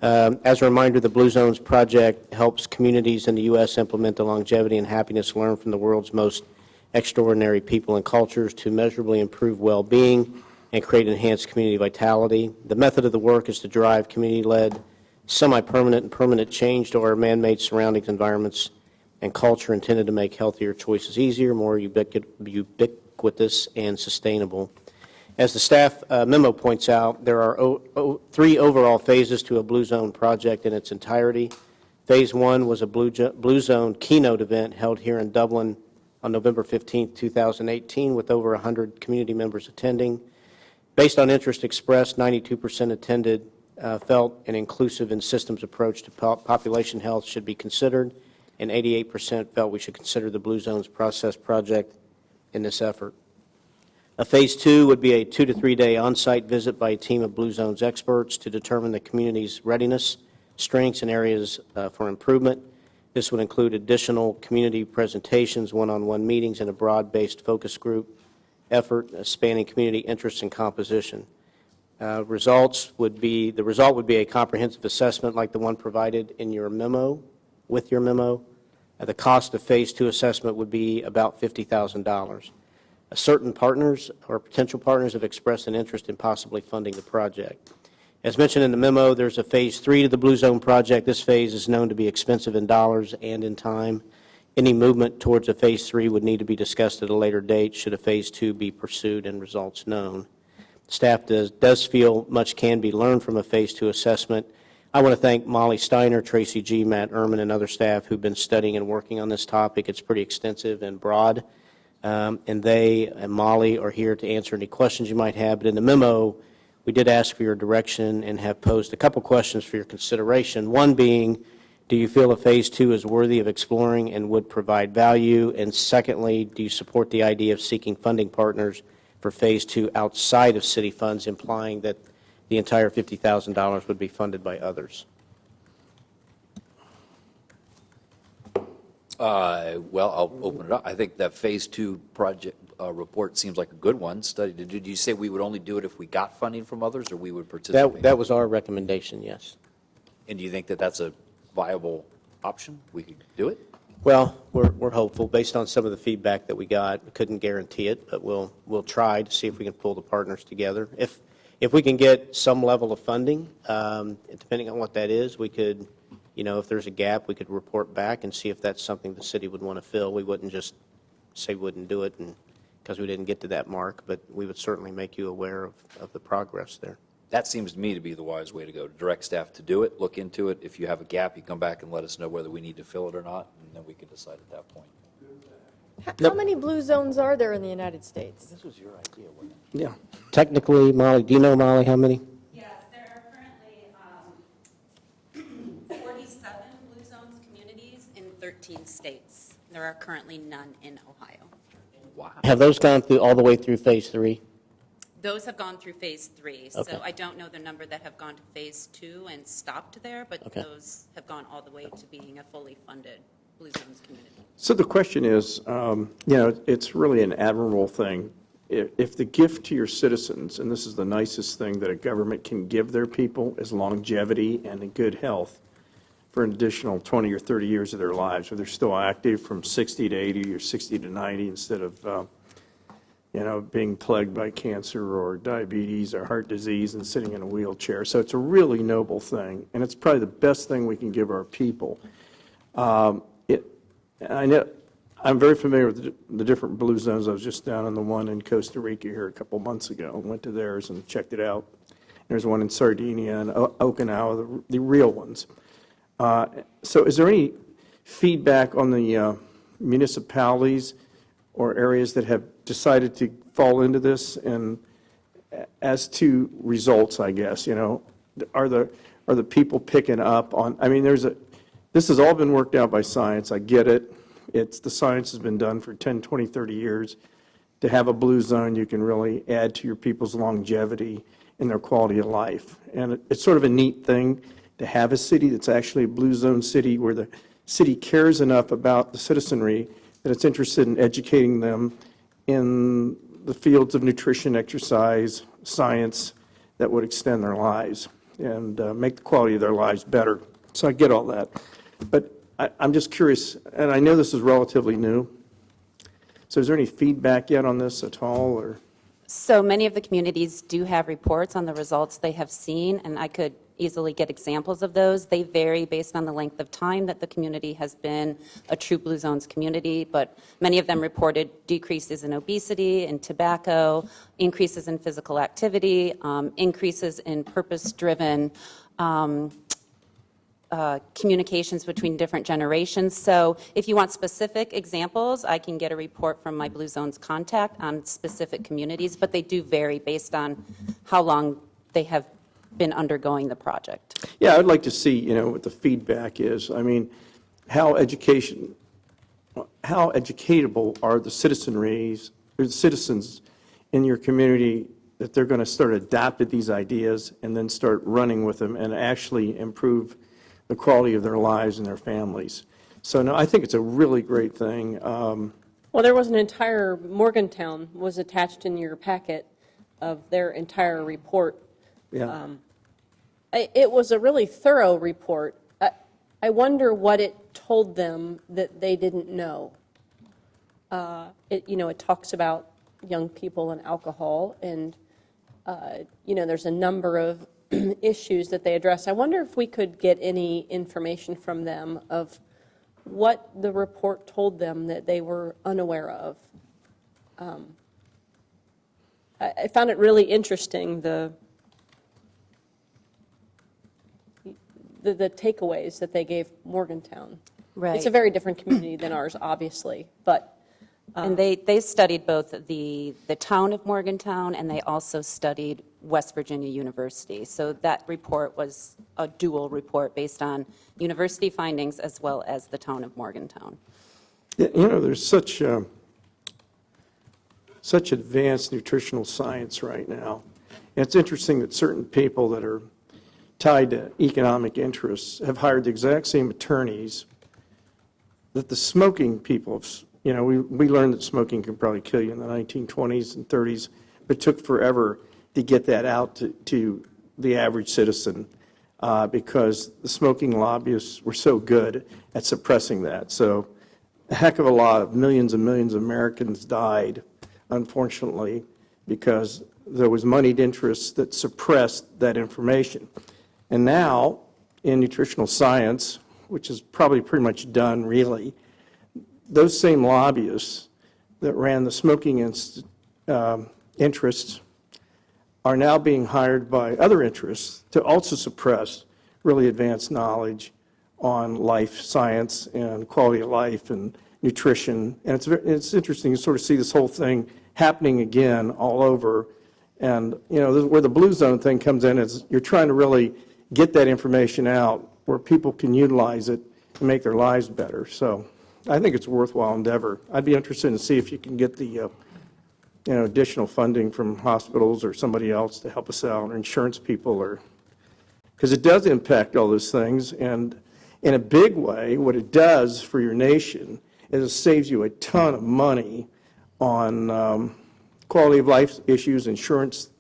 As a reminder, the Blue Zones project helps communities in the U.S. implement the longevity and happiness learned from the world's most extraordinary people and cultures to measurably improve well-being and create enhanced community vitality. The method of the work is to drive community-led, semi-permanent and permanent change to our man-made surroundings, environments, and culture intended to make healthier choices easier, more ubiquitous, and sustainable. As the staff memo points out, there are 3 overall phases to a Blue Zone project in its entirety. Phase 1 was a Blue Zone keynote event held here in Dublin on November 15, 2018, with over 100 community members attending. Based on interest expressed, 92% attended felt an inclusive and systems approach to population health should be considered, and 88% felt we should consider the Blue Zones process project in this effort. A Phase 2 would be a 2 to 3 day on-site visit by a team of Blue Zones experts to determine the community's readiness, strengths, and areas for improvement. This would include additional community presentations, one-on-one meetings, and a broad-based focus group effort spanning community interests and composition. The result would be a comprehensive assessment like the one provided in your memo, with your memo. The cost of Phase 2 assessment would be about $50,000. Certain partners or potential partners have expressed an interest in possibly funding the project. As mentioned in the memo, there's a Phase 3 to the Blue Zone project. This phase is known to be expensive in dollars and in time. Any movement towards a Phase 3 would need to be discussed at a later date should a Phase 2 be pursued and results known. Staff does feel much can be learned from a Phase 2 assessment. I want to thank Molly Steiner, Tracy G., Matt Ehrman, and other staff who've been studying and working on this topic. It's pretty extensive and broad. And they and Molly are here to answer any questions you might have. But in the memo, we did ask for your direction and have posed a couple questions for your consideration. One being, do you feel a Phase 2 is worthy of exploring and would provide value? And secondly, do you support the idea of seeking funding partners for Phase 2 outside of city funds, implying that the entire $50,000 would be funded by others? Well, I'll open it up. I think that Phase 2 project, report seems like a good one. Did you say we would only do it if we got funding from others, or we would participate? That was our recommendation, yes. And do you think that that's a viable option? We could do it? Well, we're hopeful, based on some of the feedback that we got. We couldn't guarantee it, but we'll try to see if we can pull the partners together. If we can get some level of funding, depending on what that is, we could, if there's a gap, we could report back and see if that's something the city would want to fill. We wouldn't just say we wouldn't do it because we didn't get to that mark, but we would certainly make you aware of the progress there. That seems to me to be the wise way to go, to direct staff to do it, look into it. If you have a gap, you come back and let us know whether we need to fill it or not, and then we can decide at that point. How many blue zones are there in the United States? This was your idea, wasn't it? Yeah. Technically, Molly, do you know, Molly, how many? Yes, there are currently 47 Blue Zones communities in 13 states. There are currently none in Ohio. Wow. Have those gone through all the way through phase 3? Those have gone through phase 3. Okay. So I don't know the number that have gone to phase 2 and stopped there, but Okay. those have gone all the way to being a fully funded Blue Zones community. So the question is, it's really an admirable thing. If the gift to your citizens, and this is the nicest thing that a government can give their people, is longevity and good health for an additional 20 or 30 years of their lives, where they're still active from 60 to 80 or 60 to 90 instead of, being plagued by cancer or diabetes or heart disease and sitting in a wheelchair. So it's a really noble thing, and it's probably the best thing we can give our people. I know I'm very familiar with the different blue zones. I was just down on the one in Costa Rica here a couple months ago. Went to theirs and checked it out. There's one in Sardinia and Okinawa, the real ones. So is there any feedback on the municipalities or areas that have decided to fall into this? And as to results, I guess, are the people picking up on, this has all been worked out by science. I get it. The science has been done for 10, 20, 30 years. To have a blue zone, you can really add to your people's longevity and their quality of life. And it's sort of a neat thing to have a city that's actually a blue zone city, where the city cares enough about the citizenry that it's interested in educating them in the fields of nutrition, exercise, science that would extend their lives and make the quality of their lives better. So I get all that. But I'm just curious, and I know this is relatively new, so is there any feedback yet on this at all, or? So many of the communities do have reports on the results they have seen, and I could easily get examples of those. They vary based on the length of time that the community has been a true Blue Zones community, but many of them reported decreases in obesity and tobacco, increases in physical activity, increases in purpose-driven communications between different generations. So if you want specific examples, I can get a report from my Blue Zones contact on specific communities, but they do vary based on how long they have been undergoing the project. Yeah, I'd like to see, what the feedback is. How educatable are the citizens in your community that they're going to start adapting these ideas and then start running with them and actually improve the quality of their lives and their families. So, no, I think it's a really great thing. Well, there was an entire, Morgantown was attached in your packet of their entire report. Yeah. It was a really thorough report. I wonder what it told them that they didn't know. It talks about young people and alcohol, and, there's a number of issues that they address. I wonder if we could get any information from them of what the report told them that they were unaware of. I found it really interesting, the takeaways that they gave Morgantown. Right. It's a very different community than ours, obviously, but. And they studied both the town of Morgantown, and they also studied West Virginia University. So that report was a dual report based on university findings as well as the town of Morgantown. There's such advanced nutritional science right now. And it's interesting that certain people that are tied to economic interests have hired the exact same attorneys that the smoking people have You know, we learned that smoking could probably kill you in the 1920s and 30s, but it took forever to get that out to the average citizen because the smoking lobbyists were so good at suppressing that. So a heck of a lot of millions and millions of Americans died, unfortunately, because there was moneyed interests that suppressed that information. And now, in nutritional science, which is probably pretty much done, really, those same lobbyists that ran the smoking interests are now being hired by other interests to also suppress really advanced knowledge on life science and quality of life and nutrition. And it's interesting to sort of see this whole thing happening again all over. And, you know, where the blue zone thing comes in is you're trying to really get that information out where people can utilize it and make their lives better. So I think it's a worthwhile endeavor. I'd be interested to see if you can get the additional funding from hospitals or somebody else to help us out, or insurance people, or because it does impact all those things. And in a big way, what it does for your nation is it saves you a ton of money on quality of life issues, insurance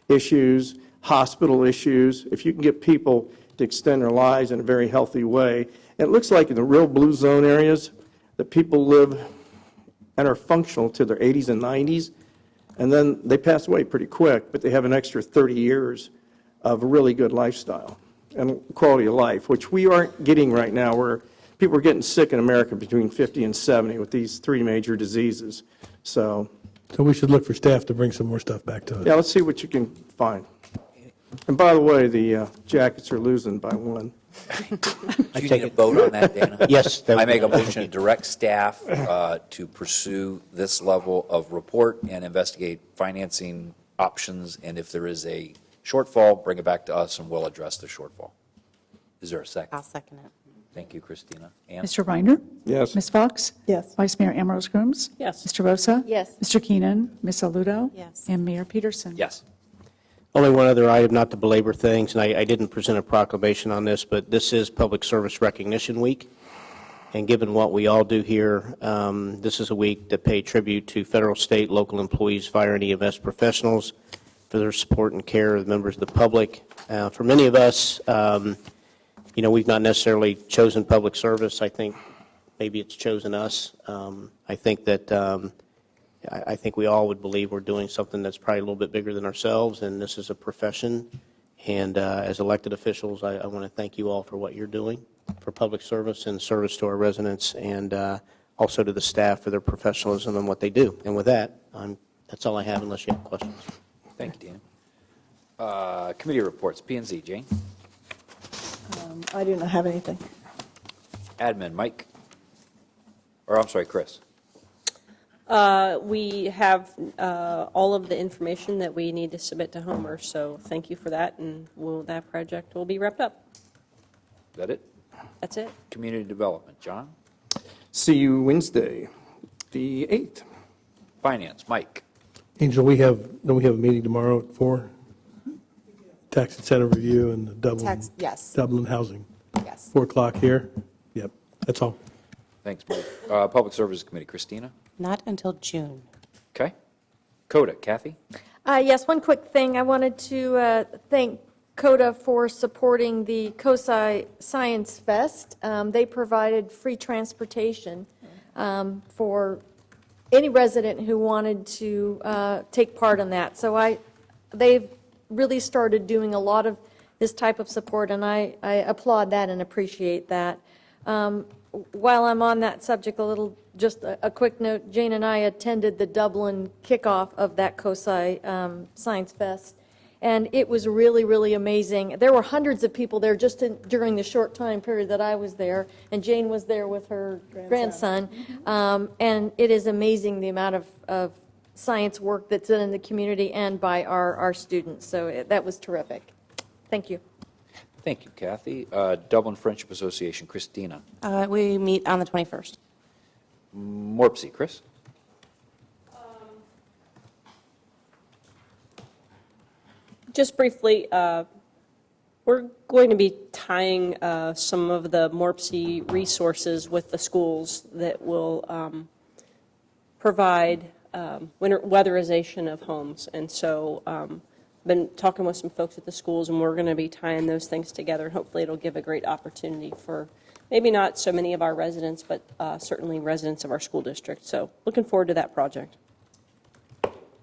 issues, hospital issues. If you can get people to extend their lives in a very healthy way, and it looks like in the real blue zone areas that people live and are functional to their 80s and 90s, and then they pass away pretty quick, but they have an extra 30 years of a really good lifestyle and quality of life, which we aren't getting right now, where people are getting sick in America between 50 and 70 with these three major diseases. So we should look for staff to bring some more stuff back to us. yeah, let's see what you can find. And by the way, the Jackets are losing by 1. Do you need a vote on that, Dana? Yes. I make a motion to direct staff to pursue this level of report and investigate financing options, and if there is a shortfall, bring it back to us and we'll address the shortfall. Is there a second? I'll second it. Thank you, Christina. Ann? Mr. Reiner? Yes. Ms. Fox? Yes. Vice Mayor Ambrose Grooms? Yes. Mr. Rosa? Yes. Mr. Keenan? Ms. Aludo? Yes. And Mayor Peterson? Yes. Only one other item, not to belabor things, and I didn't present a proclamation on this, but this is Public Service Recognition Week. And given what we all do here, this is a week to pay tribute to federal, state, local employees, fire and EMS professionals for their support and care of the members of the public. For many of us, we've not necessarily chosen public service. I think maybe it's chosen us. I think that I think we all would believe we're doing something that's probably a little bit bigger than ourselves, and this is a profession. And as elected officials, I want to thank you all for what you're doing for public service and service to our residents, and also to the staff for their professionalism and what they do. And with that, that's all I have, unless you have questions. Thank you, Dana. Committee reports, P&Z, Jane. I do not have anything. Admin, Mike. Or, I'm sorry, Chris. We have all of the information that we need to submit to Homer, so thank you for that, and that project will be wrapped up. Is that it? That's it. Community development, John. See you Wednesday, the 8th. Finance, Mike. Angel, don't we have a meeting tomorrow at 4? Tax incentive review and the Dublin. Yes. Dublin housing. Yes. 4 o'clock here. Yep, that's all. Thanks, Mike. Public Services Committee, Christina. Not until June. Okay. CODA, Kathy. Yes, one quick thing. I wanted to thank CODA for supporting the COSI Science Fest. They provided free transportation for any resident who wanted to take part in that. So they've really started doing a lot of this type of support, and I applaud that and appreciate that. While I'm on that subject, just a quick note, Jane and I attended the Dublin kickoff of that COSI Science Fest, and it was really, really amazing. There were hundreds of people there just during the short time period that I was there, and Jane was there with her grandson. And it is amazing the amount of science work that's done in the community and by our students. So that was terrific. Thank you. Thank you, Kathy. Dublin Friendship Association, Christina. We meet on the 21st. Morpsey, Chris. Just briefly, we're going to be tying some of the MORPSI resources with the schools that will provide weatherization of homes. And so been talking with some folks at the schools, and we're going to be tying those things together. And hopefully it'll give a great opportunity for maybe not so many of our residents, but certainly residents of our school district. So looking forward to that project.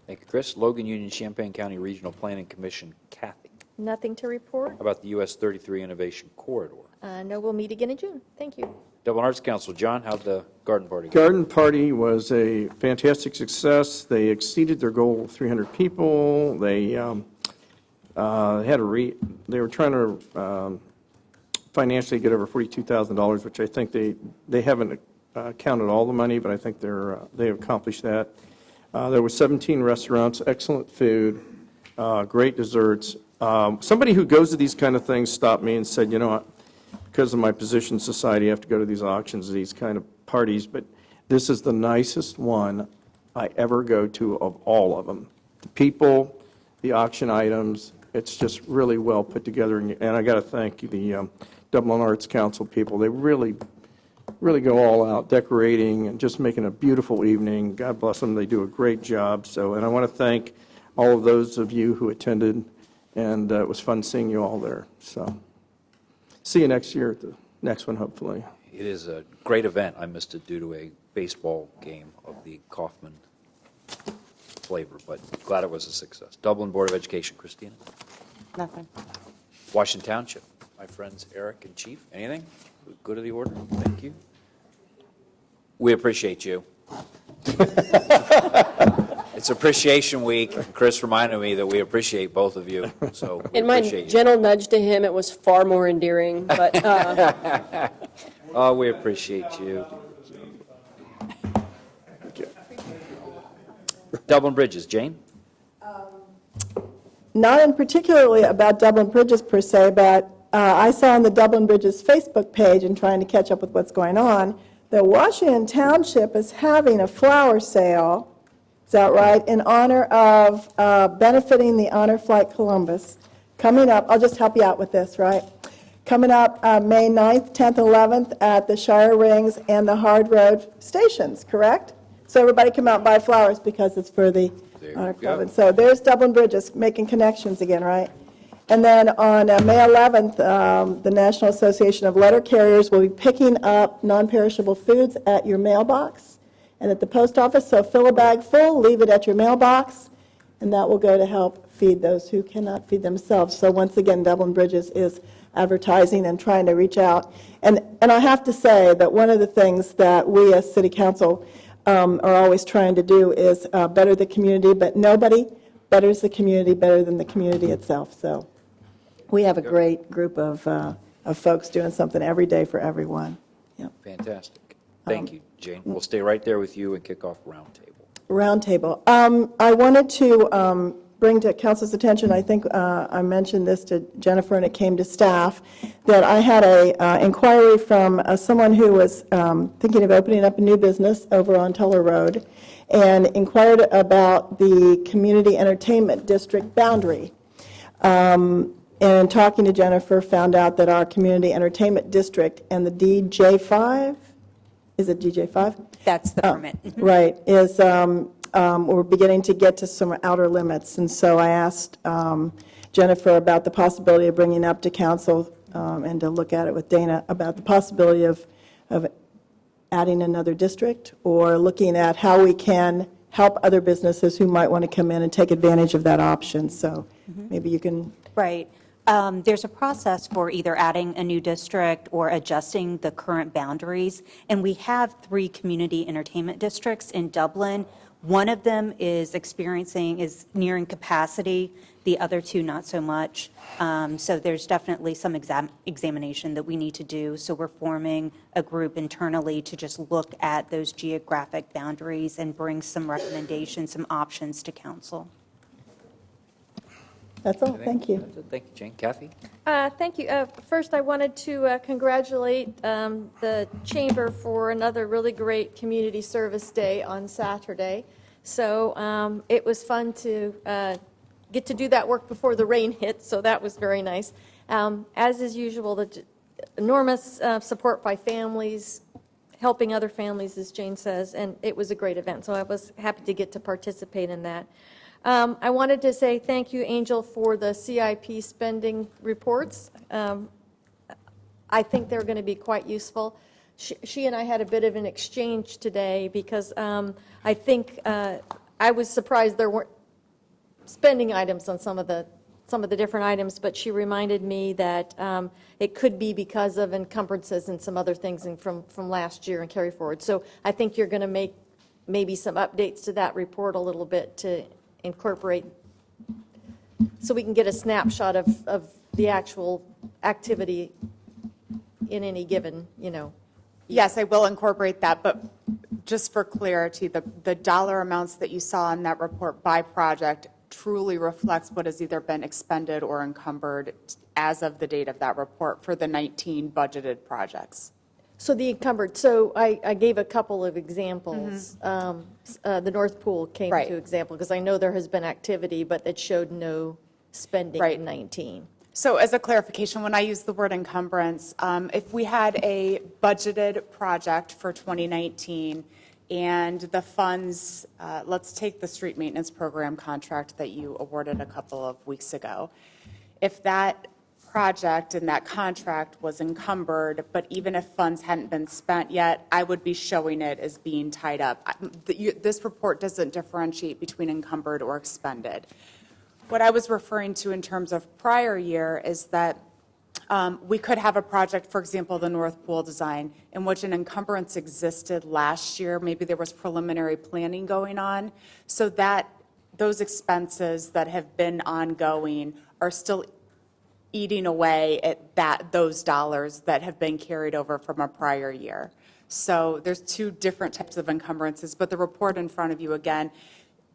Thank you, Chris. Logan Union Champaign County Regional Planning Commission, Kathy. Nothing to report. How about the US 33 Innovation Corridor? No, we'll meet again in June. Thank you. Dublin Arts Council, John, how'd the garden party go? Garden party was a fantastic success. They exceeded their goal of 300 people. They they were trying to financially get over $42,000, which I think they haven't counted all the money, but I think they accomplished that. There were 17 restaurants, excellent food, great desserts. Somebody who goes to these kind of things stopped me and said, you know, because of my position in society, I have to go to these auctions, these kind of parties, but this is the nicest one I ever go to of all of them. The people, the auction items, it's just really well put together, and I got to thank the Dublin Arts Council people. They really go all out, decorating and just making a beautiful evening. God bless them, they do a great job. So, and I want to thank all of those of you who attended, and it was fun seeing you all there. So, see you next year at the next one, hopefully. It is a great event. I missed it due to a baseball game of the Kaufman flavor, but glad it was a success. Dublin Board of Education, Christina. Nothing. Washington Township, my friends Eric and Chief, anything? Go to the order. Thank you. We appreciate you. It's Appreciation Week. Chris reminded me that we appreciate both of you, so we In my appreciate you. gentle nudge to him, it was far more endearing, but Oh, we appreciate you. Dublin Bridges, Jane? Not in particularly about Dublin Bridges per se, but I saw on the Dublin Bridges Facebook page, and trying to catch up with what's going on, that Washington Township is having a flower sale, is that right, in honor of benefiting the Honor Flight Columbus, coming up. I'll just help you out with this, right? Coming up May 9th, 10th, 11th at the Shire Rings and the Hard Road stations, correct? So everybody come out and buy flowers because it's for the Honor Club. And so there's Dublin Bridges making connections again, right? And then on May 11th, the National Association of Letter Carriers will be picking up non-perishable foods at your mailbox and at the post office. So fill a bag full, leave it at your mailbox, and that will go to help feed those who cannot feed themselves. So once again, Dublin Bridges is advertising and trying to reach out. And I have to say that one of the things that we as City Council are always trying to do is better the community, but nobody betters the community better than the community itself. So we have a great group of folks doing something every day for everyone. Yep. Fantastic. Thank you, Jane. We'll stay right there with you and kick off Roundtable. Roundtable. I wanted to bring to council's attention, I think I mentioned this to Jennifer and it came to staff, that I had a inquiry from someone who was thinking of opening up a new business over on Tuller Road and inquired about the community entertainment district boundary. And talking to Jennifer, found out that our community entertainment district and the DJ5, is it DJ5? That's the permit. Right, is we're beginning to get to some outer limits. And so I asked Jennifer about the possibility of bringing up to council and to look at it with Dana about the possibility of adding another district or looking at how we can help other businesses who might want to come in and take advantage of that option. So maybe you can. Right. There's a process for either adding a new district or adjusting the current boundaries. And we have 3 community entertainment districts in Dublin. One of them is nearing capacity, the other 2 not so much. So there's definitely some examination that we need to do. So we're forming a group internally to just look at those geographic boundaries and bring some recommendations, some options to council. That's all. Thank you. Thank you, Jane. Kathy? Thank you. First, I wanted to congratulate the Chamber for another really great community service day on Saturday. So it was fun to get to do that work before the rain hit, so that was very nice. As is usual, the enormous support by families helping other families, as Jane says, and it was a great event, so I was happy to get to participate in that. I wanted to say thank you, Angel, for the CIP spending reports. I think they're going to be quite useful. She and I had a bit of an exchange today because I think I was surprised there weren't spending items on some of the different items, but she reminded me that it could be because of encumbrances and some other things from last year and carry forward. So I think you're going to make maybe some updates to that report a little bit to incorporate, so we can get a snapshot of the actual activity in any given, Yes, I will incorporate that, but just for clarity, the dollar amounts that you saw in that report by project truly reflects what has either been expended or encumbered as of the date of that report for the 19 budgeted projects. So the encumbered, so I gave a couple of examples. The North Pool came to example, because I know there has been activity, but it showed no spending in 19. So as a clarification, when I use the word encumbrance, if we had a budgeted project for 2019 and the funds, let's take the street maintenance program contract that you awarded a couple of weeks ago. If that project and that contract was encumbered, but even if funds hadn't been spent yet, I would be showing it as being tied up. This report doesn't differentiate between encumbered or expended. What I was referring to in terms of prior year is that we could have a project, for example, the North Pool design, in which an encumbrance existed last year. Maybe there was preliminary planning going on, so that those expenses that have been ongoing are still eating away at those dollars that have been carried over from a prior year. So there's two different types of encumbrances, but the report in front of you, again,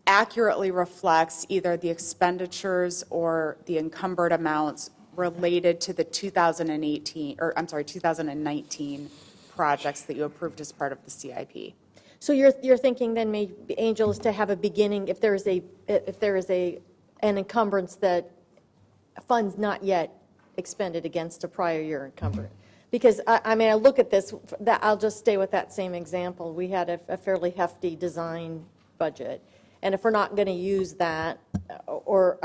accurately reflects either the expenditures or the encumbered amounts related to the 2019 projects that you approved as part of the CIP. So you're thinking then, maybe, Angel, is to have a beginning, if there is an encumbrance that funds not yet expended against a prior year encumbrance. Because, I mean, I look at this, I'll just stay with that same example. We had a fairly hefty design budget. And if we're not going to use that, or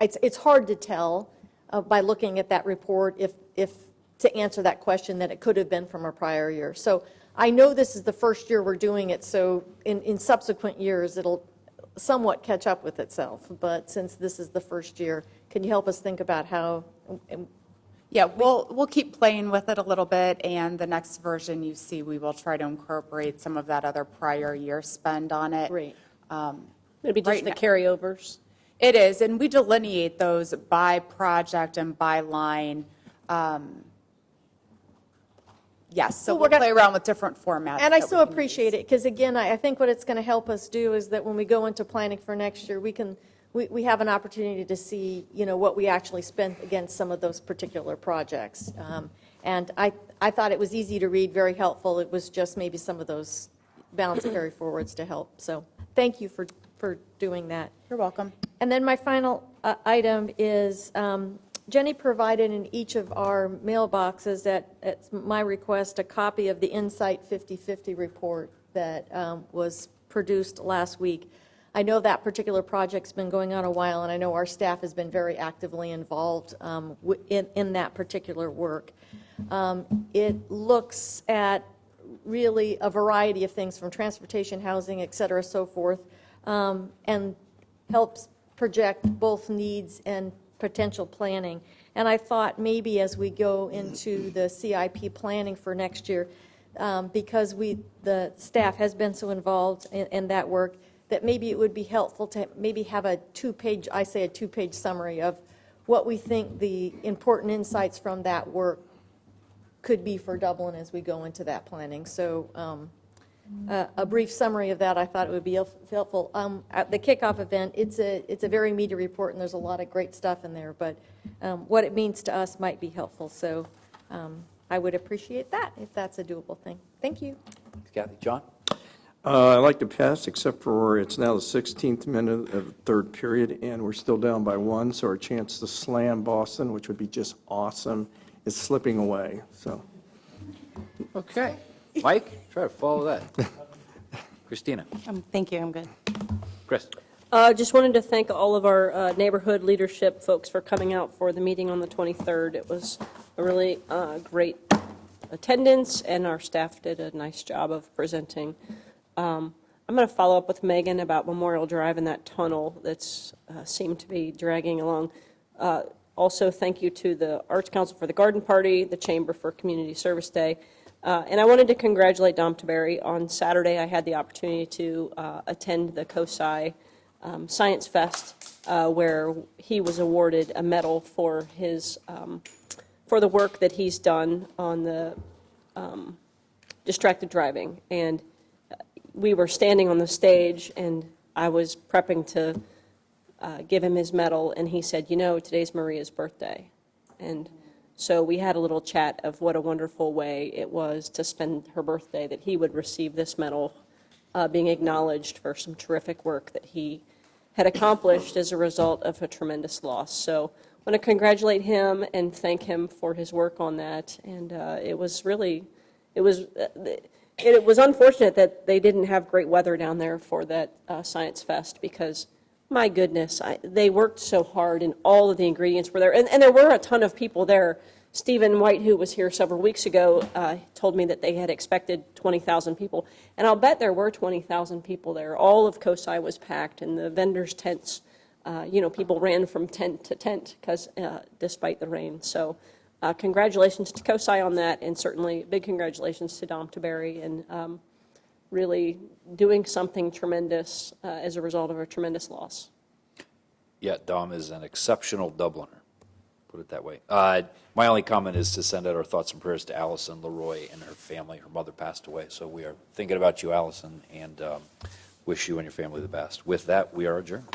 it's hard to tell by looking at that report if to answer that question that it could have been from a prior year. So I know this is the first year we're doing it, so in subsequent years it'll somewhat catch up with itself. But since this is the first year, can you help us think about how? Yeah, we'll keep playing with it a little bit, and the next version you see, we will try to incorporate some of that other prior year spend on it. Great. Maybe just the carryovers. It is, and we delineate those by project and by line. Yes, so we'll play around with different formats. And I so appreciate it, because again, I think what it's going to help us do is that when we go into planning for next year, we have an opportunity to see, what we actually spent against some of those particular projects. And I thought it was easy to read, very helpful. It was just maybe some of those balance carry forwards to help. So thank you for doing that. You're welcome. And then my final item is Jenny provided in each of our mailboxes at my request a copy of the Insight 50/50 report that was produced last week. I know that particular project's been going on a while, and I know our staff has been very actively involved in that particular work. It looks at really a variety of things, from transportation, housing, et cetera, so forth, and helps project both needs and potential planning. And I thought maybe as we go into the CIP planning for next year, because the staff has been so involved in that work, that maybe it would be helpful to maybe have a two-page summary of what we think the important insights from that work could be for Dublin as we go into that planning. So a brief summary of that, I thought it would be helpful. At the kickoff event, it's a very meaty report, and there's a lot of great stuff in there, but what it means to us might be helpful. So I would appreciate that if that's a doable thing. Thank you. Kathy. John? I'd like to pass, except for it's now the 16th minute of the third period, and we're still down by 1, so our chance to slam Boston, which would be just awesome, is slipping away. So, okay. Mike, try to follow that. Christina. Thank you, I'm good. Chris. Just wanted to thank all of our neighborhood leadership folks for coming out for the meeting on the 23rd. It was a really great attendance, and our staff did a nice job of presenting. I'm going to follow up with Megan about Memorial Drive and that tunnel that's seemed to be dragging along. Also, thank you to the Arts Council for the garden party, the Chamber for Community Service Day. And I wanted to congratulate Dom Taberry. On Saturday, I had the opportunity to attend the COSI Science Fest, where he was awarded a medal for his for the work that he's done on the distracted driving. And we were standing on the stage, and I was prepping to give him his medal, and he said, "You know, today's Maria's birthday." And so we had a little chat of what a wonderful way it was to spend her birthday, that he would receive this medal, being acknowledged for some terrific work that he had accomplished as a result of a tremendous loss. So I want to congratulate him and thank him for his work on that. And it was unfortunate that they didn't have great weather down there for that Science Fest, because my goodness, they worked so hard, and all of the ingredients were there. And there were a ton of people there. Stephen White, who was here several weeks ago, told me that they had expected 20,000 people. And I'll bet there were 20,000 people there. All of COSI was packed, and the vendors' tents, people ran from tent to tent despite the rain. So congratulations to COSI on that, and certainly big congratulations to Dom Taberry, and really doing something tremendous as a result of a tremendous loss. Yeah, Dom is an exceptional Dubliner, put it that way. My only comment is to send out our thoughts and prayers to Allison Leroy and her family. Her mother passed away, so we are thinking about you, Allison, and wish you and your family the best. With that, we are adjourned.